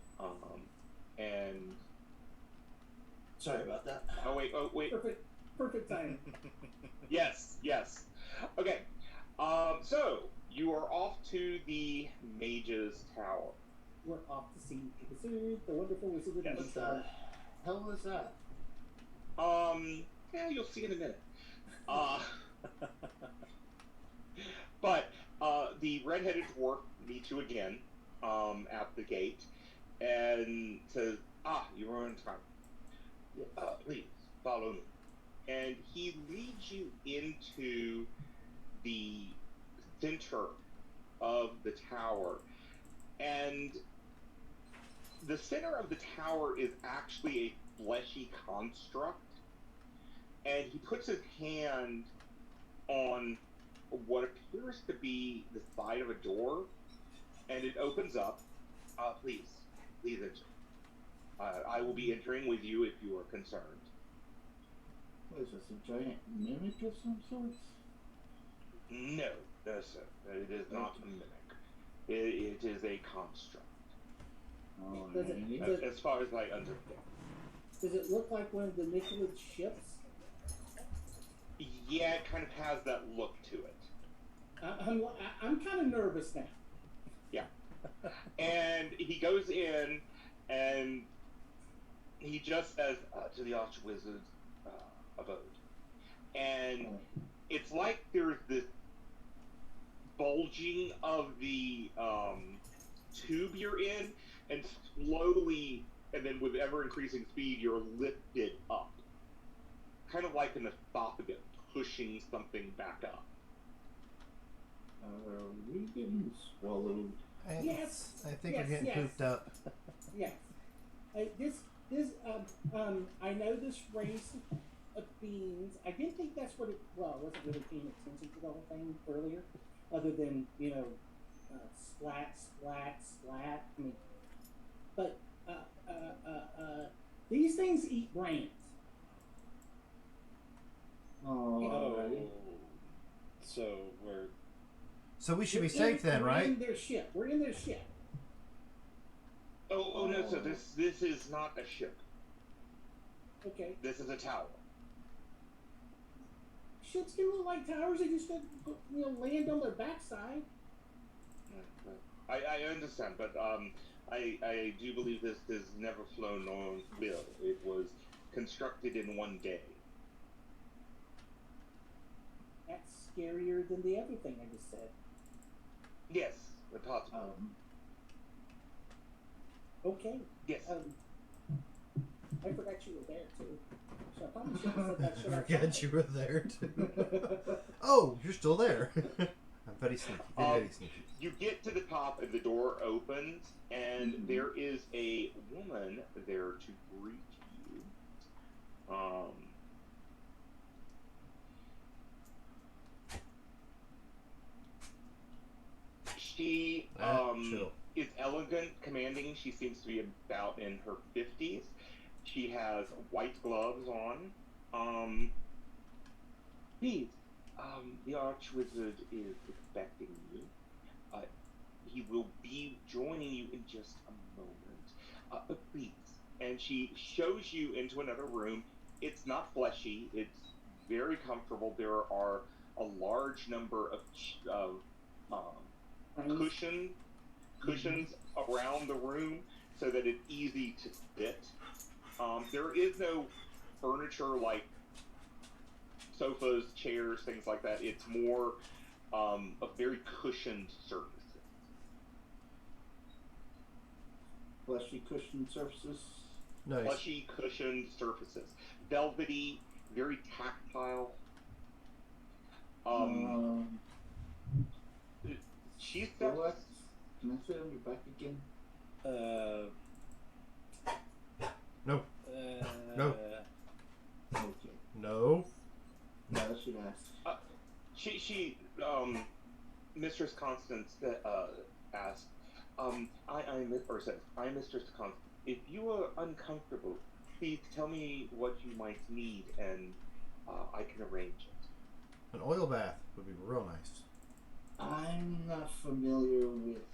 And Sorry about that. oh wait. Perfect timing. Yes. Okay. So you are off to the Mage's Tower. We're off to see the wizard, the wonderful wizard of What the hell was that? Yeah, you'll see in a minute. But the red-headed dwarf meets you again at the gate and says, you are on time. Please, follow me. And he leads you into the center of the tower. And the center of the tower is actually a fleshy construct. And he puts his hand on what appears to be the side of a door, and it opens up. Please enter. I will be entering with you if you are concerned. What is this, a giant mimic of some sort? No, sir. It is not a mimic. It is a construct. Oh, Does it- really? does- As far as I understand. Does it look like one of the Nicholas ships? Yeah, it kind of has that look to it. I'm kind of nervous now. And he goes in, and he just says, to the Archwizard's abode. And it's like there's this bulging of the tube you're in, and slowly, and then with ever increasing speed, you're lifted up. kind of like an esophagus pushing something back up. Are we getting swallowed? Yes. I think Yes, we're getting yes. pooped up. Yes. I know this race of beings. I didn't think that's what it. Well, I wasn't really paying attention to the whole thing earlier, other than splat, splat, splat. I mean, but these things eat brains. Oh, alright. So we're So we should be We're safe then, we're right? in their ship. We're in their ship. Oh no! So this is not a ship. Okay. This is a tower. Ships can look like towers. They just land on their backside. I understand, but I do believe this has never flown on wheel. It was constructed in one day. That's scarier than the other thing I just said. Yes, possible. Okay. Yes. I forgot you were there too. So I probably should have said that shit I outside. forget you were there too. Oh, you're still there. I'm very sneaky. Very sneaky. You get to the top and the door opens, and there is a woman there to greet you. She Chill. is elegant, commanding. She seems to be about in her 50s. She has white gloves on. Please, the Archwizard is expecting you. He will be joining you in just a moment. But please. And she shows you into another room. It's not fleshy. It's very comfortable. There are a large number of cushions around the room so that it's easy to sit. There is no furniture like sofas, chairs, things like that. It's more a very cushioned surface. Fleshy cushioned surfaces. Nice. Plushy, cushioned surfaces. Velvety, very tactile. She's got... What? Can I sit on your back again? No. No. Okay. No. No, I should ask. Mistress Constance asked, I'm Mistress Constance. If you are uncomfortable, please tell me what you might need, and I can arrange it. An oil bath would be real nice. I'm not familiar with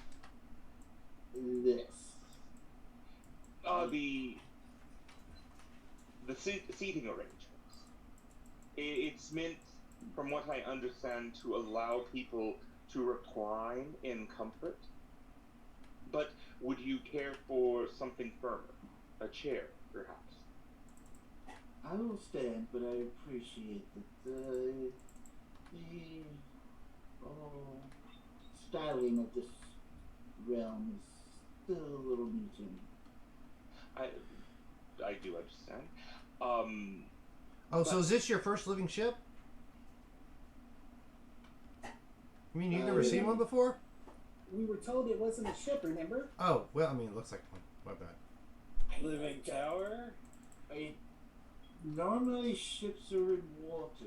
this. The seating arrangements. It's meant, from what I understand, to allow people to recline in comfort. But would you care for something firmer? A chair, perhaps? I will stand, but I appreciate that the styling of this realm is still a little new to me. I do understand. So is this your first living ship? You mean you've never seen one before? We were told it wasn't a ship, remember? Oh, well, I mean, it looks like one. My bad. living tower. Normally ships are in water.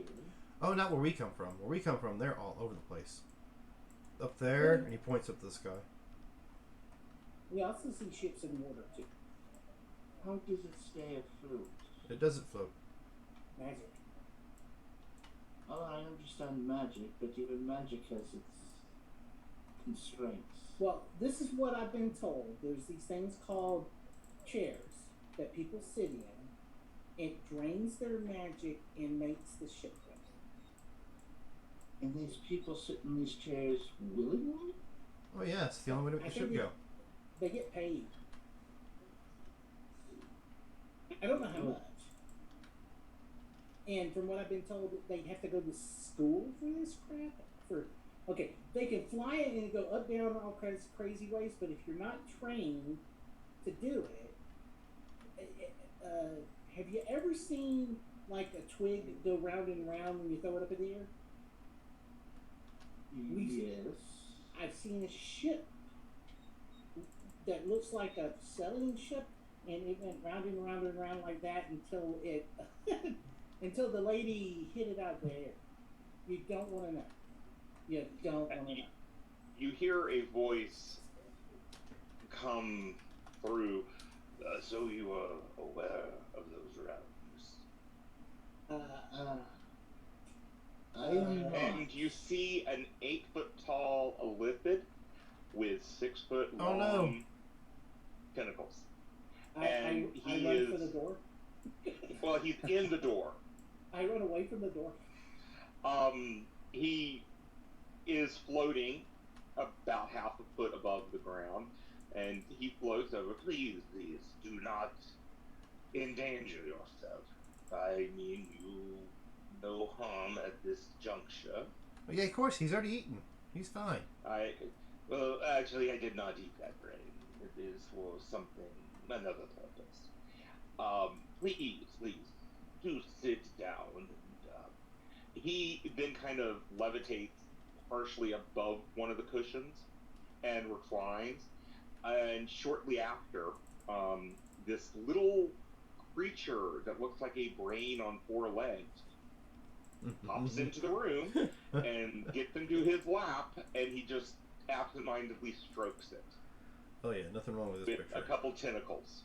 Oh, not where we come from. Where we come from, they're all over the place. Up there, and he points up to the sky. We also see ships in water too. How does it stay afloat? It doesn't float. Magic. Oh, I understand magic, but even magic has its constraints. Well, this is what I've been told. There's these things called chairs that people sit in. It drains their magic and makes the ship go. And these people sit in these chairs willingly? Oh, yeah, it's the only way to make I the ship think go. They get paid. I don't know how much. And from what I've been told, they have to go to school for this crap. Okay, they can fly it and go up, down, all kinds of crazy ways, but if you're not trained to do it, have you ever seen like a twig go round and round when you throw it up in the air? Yes. I've seen a ship that looks like a sailing ship, and it went round and round and round like that until it until the lady hit it out there. You don't want to know. You don't want to know. You hear a voice come through. So you are aware of those realms. I am not. And you see an 8-foot tall Elithid with 6-foot Oh, long no. tentacles. I And he run for is- the door. Well, he's in the door. I run away from the door. He is floating about half a foot above the ground, and he floats over. Please, do not endanger yourself. I mean you no harm at this juncture. Well, yeah, of course, he's already eaten. He's fine. Well, actually, I did not eat that brain. It is for something, another purpose. Please, do sit down. And, he then kind of levitates partially above one of the cushions and reclines. And shortly after, this little creature that looks like a brain on 4 legs pops into the room and gets into his lap, and he just absentmindedly strokes it Oh yeah, nothing wrong with this with picture. a couple tentacles.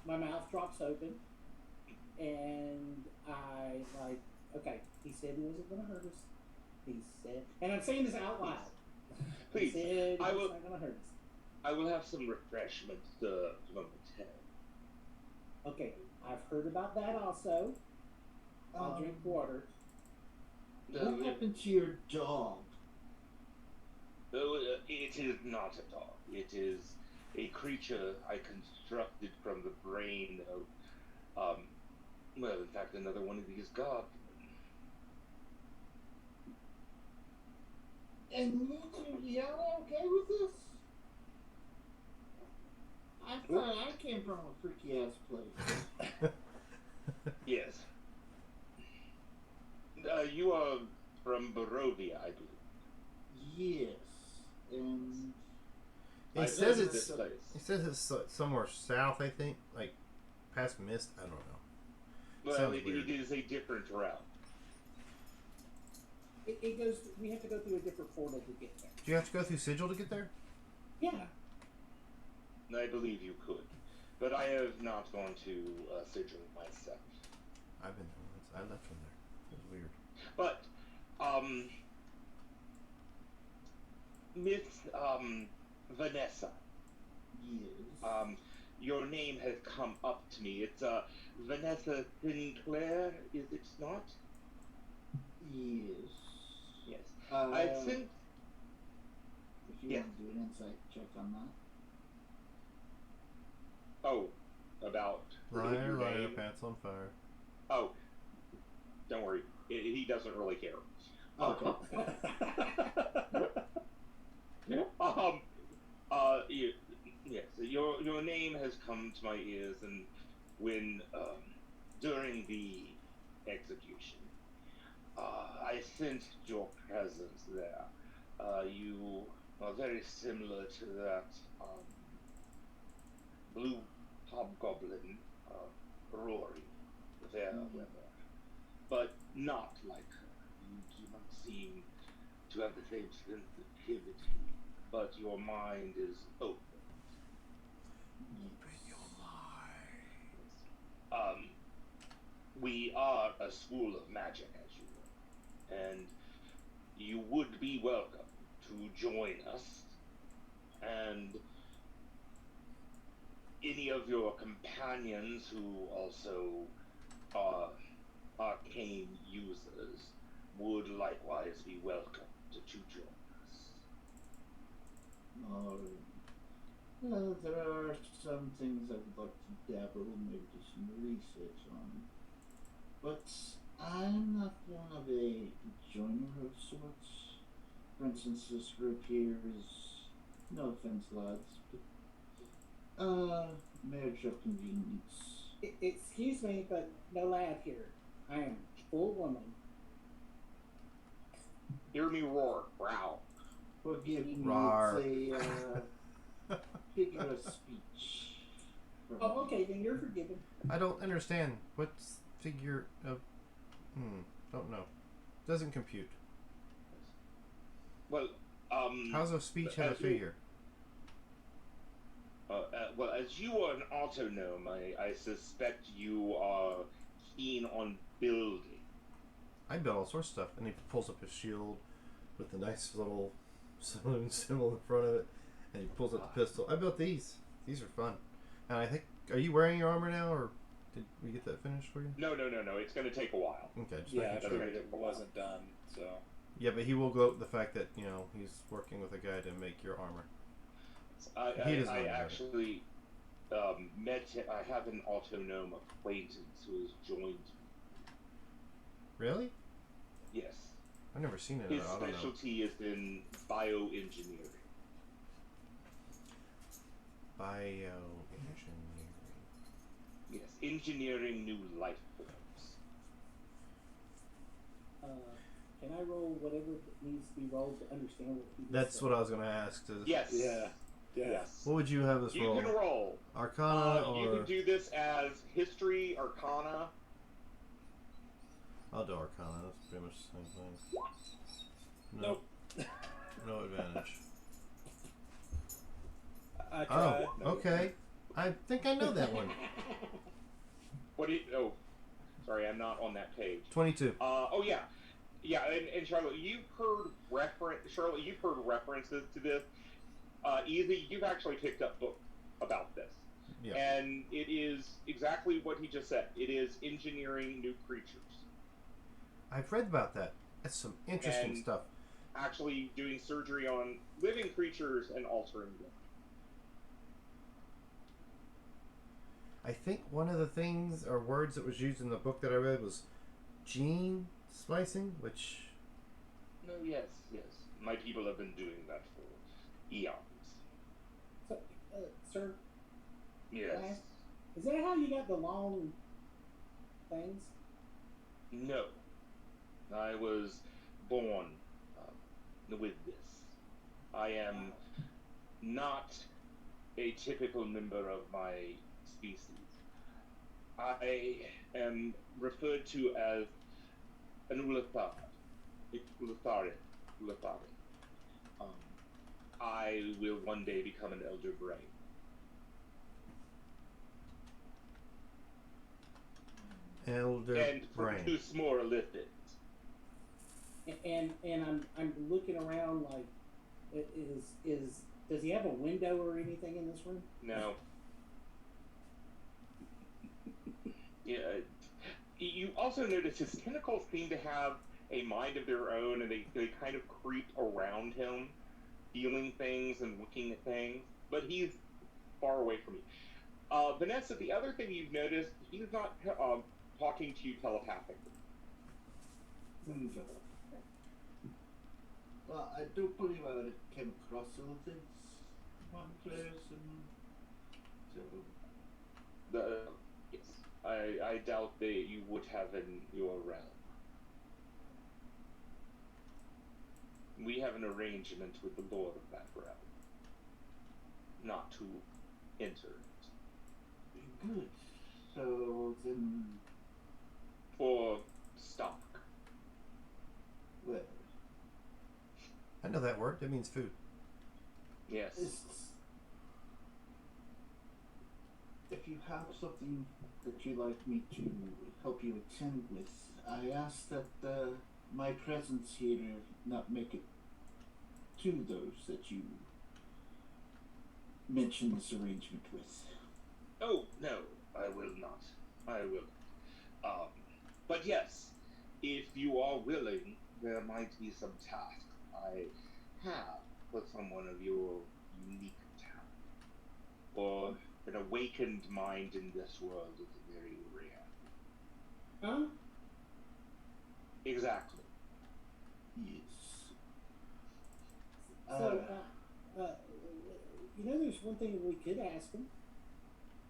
My mouth drops open, and I like. Okay, he said he wasn't going to hurt us. He said, and I'm saying this out loud. Please, he said I he will- was not going to hurt us. I will have some refreshments momentarily. Okay, I've heard about that also. I'll drink water. What happened to your dog? It is not a dog. It is a creature I constructed from the brain of, well, in fact, another one of these goblins. And you two Yellow okay with this? I thought I came from a freaky ass place. Yes. You are from Barovia, I believe. Yes. And He I've says visited it's this place. he says it's somewhere south, I think, like past Mist. I don't know. Well, Sounds it weird. is a different route. It goes. We have to go through a different portal to get there. Do you have to go through Sigil to get there? Yeah. I believe you could, but I have not gone to Sigil myself. I've been there once. I left from there. It was weird. But, Miss Vanessa, yes. your name has come up to me. It's Vanessa Sinclair, is it not? Yes. Yes. Uh, I think. If you yeah. want to do an insight check on that. Oh, about Liar, your liar, name? pants on fire. Oh, don't worry. He doesn't really care. Okay. Yes, your name has come to my ears, and when during the execution, I sensed your presence there. You are very similar to that blue hobgoblin, Rory, Fairweather, but not like her. You do not seem to have the same sensitivity, but your mind is open. We are a school of magic, as you know, and you would be welcome to join us, and any of your companions who also are arcane users would likewise be welcome to join us. There are some things I would like to dabble, maybe do some research on. But I'm not one of a joiner of sorts. For instance, this group here is, no offense, lads, but, marriage of convenience. Excuse me, but no laugh here. I am full woman. Hear me roar. Growl. Forgive me, Rawr. it's a figure of speech. for Oh, me. okay, then you're forgiven. I don't understand. What's figure of... don't know. Doesn't compute. Well, How's a speech have a as you- figure? Well, as you are an autonome, I suspect you are keen on building. I built all sorts of stuff. And he pulls up his shield with the nice little saloon symbol in front of it. And he pulls up the pistol. I built these. These are fun. And I think... Are you wearing your armor now, or did we get that finished for you? No. It's going to take a while. Okay, just Yeah, I making sure. figured it wasn't done, so. Yeah, but he will gloat the fact that, he's working with a guy to make your armor. He doesn't I know about it. actually met. I have an autonome acquaintance who has joined me. Really? Yes. I've never seen it. His I don't know. specialty is in bioengineering. Bioengineering. Yes, engineering new life forms. Can I roll whatever needs to be rolled to understand what he That's what I was going to ask. Yes. Yeah. Yes. What would you have us You roll? can roll. Arcana You or... can do this as history, arcana. I'll do Arcana. That's pretty much the same thing. No. Nope. No advantage. I Oh, tried. No. okay. I think I know that one. What do you? Oh, sorry, I'm not on that page. 22. Oh yeah, yeah. And Charlotte, Charlotte, you've heard references to this. Easy, you've actually picked up books about this, Yeah. and it is exactly what he just said. It is engineering new creatures, I've read about that. That's some interesting And- stuff. actually doing surgery on living creatures and altering them. I think one of the things or words that was used in the book that I read was gene splicing, which... No, yes. My people have been doing that for eons. So, sir, Yes. is that how you got the long things? No. I was born with this. I am not a typical member of my species. I am referred to as an Ulathar. Ulathari. I will one day become an Elder Brain. Elder And brain. produce more lithids. And I'm looking around like, does he have a window or anything in this room? No. Yeah. You also notice his tentacles seem to have a mind of their own, and they kind of creep around him, feeling things and looking at things. But he's far away from you. Vanessa, the other thing you've noticed, he's not talking to you telepathically. Okay. Well, I do believe I came across relatives, one players, and so Yes. I doubt that you would have in your realm. We have an arrangement with the Lord of that realm. Not to enter it. good. So then, For stock. well, I know that word. It means food. Yes. If you have something that you'd like me to help you attend with, I ask that my presence here not make it to those that you mentioned this arrangement with. Oh, no, I will not. I will. But yes, if you are willing, there might be some task I have for someone of your unique talent. Or an awakened mind in this world is very rare. Huh? Exactly. Yes. So, there's one thing we could ask him,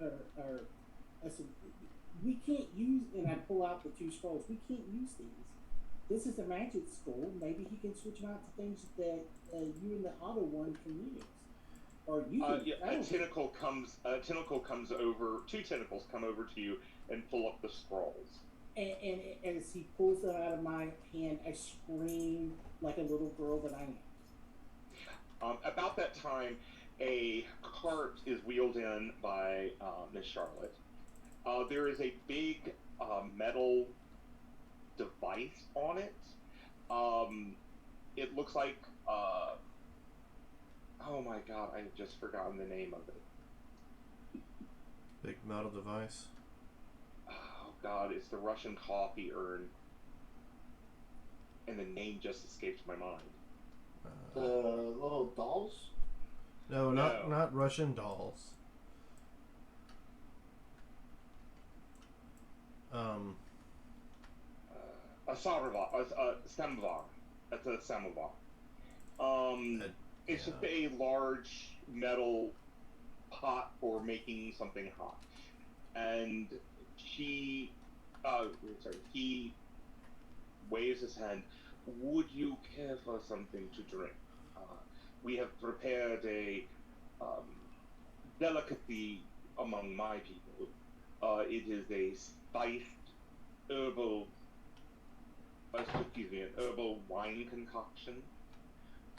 or I said, we can't use, and I pull out the two scrolls. We can't use these. This is a magic scroll. Maybe he can switch them out to things that you and the other one can use. Or you can. Yeah, a tentacle comes over. Two tentacles come over to you and pull up the scrolls. And as he pulls them out of my hand, I scream like a little girl that I am. About that time, a cart is wheeled in by Miss Charlotte. There is a big metal device on it. It looks like oh my god, I have just forgotten the name of it. Big metal device. Oh god, it's the Russian coffee urn. And the name just escapes my mind. The little dolls? No, No. not Russian dolls. A samovar. That's a samovar. It's just a large metal pot for making something hot. And he waves his hand. Would you care for something to drink? We have prepared a delicacy among my people. It is a spiced herbal wine concoction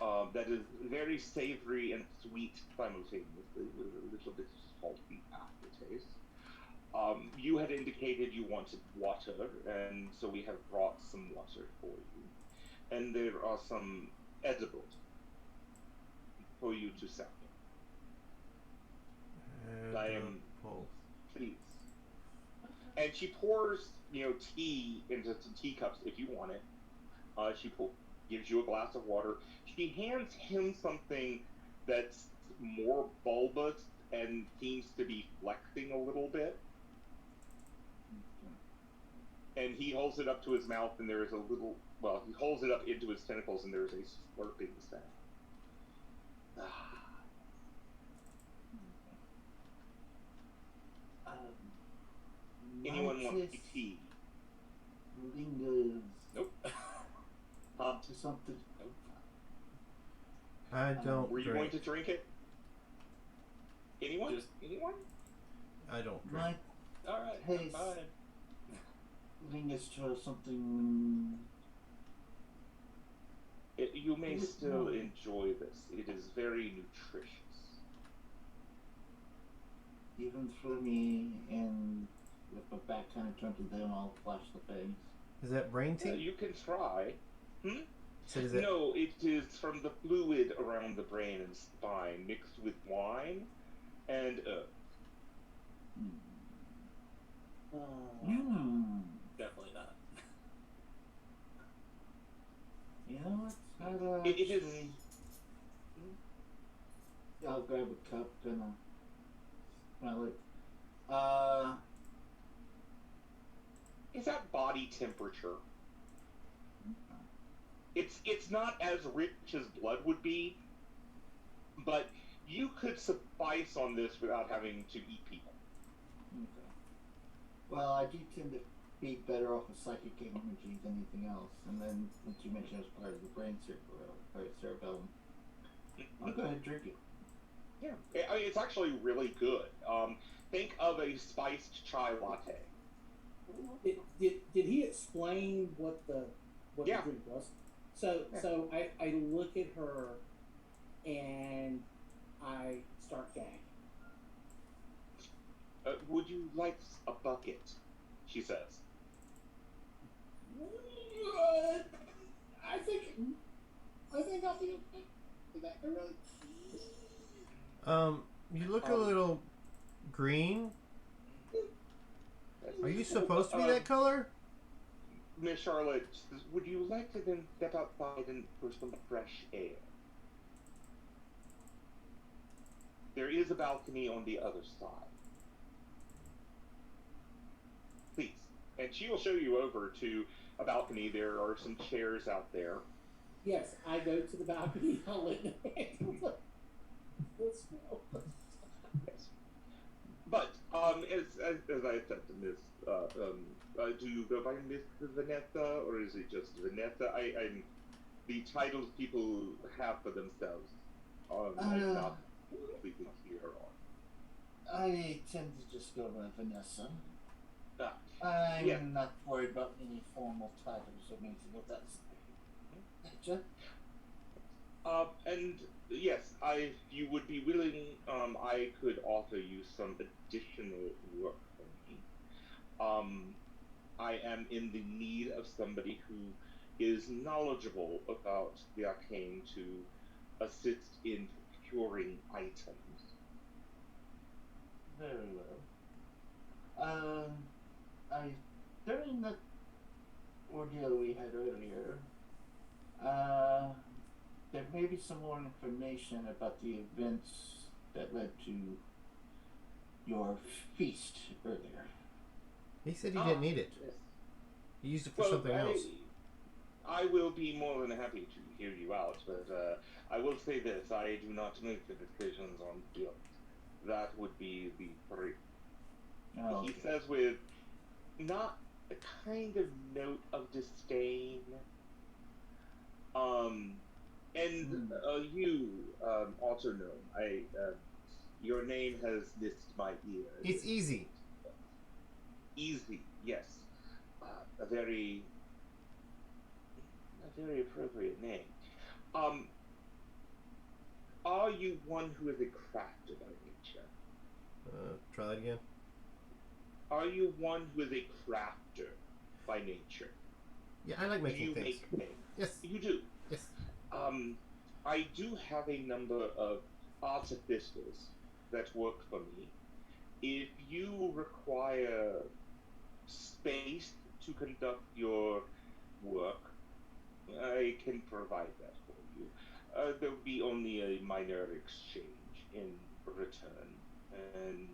that is very savory and sweet simultaneously, with a little bit of salty aftertaste. You had indicated you wanted water, and so we have brought some water for you. And there are some edibles for you to sample. I am pleased. And she pours, tea into some teacups if you want it. She gives you a glass of water. She hands him something that's more bulbous and seems to be flexing a little bit. And he holds it up to his mouth, and there is a little. Well, he holds it up into his tentacles, and there is a slurping sound. Anyone want tea? Lingers Nope. to something. Nope. I don't Were you drink. going to drink it? Anyone? Just- Anyone? I don't drink. My All right, Hey, fine. lingers to something. You may It- still no. enjoy this. It is very nutritious. Even for me, and with my back kind of turned to them, I'll flash the face. Is that brain tea? You can try. So is it? No, it is from the fluid around the brain and spine mixed with wine and herbs. Definitely not. You know what? It is. Actually- I'll grab a cup and smell it. It's at body temperature. It's not as rich as blood would be, but you could suffice on this without having to eat people. Okay. Well, I do tend to be better off with psychic energy than anything else. And then, once you mentioned it was part of the brain cerebellum, I'll go ahead and drink it. Yeah, I mean, it's actually really good. Think of a spiced chai latte. Did he explain what Yeah. the drink was? So Yeah. so I look at her and I start gagging. Would you like a bucket? She says. I think I'll be okay. Is that really? You look a little green. Are you supposed to be that color? Miss Charlotte says, would you like to then step outside and for some fresh air? There is a balcony on the other side. Please. And she will show you over to a balcony. There are some chairs out there. Yes, I go to the balcony. I'll let them handle it. Let's go. Yes. But as I said to Miss, do you go by Miss Vanessa, or is it just Vanessa? I'm the titles people have for themselves. I'm not completely clear on. I tend to just go by Vanessa. Ah, I'm yeah. not worried about any formal titles or anything of that nature. And yes, if you would be willing, I could offer you some additional work for me. I am in the need of somebody who is knowledgeable about the arcane to assist in procuring items. Very well. During the ordeal we had earlier, there may be some more information about the events that led to your feast earlier. He said he didn't need it. Yes. He used it for something else. I will be more than happy to hear you out, but I will say this: I do not make the decisions on guilt. That would be the three. Oh, He says with not a kind of note of disdain. And you, Autognome, your name has missed my ear. It's easy. Easy, yes. A very appropriate name. Are you one who is a crafter by nature? Try that again. Are you one who is a crafter by nature? Yeah, I like Do making you things. make things? Yes. You do. Yes. I do have a number of artificers that work for me. If you require space to conduct your work, I can provide that for you. There will be only a minor exchange in return, and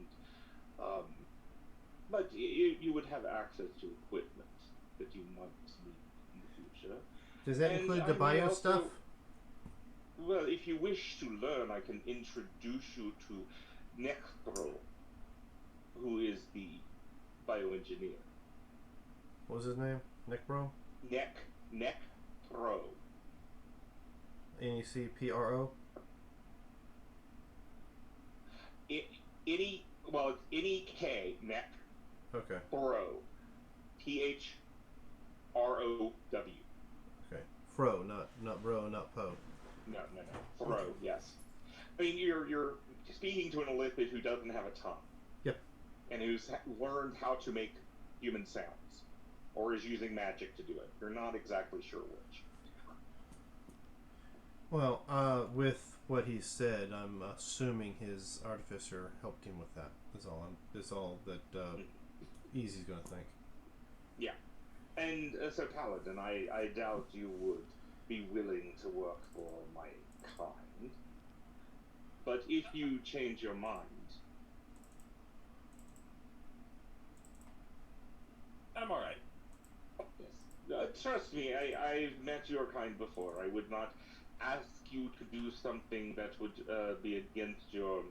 but you would have access to equipment that you might need in the future. Does that And include I the may bio also- stuff? Well, if you wish to learn, I can introduce you to Nectro, who is the bioengineer. What was his name? Nick Bro? Nectro. NECPRO? It's N-E-K, Nec, Okay. Pro. Throw. Okay. Fro, not bro, not po. No. Throw, yes. I mean, you're speaking to an illithid who doesn't have a tongue. Yep. And who's learned how to make human sounds. Or is using magic to do it. You're not exactly sure which. Well, with what he said, I'm assuming his artificer helped him with that. Is all that Easy's gonna think. Yeah. And so, Paladin, I doubt you would be willing to work for my kind. But if you change your mind, I'm alright. yes. Trust me, I've met your kind before. I would not ask you to do something that would be against your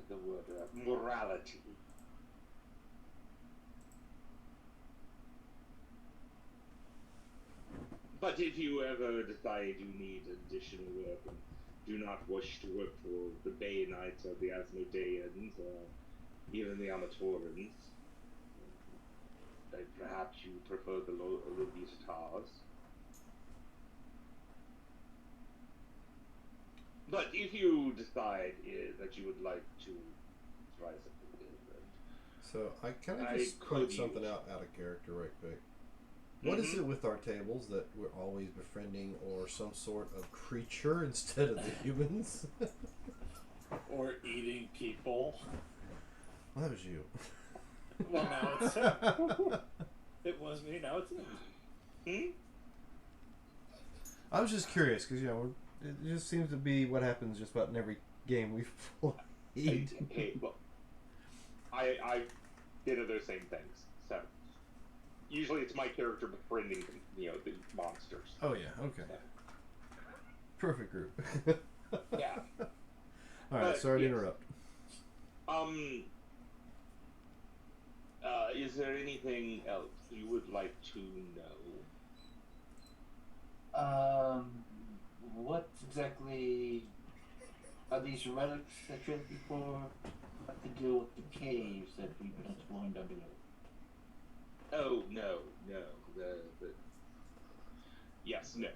the word morality. But if you ever decide you need additional work and do not wish to work for the Bay Knights or the Asmodeans or even the Amatorans, perhaps you prefer the Lovisitars. But if you decide that you would like to try something different, So I kind of I just could put something use- out of character right quick. What is it with our tables that we're always befriending or some sort of creature instead of the humans? Or eating people. Well, that was you. Well, now it's it was me. Now it's him. I was just curious because it just seems to be what happens just about in every game we've played. Hey, look, I did other same things. So usually it's my character befriending, the monsters. Oh yeah, okay. Perfect group. Yeah. All right, sorry to Yes. interrupt. Um, is there anything else you would like to know? What exactly are these relics that you're looking for? What to do with the caves that we've been exploring down below? Oh, no. The yes, no.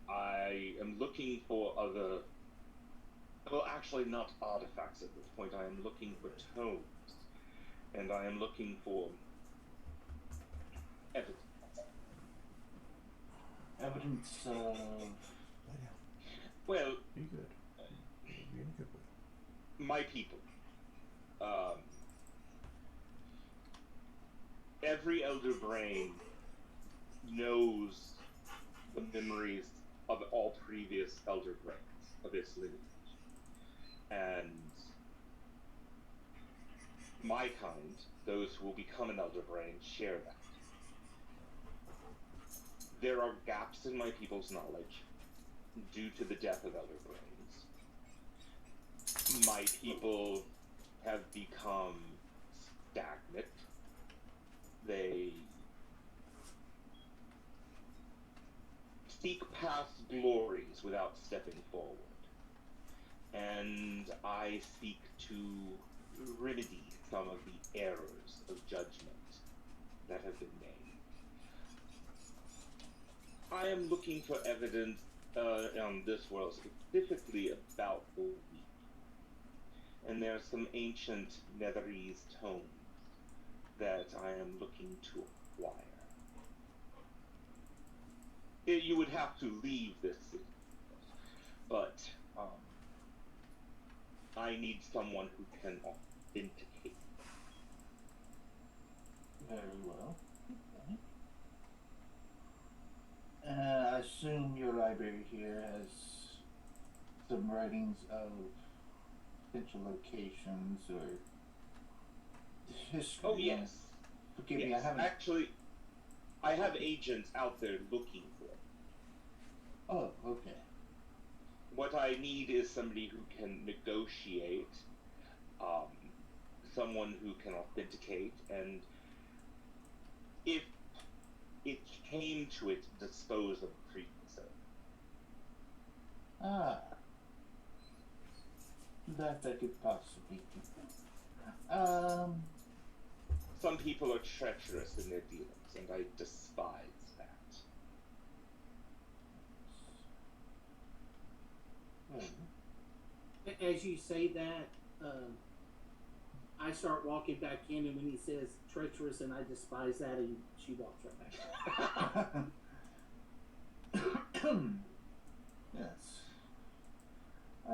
I am looking for other. Well, actually, not artifacts at this point. I am looking for tomes, and I am looking for evidence. Evidence of. Lay down. Well, Be good. Be in a good way. my people. Every elder brain knows the memories of all previous elder brains of its lineage. And my kind, those who will become an elder brain, share that. There are gaps in my people's knowledge due to the death of elder brains. My people have become stagnant. They seek past glories without stepping forward. And I seek to remedy some of the errors of judgment that have been made. I am looking for evidence on this world, specifically about the weak. And there are some ancient Netherese tomes that I am looking to acquire. You would have to leave this city, but I need someone who can authenticate. Very well. Okay. I assume your library here has some writings of potential locations or history. Oh yes. Forgive yes. me, I haven't. Actually, I have agents out there looking for it. Oh, okay. What I need is somebody who can negotiate, someone who can authenticate, and if it came to it, dispose of the previous owner. Ah. That I could possibly do. Some people are treacherous in their dealings, and I despise that. As you say that, I start walking back in, and when he says treacherous and I despise that, and she walks right back. Yes. A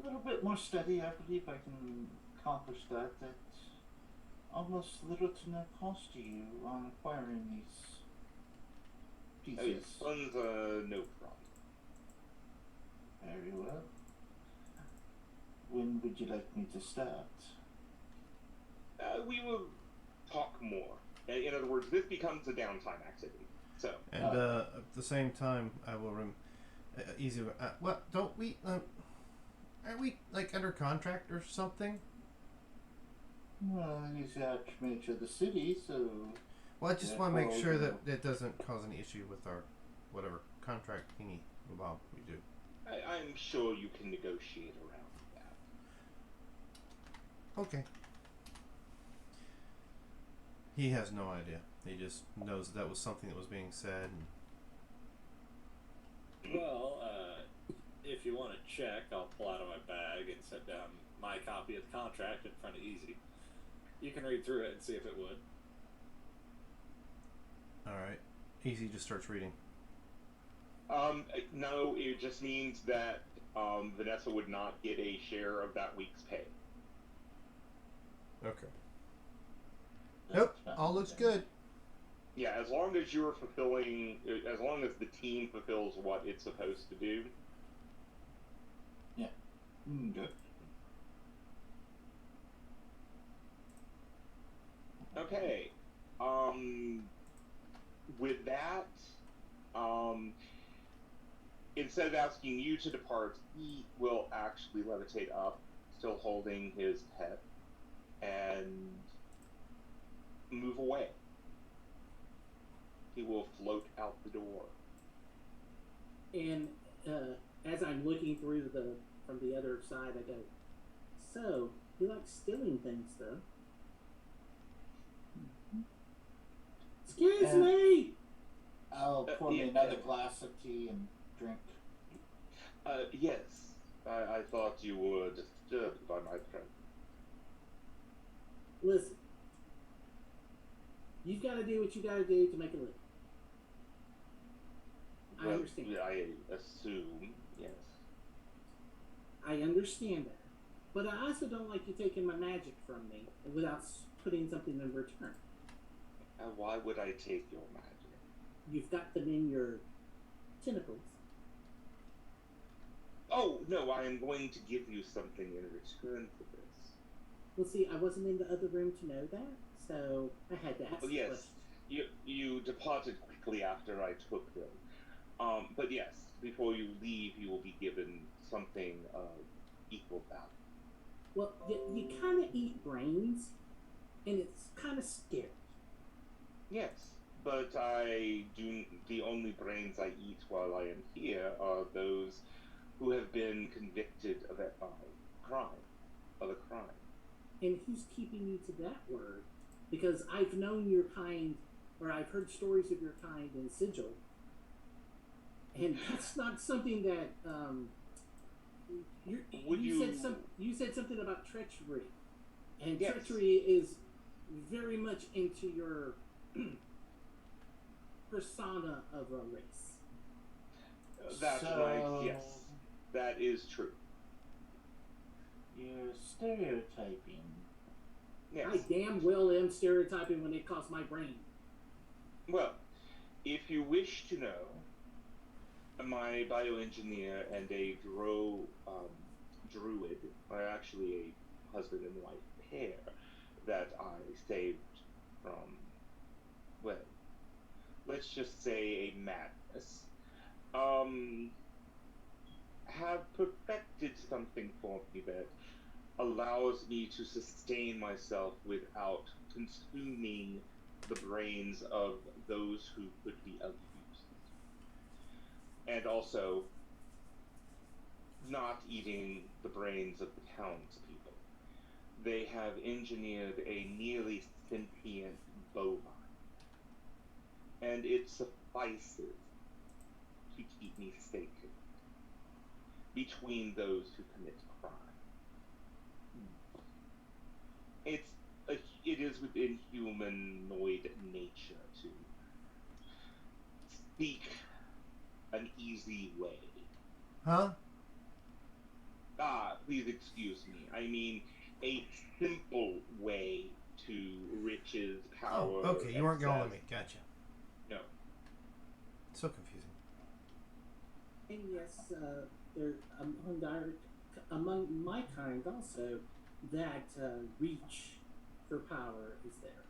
little bit more study, I believe I can accomplish that. That's almost little to no cost to you on acquiring these pieces. Oh, yes, funds, no problem. Very well. When would you like me to start? We will talk more. In other words, this becomes a downtime activity. So. And at the same time, I will easy. What don't we? Aren't we like under contract or something? Well, he's out to make sure the city, so. Well, I just want to make sure that it doesn't cause any issue with our whatever contract thingy Bob we do. I'm sure you can negotiate around that. Okay. He has no idea. He just knows that was something that was being said. Well, if you want to check, I'll pull out of my bag and set down my copy of the contract in front of Easy. You can read through it and see if it would. Alright. Easy just starts reading. No, it just means that Vanessa would not get a share of that week's pay. Okay. Nope. All looks good. Yeah, as long as you're fulfilling, as long as the team fulfills what it's supposed to do. Yeah. Good. Okay. With that, instead of asking you to depart, he will actually levitate up still holding his pet, and move away. He will float out the door. And as I'm looking through from the other side, I go, so he likes stealing things, though. Excuse me. I'll pour me yeah, another glass of tea and drink. Yes, I thought you were disturbed by my presence. Listen, you've got to do what you got to do to make a living. I Well, understand. I assume, yes. I understand that. But I also don't like you taking my magic from me without putting something in return. Why would I take your magic? You've got them in your tentacles. Oh, no, I am going to give you something in return for this. Well, see, I wasn't in the other room to know that, so I had to ask Oh, yes. questions. You departed quickly after I took them. But yes, before you leave, you will be given something of equal value. Well, you kind of eat brains, and it's kind of scary. Yes, but the only brains I eat while I am here are those who have been convicted of a crime. And who's keeping you to that word? Because I've known your kind, or I've heard stories of your kind in Sigil, and that's not something that you said something about treachery, and Yes. treachery is very much into your persona of a race. That's So- right, yes. That is true. You're stereotyping. Yes. I damn well am stereotyping when it costs my brain. Well, if you wish to know, my bioengineer and a druid are actually a husband and wife pair that I saved from, well, let's just say a madness. Have perfected something for me that allows me to sustain myself without consuming the brains of those who could be of use. And also, not eating the brains of the townspeople. They have engineered a nearly sentient bovine. And it suffices to keep me safe between those who commit crime. It is within humanoid nature to seek an easy way. Huh? Please excuse me. I mean, a simple way to riches, power. Oh, okay. You weren't going with me. success. Gotcha. No. So confusing. And yes, there among my kind also that reach for power is there.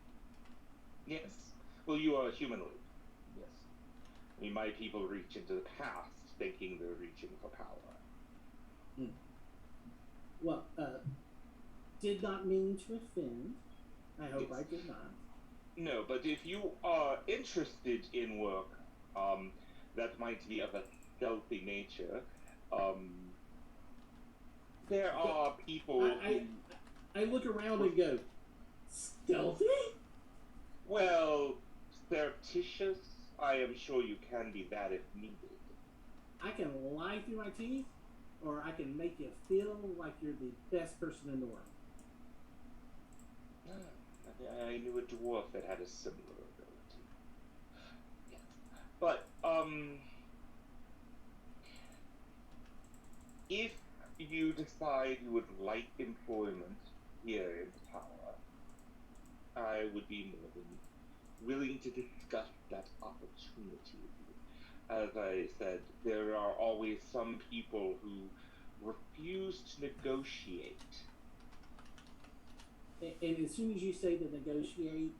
Yes. Well, you are humanoid. Yes. I mean, my people reach into the past thinking they're reaching for power. Well, did not mean to offend. I hope Yes. I did not. No, but if you are interested in work that might be of a stealthy nature, there are people I look around and go, stealthy? well, surreptitious. I am sure you can be that if needed. I can lie through my teeth, or I can make you feel like you're the best person in the world. I knew a dwarf that had a similar ability. Yes. But, if you decide you would like employment here in the tower, I would be more than willing to discuss that opportunity with you. As I said, there are always some people who refuse to negotiate. And as soon as you say to negotiate,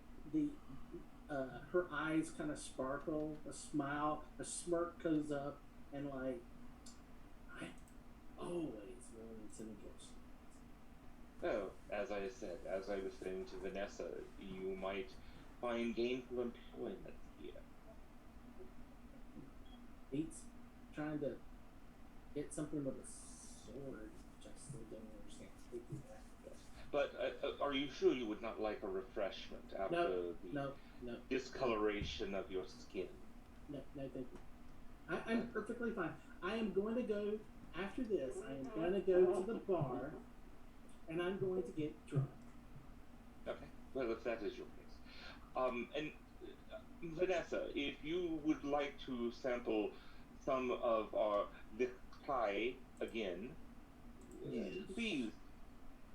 her eyes kind of sparkle, a smile, a smirk goes up, and like, I'm always willing to negotiate. Oh, as I said, as I was saying to Vanessa, you might find gainful employment here. Pete's trying to get something with a sword, which I still don't understand. They do that. Yes. But are you sure you would not like a refreshment after the No, discoloration of your skin? no, thank you. I'm perfectly fine. I am going to go, after this, I am going to go to the bar, and I'm going to get drunk. Okay. Well, if that is your case. And Vanessa, if you would like to sample some of our pie again, Yes.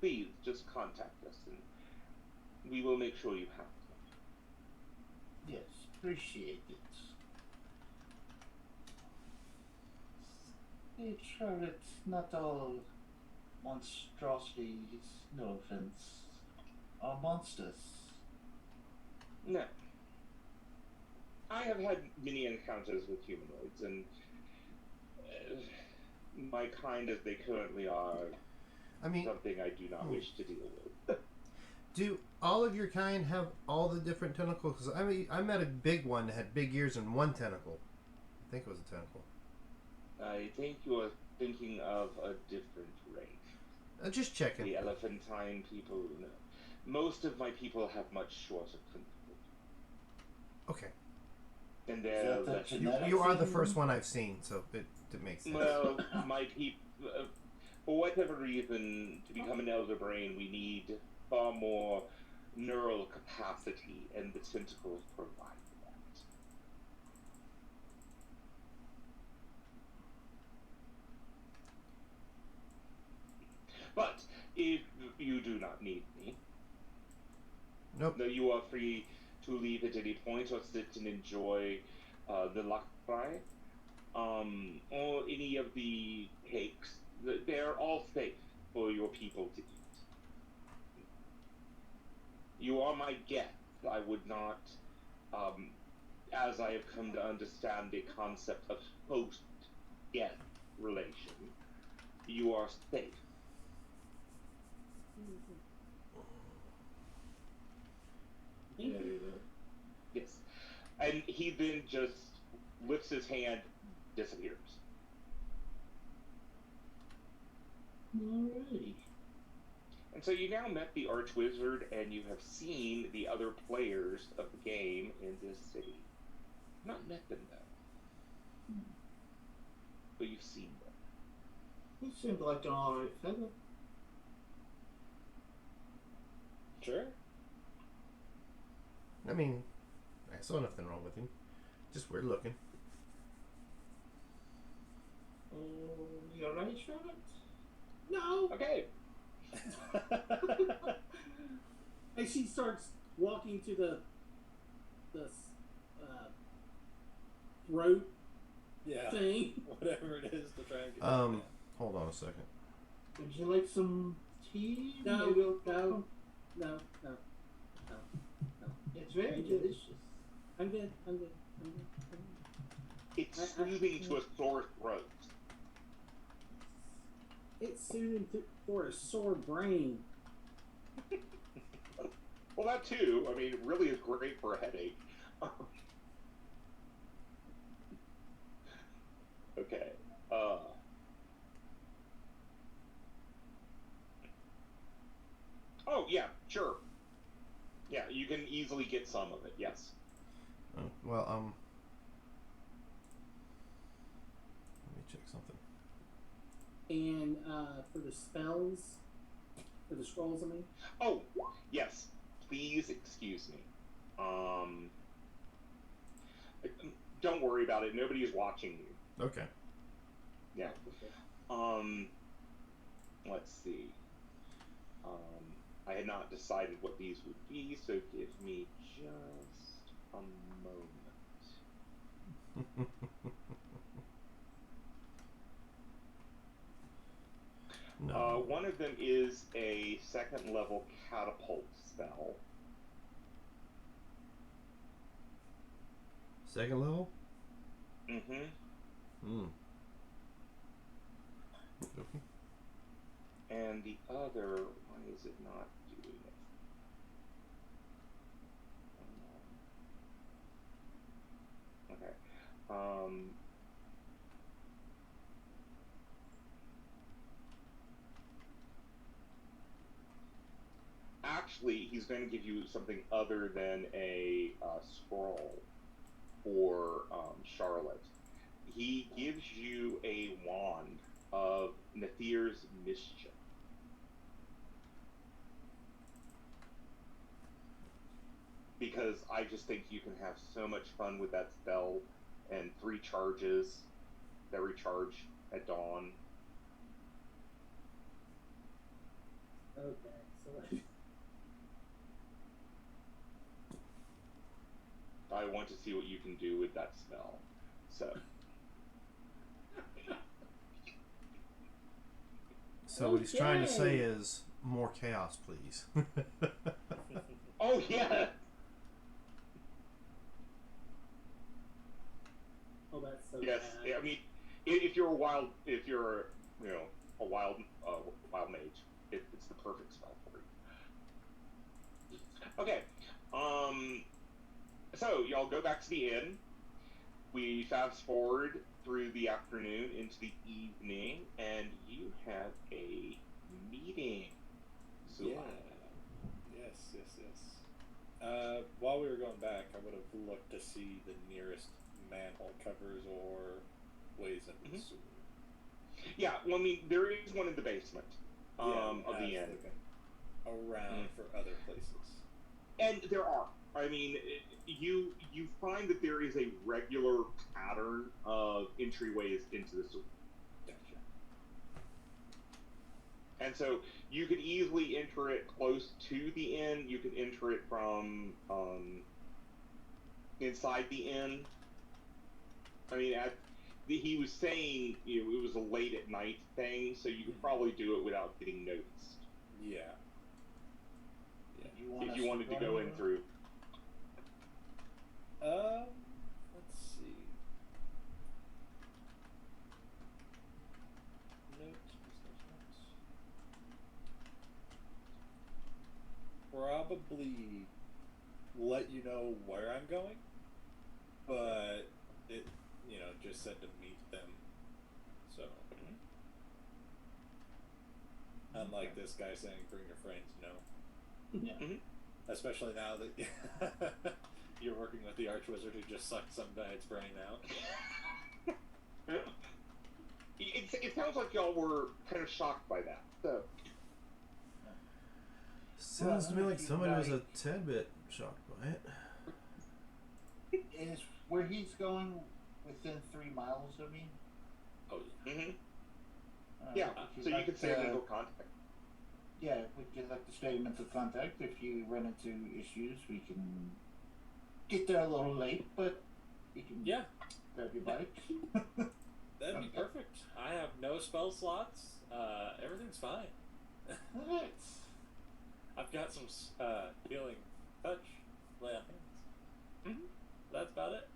please just contact us and we will make sure you have them. Yes, appreciate it. Hey, Charlotte, not all monstrosities, no offense, are monsters. No. I have had many encounters with humanoids, and my kind as they currently are I mean, something I do not wish to deal with. do all of your kind have all the different tentacles? Because I met a big one that had big ears and one tentacle. I think it was a tentacle. I think you are thinking of a different race. Just checking. The elephantine people, no. Most of my people have much shorter tentacles. Okay. And Is they're that the less genetic You are the thing? first one I've seen, so it makes sense. Well, my people, for whatever reason, to become an elder brain, we need far more neural capacity, and the tentacles provide that. But if you do not need me, Nope. no, you are free to leave at any point or sit and enjoy the lakrai, or any of the cakes. They're all safe for your people to eat. You are my guest. I would not, as I have come to understand the concept of host-guest relation, you are safe. Thank you. Yes. And he then just lifts his hand, disappears. Alrighty. And so you now met the Archwizard, and you have seen the other players of the game in this city. Not met them, though. But you've seen them. He seemed like an alright fellow. Sure. I mean, I saw nothing wrong with him. Just weird looking. Oh, you alright, Charlotte? No! Okay. And she starts walking to the throat Yeah. thing. Whatever it is to try and get. Hold on a second. Would you like some tea? No, Maybe we'll- no. It's very delicious. I'm good. It's I- soothing to a sore throat. It's soothing for a sore brain. Well, that too. I mean, it really is great for a headache. Okay. Oh, yeah, sure. Yeah, you can easily get some of it, yes. Oh, well, let me check something. And for the spells, for the scrolls, I mean. Oh, yes. Please excuse me. Don't worry about it. Nobody is watching you. Okay. Yeah. Let's see. I had not decided what these would be, so give me just a moment. No. One of them is a second level catapult spell. Second level? Mm-hmm. Hmm. Okay. And the other one is it not doing it? Okay. Actually, he's going to give you something other than a scroll for Charlotte. He gives you a wand of Nathir's Mischief. Because I just think you can have so much fun with that spell, and 3 charges that recharge at dawn. Okay, so I want to see what you can do with that spell. So, So what he's trying to say Okay. is more chaos, please. oh yeah, oh, that's so yes. bad. I mean, if you're a wild, if you're a wild mage, it's the perfect spell for you. Okay. So y'all go back to the inn. We fast forward through the afternoon into the evening, and you have a meeting. So Yeah. Yes. While we were going back, I would have looked to see the nearest manhole covers or ways into the Mhm. sewer. yeah, well, I mean, there is one in the basement Yeah, of I the was inn. looking around for other places. And there are. I mean, you find that there is a regular pattern of entryways into the sewer, Gotcha. and so you could easily enter it close to the inn. You could enter it from inside the inn. I mean, he was saying it was a late at night thing, so you could probably do it without getting noticed Yeah. if you wanted to go in through. Let's see. Notes. Probably let you know where I'm going, but it, just said to meet them. So, unlike this guy saying bring your friends, Yeah. especially now that you're working with the Archwizard who just sucked some guy's brain out. It sounds like y'all were kind of shocked by that. So, Sounds to me Well, like somebody was a tad bit shocked by it. Is where he's going within 3 miles of me? Oh yeah. yeah, would so you like could stay in to- mental contact. Yeah, would you like to stay in mental contact? If you run into issues, we can get there a little late, but you can Yeah, grab your bike. that'd be Okay. perfect. I have no spell slots. Everything's fine. Alright. I've got some healing touch, lay on hands. That's about it.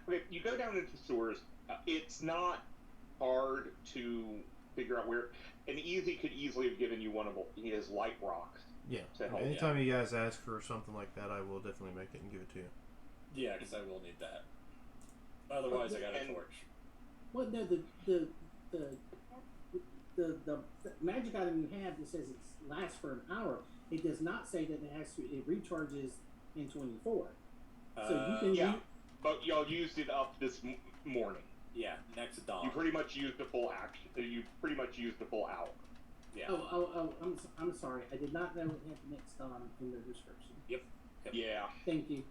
Okay, you go down into the sewers. It's not hard to figure out where. And Easy could easily have given you one of his light rocks. Yeah. To help. Anytime you guys ask for something like that, I will definitely make it and give it to you. Yeah, because I will need that. Otherwise, I got a And- torch. Well, no, the magic item you have that says it lasts for an hour. It does not say that it recharges in 24. So you can Yeah, but y'all used it up this morning. Yeah, next dawn. You pretty much used the full action. You pretty much used the full hour. Yeah. Oh, I'm sorry. I did not know it had the next on in the description. Yep. Yeah, Thank you.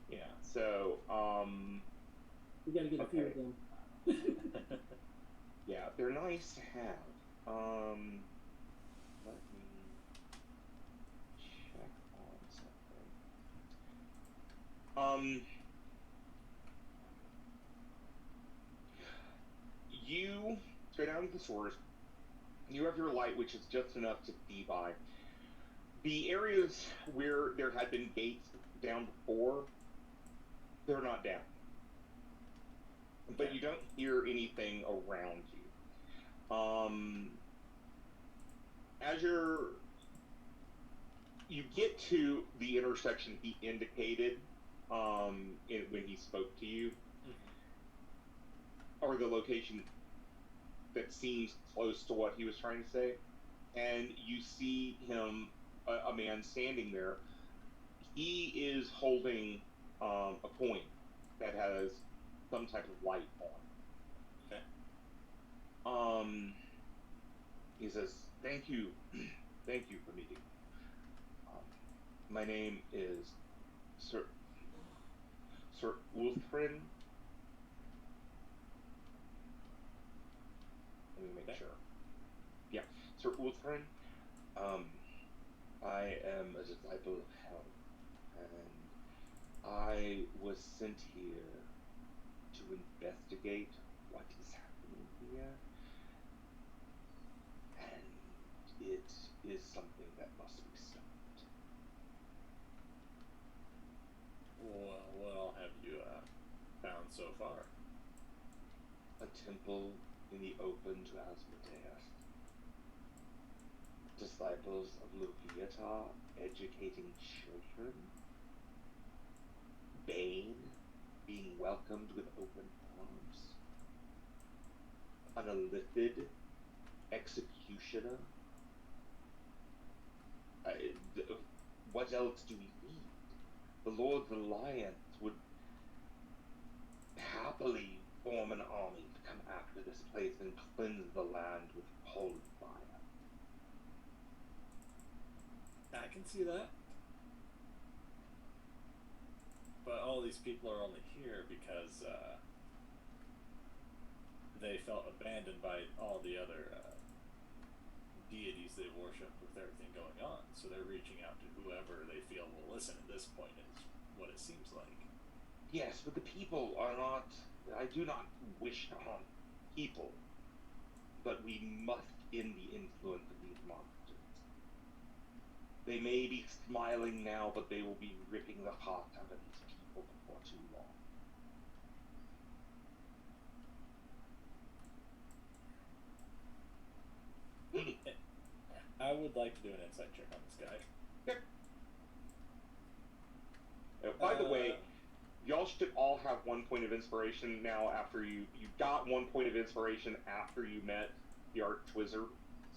yeah. So, We got to get a few Okay. of them. yeah, they're nice to have. Let me check on something. You go down to the source. You have your light, which is just enough to see by. The areas where there had been gates down before, they're not down. But you don't hear anything around you. As you get to the intersection he indicated when he spoke to you, or the location that seems close to what he was trying to say, and you see him, a man standing there. He is holding a coin that has some type of light on. Okay. He says, "Thank you, thank you for meeting. My name is Sir Ulthrin. Let me make sure. Yeah, Sir Ulthrin. I am a disciple of Hell, and I was sent here to investigate what is happening here, and it is something that must be stopped." Well, what all have you found so far? A temple in the open to Asmodeus. Disciples of Leviathan educating children. Bane being welcomed with open arms. An illithid executioner. What else do we need? The Lord's Alliance would happily form an army to come after this place and cleanse the land with holy fire. I can see that. But all these people are only here because they felt abandoned by all the other deities they worship with everything going on. So they're reaching out to whoever they feel will listen at this point, is what it seems like. Yes, but the people are not... I do not wish to harm people, but we must end the influence of these monsters. They may be smiling now, but they will be ripping the heart out of these people before too long. I would like to do an insight check on this guy. By the way, y'all should all have 1 point of inspiration now after you got 1 point of inspiration after you met the Archwizard,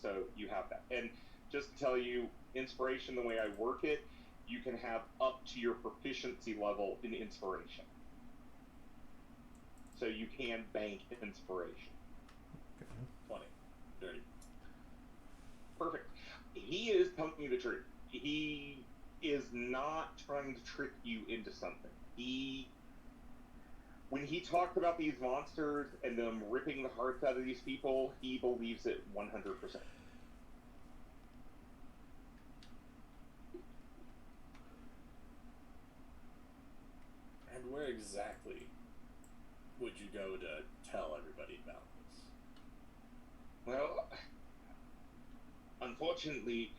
so you have that. And just to tell you, inspiration, the way I work it, you can have up to your proficiency level in inspiration. So you can bank inspiration. Okay. 20. Dirty. Perfect. He is telling you the truth. He is not trying to trick you into something. When he talked about these monsters and them ripping the hearts out of these people, he believes it 100%. And where exactly would you go to tell everybody about this? Well, unfortunately,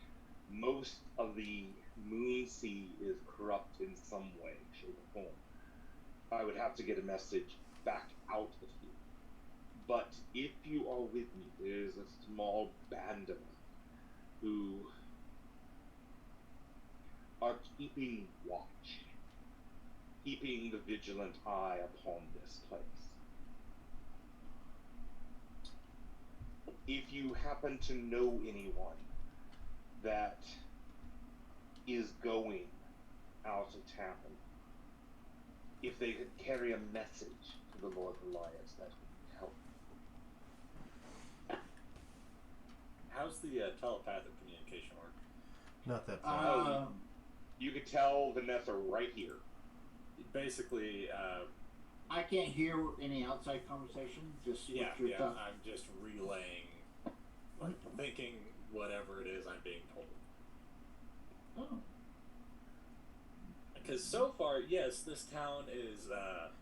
most of the Moon Sea is corrupt in some way, shape, or form. I would have to get a message back out of you. But if you are with me, there's a small band of us who are keeping watch, keeping the vigilant eye upon this place. If you happen to know anyone that is going out of town, if they could carry a message to the Lord Elias, that would help. How's the telepathic communication work? Not that far. You could tell Vanessa right here. Basically, I can't hear any outside conversation. Just what you're talking. I'm just relaying, like, thinking whatever it is I'm being told. Oh. Because so far, yes, this town is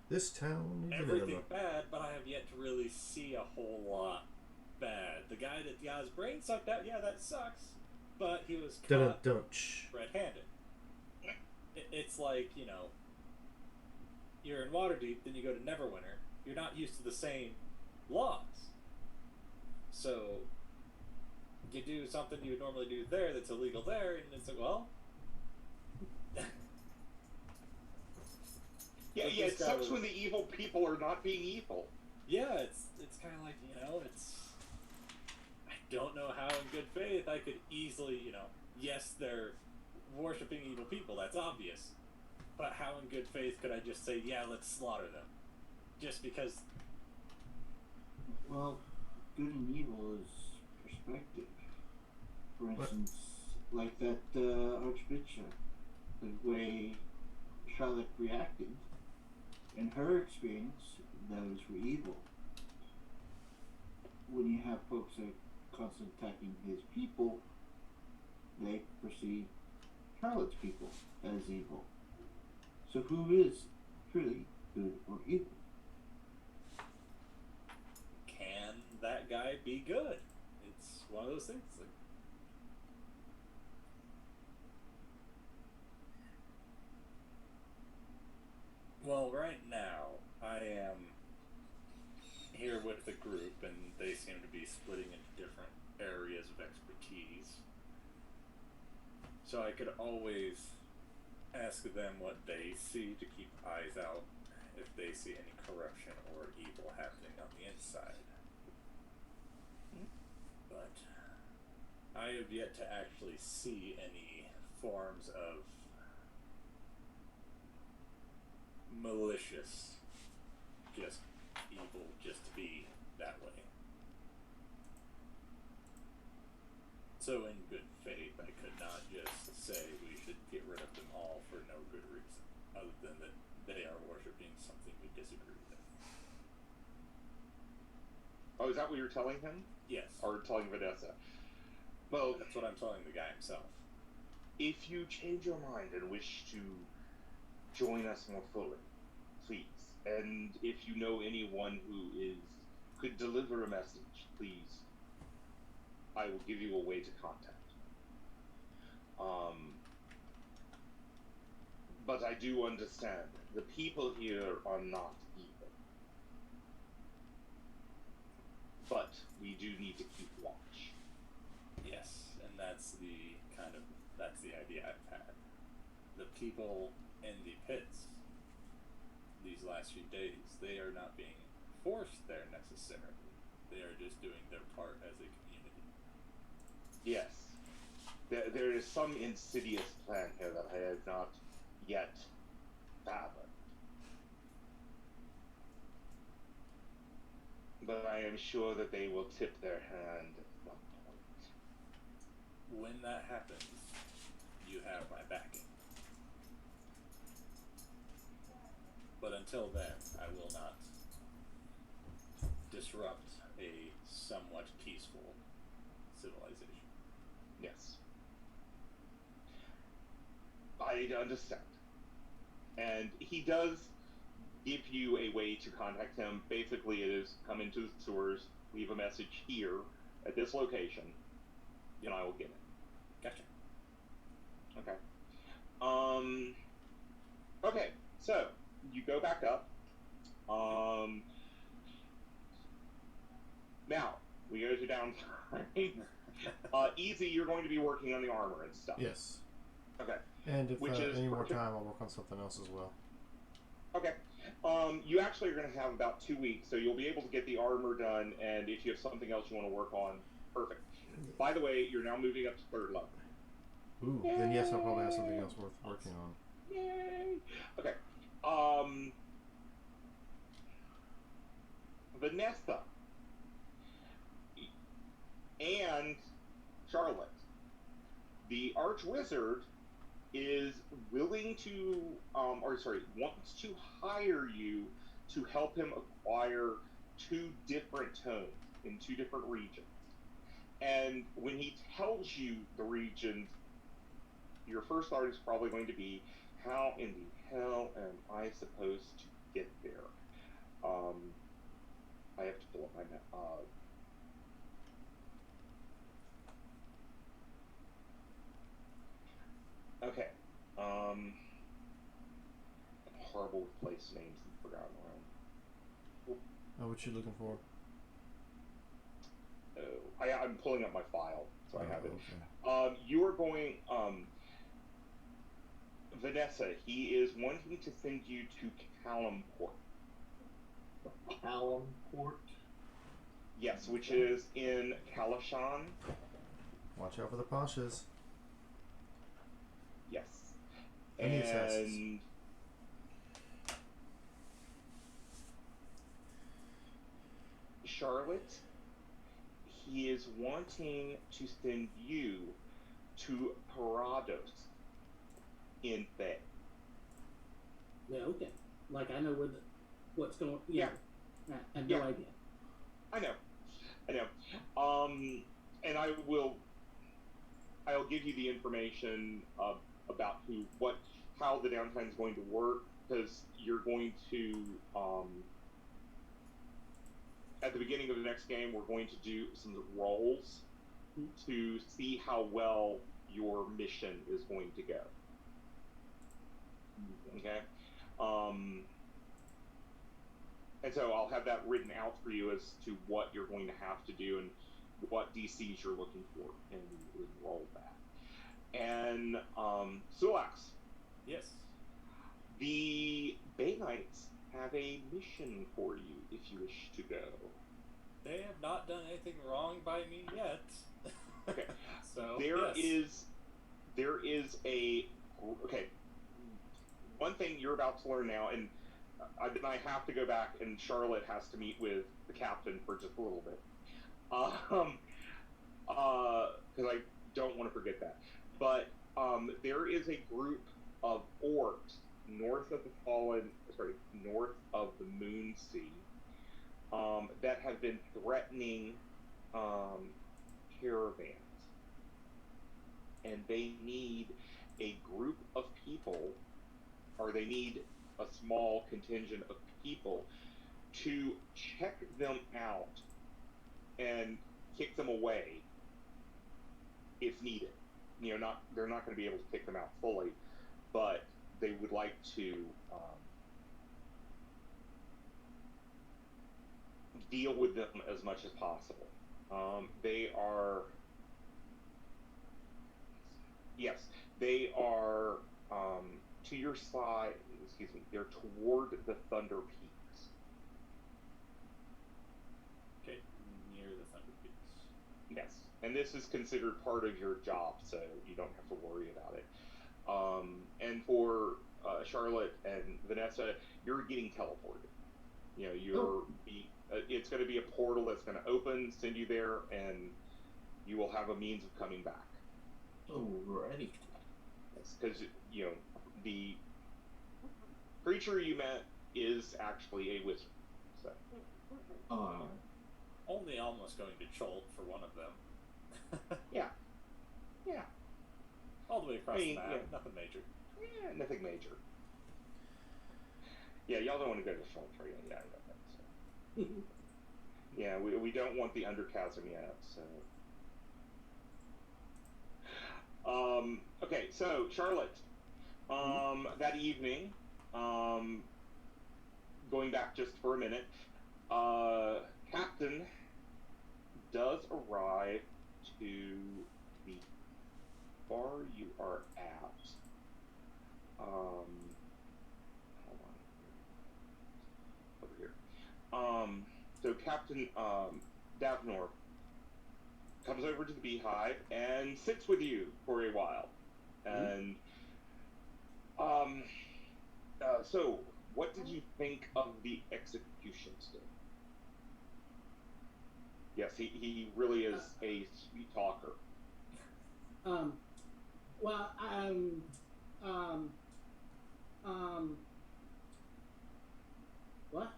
This town is everything Nineveh. bad, but I have yet to really see a whole lot bad. The guy that got his brain sucked out, yeah, that sucks. But he was caught Dun-dun-dun-ch. red-handed. It's like, you're in Waterdeep, then you go to Neverwinter. You're not used to the same laws. So you do something you would normally do there that's illegal there, and it's like, well. Yeah, But yeah. this It guy sucks was- when the evil people are not being evil. Yeah, it's kind of like, it's. I don't know how in good faith I could easily, yes, they're worshiping evil people, that's obvious. But how in good faith could I just say, yeah, let's slaughter them? Just because. Well, good and evil is perspective. For What? instance, like that Archbishop, the way Charlotte reacted, in her experience, those were evil. When you have folks that are constantly attacking his people, they perceive Charlotte's people as evil. So who is truly good or evil? Can that guy be good? It's one of those things. Like, well, right now, I am here with the group, and they seem to be splitting into different areas of expertise. So I could always ask them what they see to keep eyes out if they see any corruption or evil happening on the inside. But I have yet to actually see any forms of malicious, just evil, just to be that way. So in good faith, I could not just say we should get rid of them all for no good reason, other than that they are worshiping something we disagree with. Oh, is that what you're telling him? Yes, Or telling Vanessa? Well, that's what I'm telling the guy himself. if you change your mind and wish to join us more fully, please. And if you know anyone who could deliver a message, please. I will give you a way to contact. But I do understand the people here are not evil. But we do need to keep watch. Yes, and that's the idea I've had. The people in the pits these last few days, they are not being forced there necessarily. They are just doing their part as a community. Yes. There is some insidious plan here that I have not yet fathomed. But I am sure that they will tip their hand at some point. When that happens, you have my backing. But until then, I will not disrupt a somewhat peaceful civilization. Yes. I understand. And he does give you a way to contact him. Basically, it is come into the sewers, leave a message here at this location, and I will get it. Gotcha. Okay. Okay, so you go back up. Now we go to downtime. Easy, you're going to be working on the armor and stuff. Yes. Okay. And if Which is any more perfect. time, I'll work on something else as well. Okay. You actually are going to have about 2 weeks, so you'll be able to get the armor done, and if you have something else you want to work on, perfect. By the way, you're now moving up to 3rd level. Ooh, then yes, I'll probably have something else worth working on. Yay! Okay. Vanessa and Charlotte, the Archwizard is willing to, wants to hire you to help him acquire 2 different tomes in 2 different regions. And when he tells you the regions, your first thought is probably going to be, how in the hell am I supposed to get there? I have to pull up my map. Okay. I'm horrible with place names and forgotten around. Oh, what you looking for? I'm pulling up my file, so I have it. Okay. You are going, Vanessa. He is wanting to send you to Calimport. Calimport. Yes, which is in Kalashan. Watch out for the Pashas. Yes. And the assassins. And Charlotte, he is wanting to send you to Parados in Thay. Yeah, okay. Like I know what's going. Yeah. I have no Yeah. idea. I know. And I'll give you the information about how the downtime is going to work, because you're going to, at the beginning of the next game, we're going to do some rolls to see how well your mission is going to go. Okay? And so I'll have that written out for you as to what you're going to have to do and what DCs you're looking for, and we roll that. And Sulax, Yes. the Bay Knights have a mission for you if you wish to go. They have not done anything wrong by me yet. Okay. So There yes. is a okay. One thing you're about to learn now, and I have to go back, and Charlotte has to meet with the captain for just a little bit, because I don't want to forget that. But there is a group of orcs north of the Moon Sea, that have been threatening caravans, and they need a group of people, or they need a small contingent of people to check them out and kick them away if needed. They're not going to be able to kick them out fully, but they would like to deal with them as much as possible. They are to your side. Excuse me. They're toward the Thunder Peaks. Okay, near the Thunder Peaks. Yes, and this is considered part of your job, so you don't have to worry about it. And for Charlotte and Vanessa, you're getting teleported. It's going to be a portal that's going to open, send you there, and you will have a means of coming back. Alrighty. Because the creature you met is actually a wizard. So Only almost going to Cholt for one of them. yeah. All the way across the map. Yeah. Nothing major. Yeah, nothing major. Yeah, y'all don't want to go to Shelter yet. Yeah, so. Yeah, we don't want the Underchasm yet, so. Okay, so Charlotte, that evening, going back just for a minute, Captain does arrive to the bar you are at. Hold on. Over here. So Captain Davnor comes over to the Beehive and sits with you for a while. And so what did you think of the execution still? Yes, he really is a sweet talker. Well, what?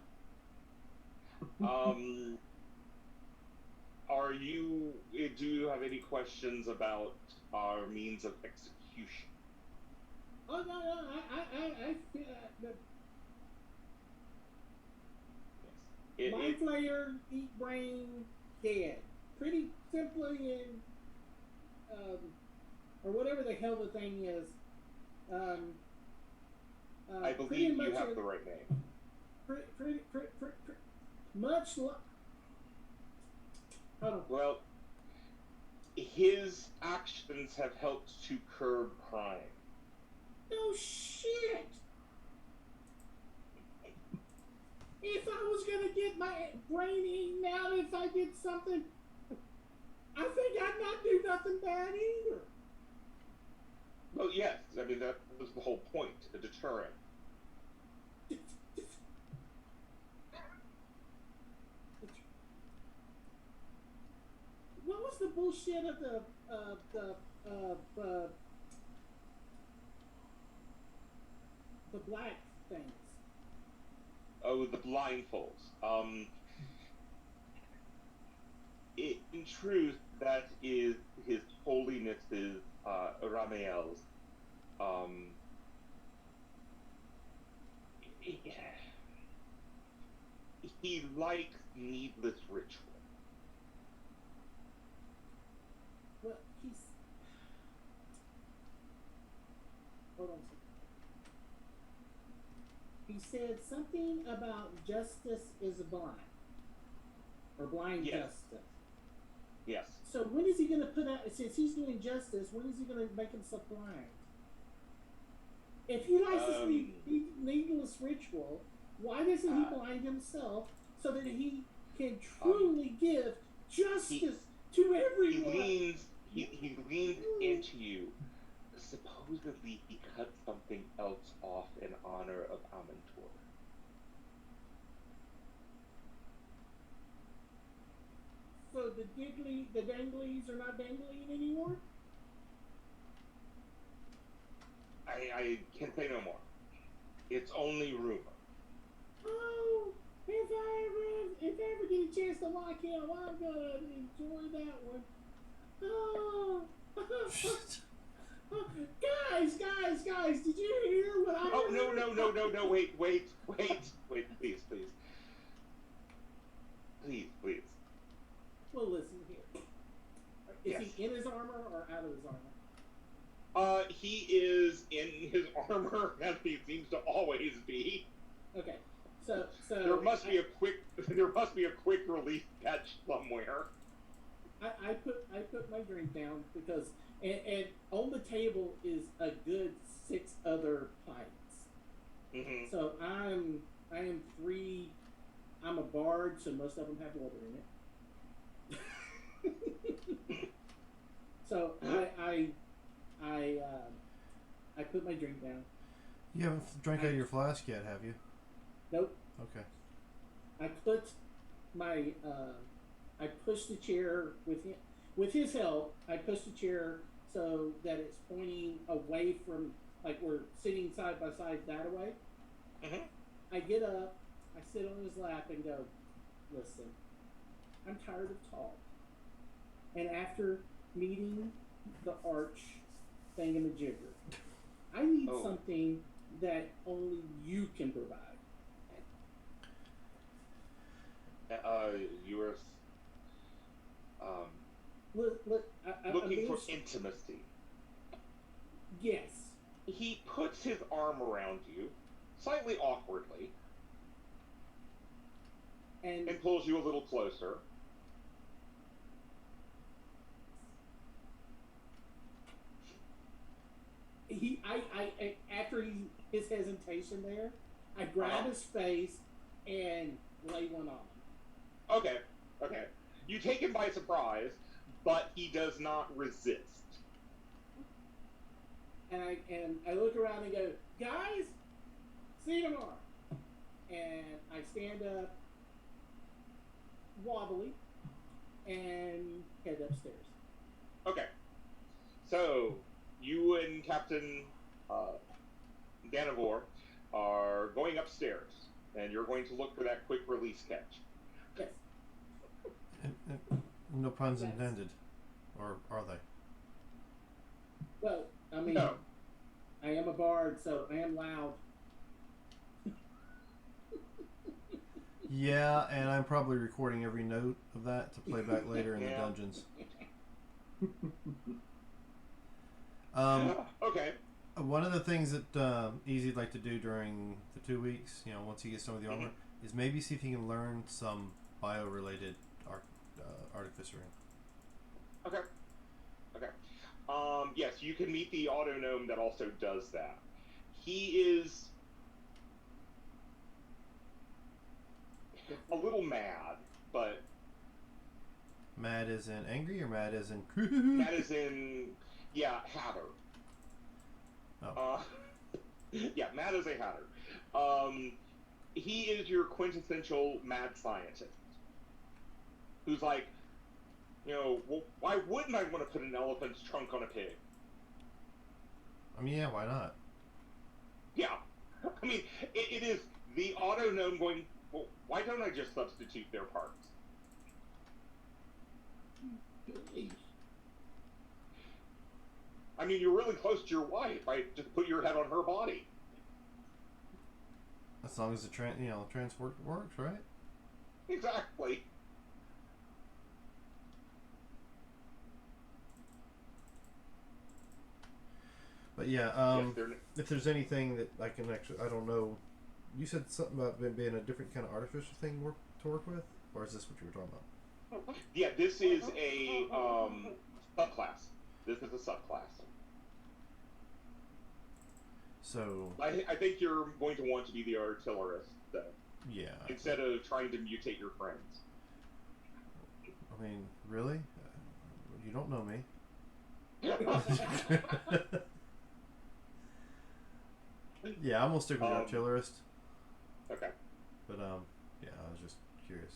Do you have any questions about our means of execution? Oh no, I feel that mind flayer, eat brain, dead. Pretty simply or whatever the hell the thing is. I believe you have the right name. Much Hold on. Well, his actions have helped to curb crime. No shit. If I was gonna get my brain eaten out if I did something, I think I'd not do nothing bad either. Well, yes, I mean that was the whole point, a deterrent. What was the bullshit of the black things? Oh, the blindfolds. In truth, that is His Holiness's Ramiel's. He likes needless ritual. Well, he's. Hold on a second. He said something about justice is blind. Or blind Yes. justice. Yes. So when is he going to put out, since he's doing justice, when is he going to make himself blind? If he likes this needless ritual, why doesn't he blind himself so that he can truly give justice to everyone? He leans into you. Supposedly he cut something else off in honor of Amantor. So the danglies are not dangling anymore? I can say no more. It's only rumor. Oh, if I ever get a chance to lock him, I'm gonna enjoy that one. Oh, guys, did you hear what I Oh, heard? no, wait, please. Please. Well, listen here. Is Yes. he in his armor or out of his armor? He is in his armor, as he seems to always be. Okay, so There must be a quick relief catch somewhere. I put my drink down because and on the table is a good 6 other pints. Mm-hmm. So I am 3. I'm a bard, so most of them have water in it. So I put my drink down. You haven't drank out of your flask yet, have you? Nope. Okay. I put my I pushed the chair with his help. I pushed the chair so that it's pointing away from, like, we're sitting side by side that away. Mm-hmm. I get up, I sit on his lap and go, listen, I'm tired of talk. And after meeting the arch thingamajigger, I need something that only you can provide. You were looking for intimacy. Yes. He puts his arm around you, slightly awkwardly, And pulls you a little closer. I after his hesitation there, I grab his face and lay one on him. Okay. You take him by surprise, but he does not resist. And I look around and go, guys, see you tomorrow. And I stand up, wobbly, and head upstairs. Okay. So, you and Captain Danivor are going upstairs, and you're going to look for that quick release catch. Yes. No puns Yes. intended. Or are they? Well, I mean, No. I am a bard, so I am loud. Yeah, and I'm probably recording every note of that to play back later in the Yeah. dungeons. Okay. One of the things that Easy'd like to do during the 2 weeks, once he gets some of the armor, is maybe see if he can learn some bio-related artificer in. Okay. Okay. Yes, you can meet the auto gnome that also does that. He is a little mad, but Mad as in angry or mad as in. mad as in, yeah, hatter. Oh. Yeah, mad as a hatter. He is your quintessential mad scientist who's like, well, why wouldn't I want to put an elephant's trunk on a pig? I mean, yeah, why not? Yeah. I mean, it is the auto gnome going, well, why don't I just substitute their parts? Goodies. I mean, you're really close to your wife. Right? Just put your head on her body. As long as the transport works, right? Exactly. But yeah, Yes, they're if there's anything that I can actually, I don't know. You said something about it being a different kind of artificial thing to work with, or is this what you were talking about? Yeah, this is a subclass. This is a subclass. So I think you're going to want to be the artillerist, though, yeah, instead of trying to mutate your friends. I mean, really, you don't know me. Yeah, I'm gonna stick with the artillerist. Okay. But yeah, I was just curious.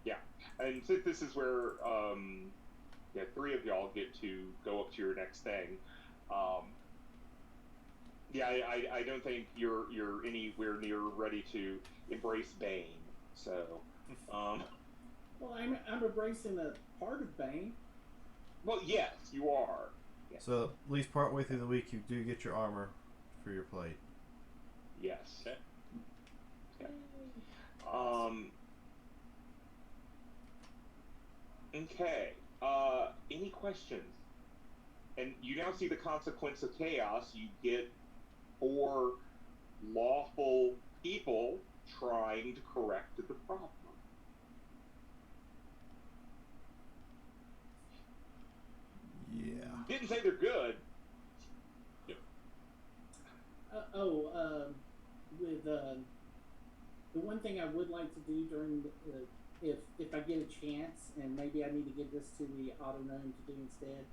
Yeah, and since this is where yeah, three of y'all get to go up to your next thing. Yeah, I don't think you're anywhere near ready to embrace Bane. So, Well, I'm embracing a part of Bane. well, yes, you are. Yeah. So at least partway through the week, you do get your armor for your plate. Yes. Okay. Okay. Any questions? And you now see the consequence of chaos. You get 4 lawful people trying to correct the problem. Yeah. Didn't say they're good. With the one thing I would like to do during if I get a chance, and maybe I need to give this to the auto gnome to do instead,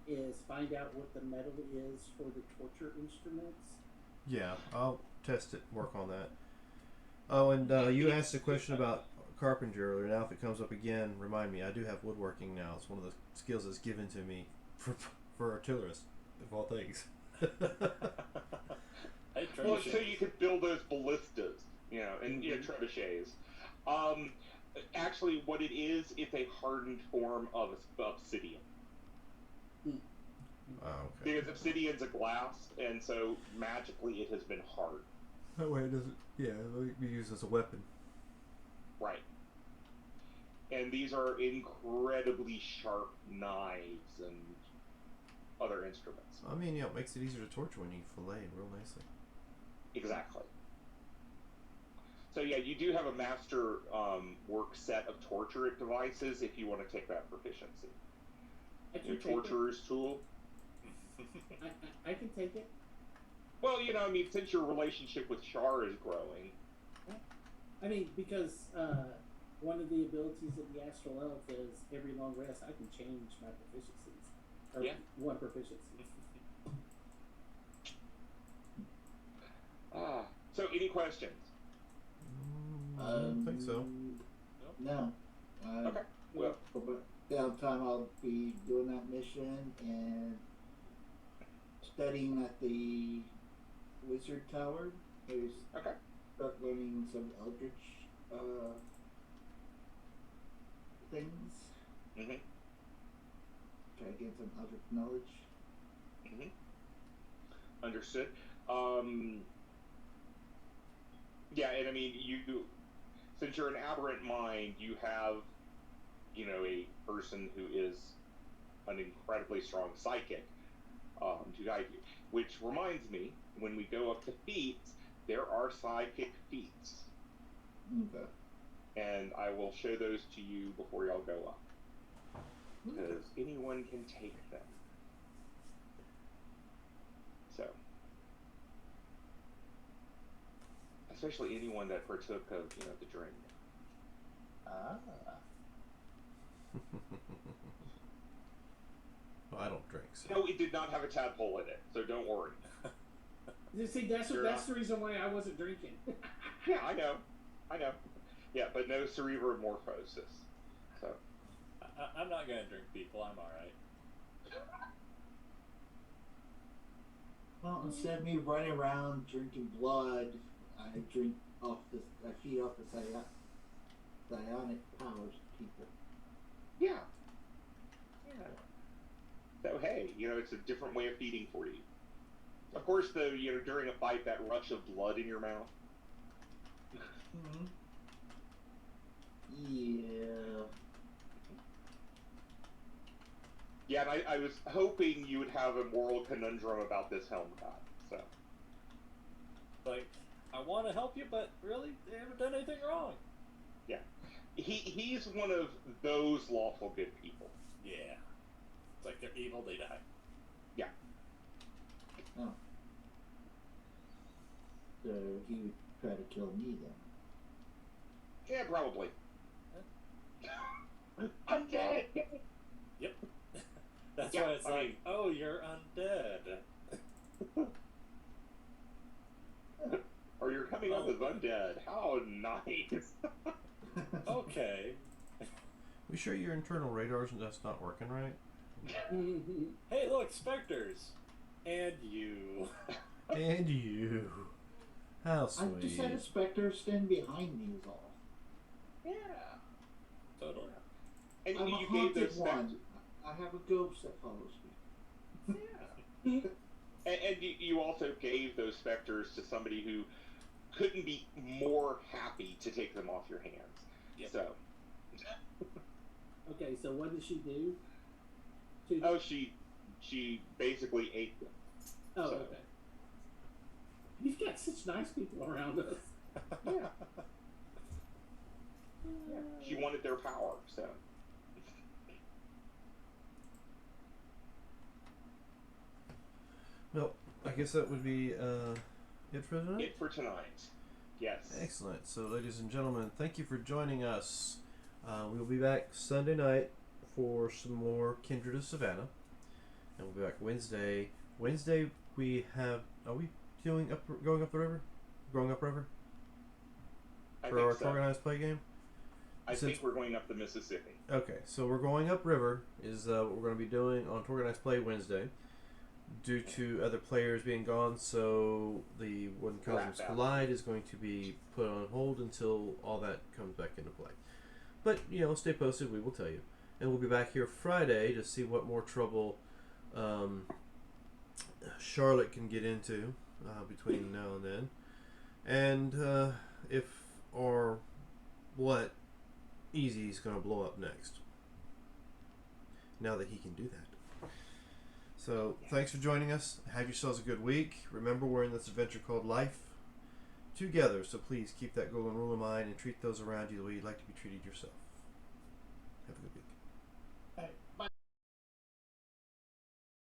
is find out what the metal is for the torture instruments. Yeah, I'll test it, work on that. Oh, and you asked a question about carpentry earlier. Now, if it comes up again, remind me. I do have woodworking now. It's one of the skills that's given to me for artillerists, of all things. Hey, Well, trebuchet. so you could build those ballistas, and trebuchets. Actually, what it is, it's a hardened form of obsidian. Oh, okay. Because obsidian's a glass, and so magically it has been hard. That way it doesn't. Yeah, it'll be used as a weapon. Right. And these are incredibly sharp knives and other instruments. I mean, it makes it easier to torture when you fillet it real nicely. Exactly. So yeah, you do have a master work set of torture devices if you want to take that proficiency. I can Your take it. torturer's tool. I can take it. Well, since your relationship with Shar is growing. I mean, because one of the abilities of the Astral Elf is every long rest I can change my proficiencies. Or Yeah. one proficiency. So any questions? I don't think so. No. Okay. Well, For downtime, I'll be doing that mission and studying at the Wizard Tower. There's okay. start learning some Eldritch things. Mm-hmm. Try to get some Eldritch knowledge. Mm-hmm. Understood. Yeah, and since you're an aberrant mind, you have, a person who is an incredibly strong psychic to guide you. Which reminds me, when we go up to feats, there are psychic feats. Okay. and I will show those to you before y'all go up, because anyone can take them. So, especially anyone that partook of, the drink. Well, I don't drink. So. No, it did not have a tadpole in it, so don't worry. You see, that's the reason why I wasn't drinking. Yeah, I know. Yeah, but no cerebromorphosis. So I'm not gonna drink, people. I'm all right. Well, instead of me running around drinking blood, I feed off the psionic powers of people. yeah. So hey, it's a different way of feeding for you. Of course, though, during a fight, that rush of blood in your mouth. Mm-hmm. Yeah. Yeah, and I was hoping you would have a moral conundrum about this helm god. So. Like, I want to help you, but really, they haven't done anything wrong. Yeah. He's one of those lawful good people. Yeah. It's like they're evil, they die. Yeah. Oh. So he would try to kill me then. Yeah, probably. I'm dead! Yep. That's Yeah, why it's like, oh, you're undead. Or you're coming up as undead. How nice! Okay. We sure your internal radars that's not working right? Hey, look, specters! And you. And you. How I just sweet. had a specter stand behind me is all. Yeah. Totally. And I'm a you gave haunted those one. I have a ghost that follows me. Yeah. And you also gave those specters to somebody who couldn't be more happy to take them off your hands. Yep. So. Okay, so what did she do? Oh, she basically ate them. Oh, so. okay. You've got such nice people around us. Yeah. Yeah. She wanted their power, so. Well, I guess that would be it for tonight. It for tonight. Yes. Excellent. So, ladies and gentlemen, thank you for joining us. We will be back Sunday night for some more Kindred of Savannah, and we'll be back Wednesday. Wednesday we have. Are we going up the river? Going up river I for our think so. organized play game? I Since- think we're going up the Mississippi. Okay, so we're going up river is what we're going to be doing on Organized Play Wednesday. Due to other players being gone, so the When Cosmos Wrapped out. Collide is going to be put on hold until all that comes back into play. But, stay posted, we will tell you. And we'll be back here Friday to see what more trouble Charlotte can get into between now and then. And if or what Easy's going to blow up next. Now that he can do that. So, thanks for joining us. Have yourselves a good week. Remember, we're in this adventure called life together, so please keep that golden rule in mind and treat those around you the way you'd like to be treated yourself. Have a good week.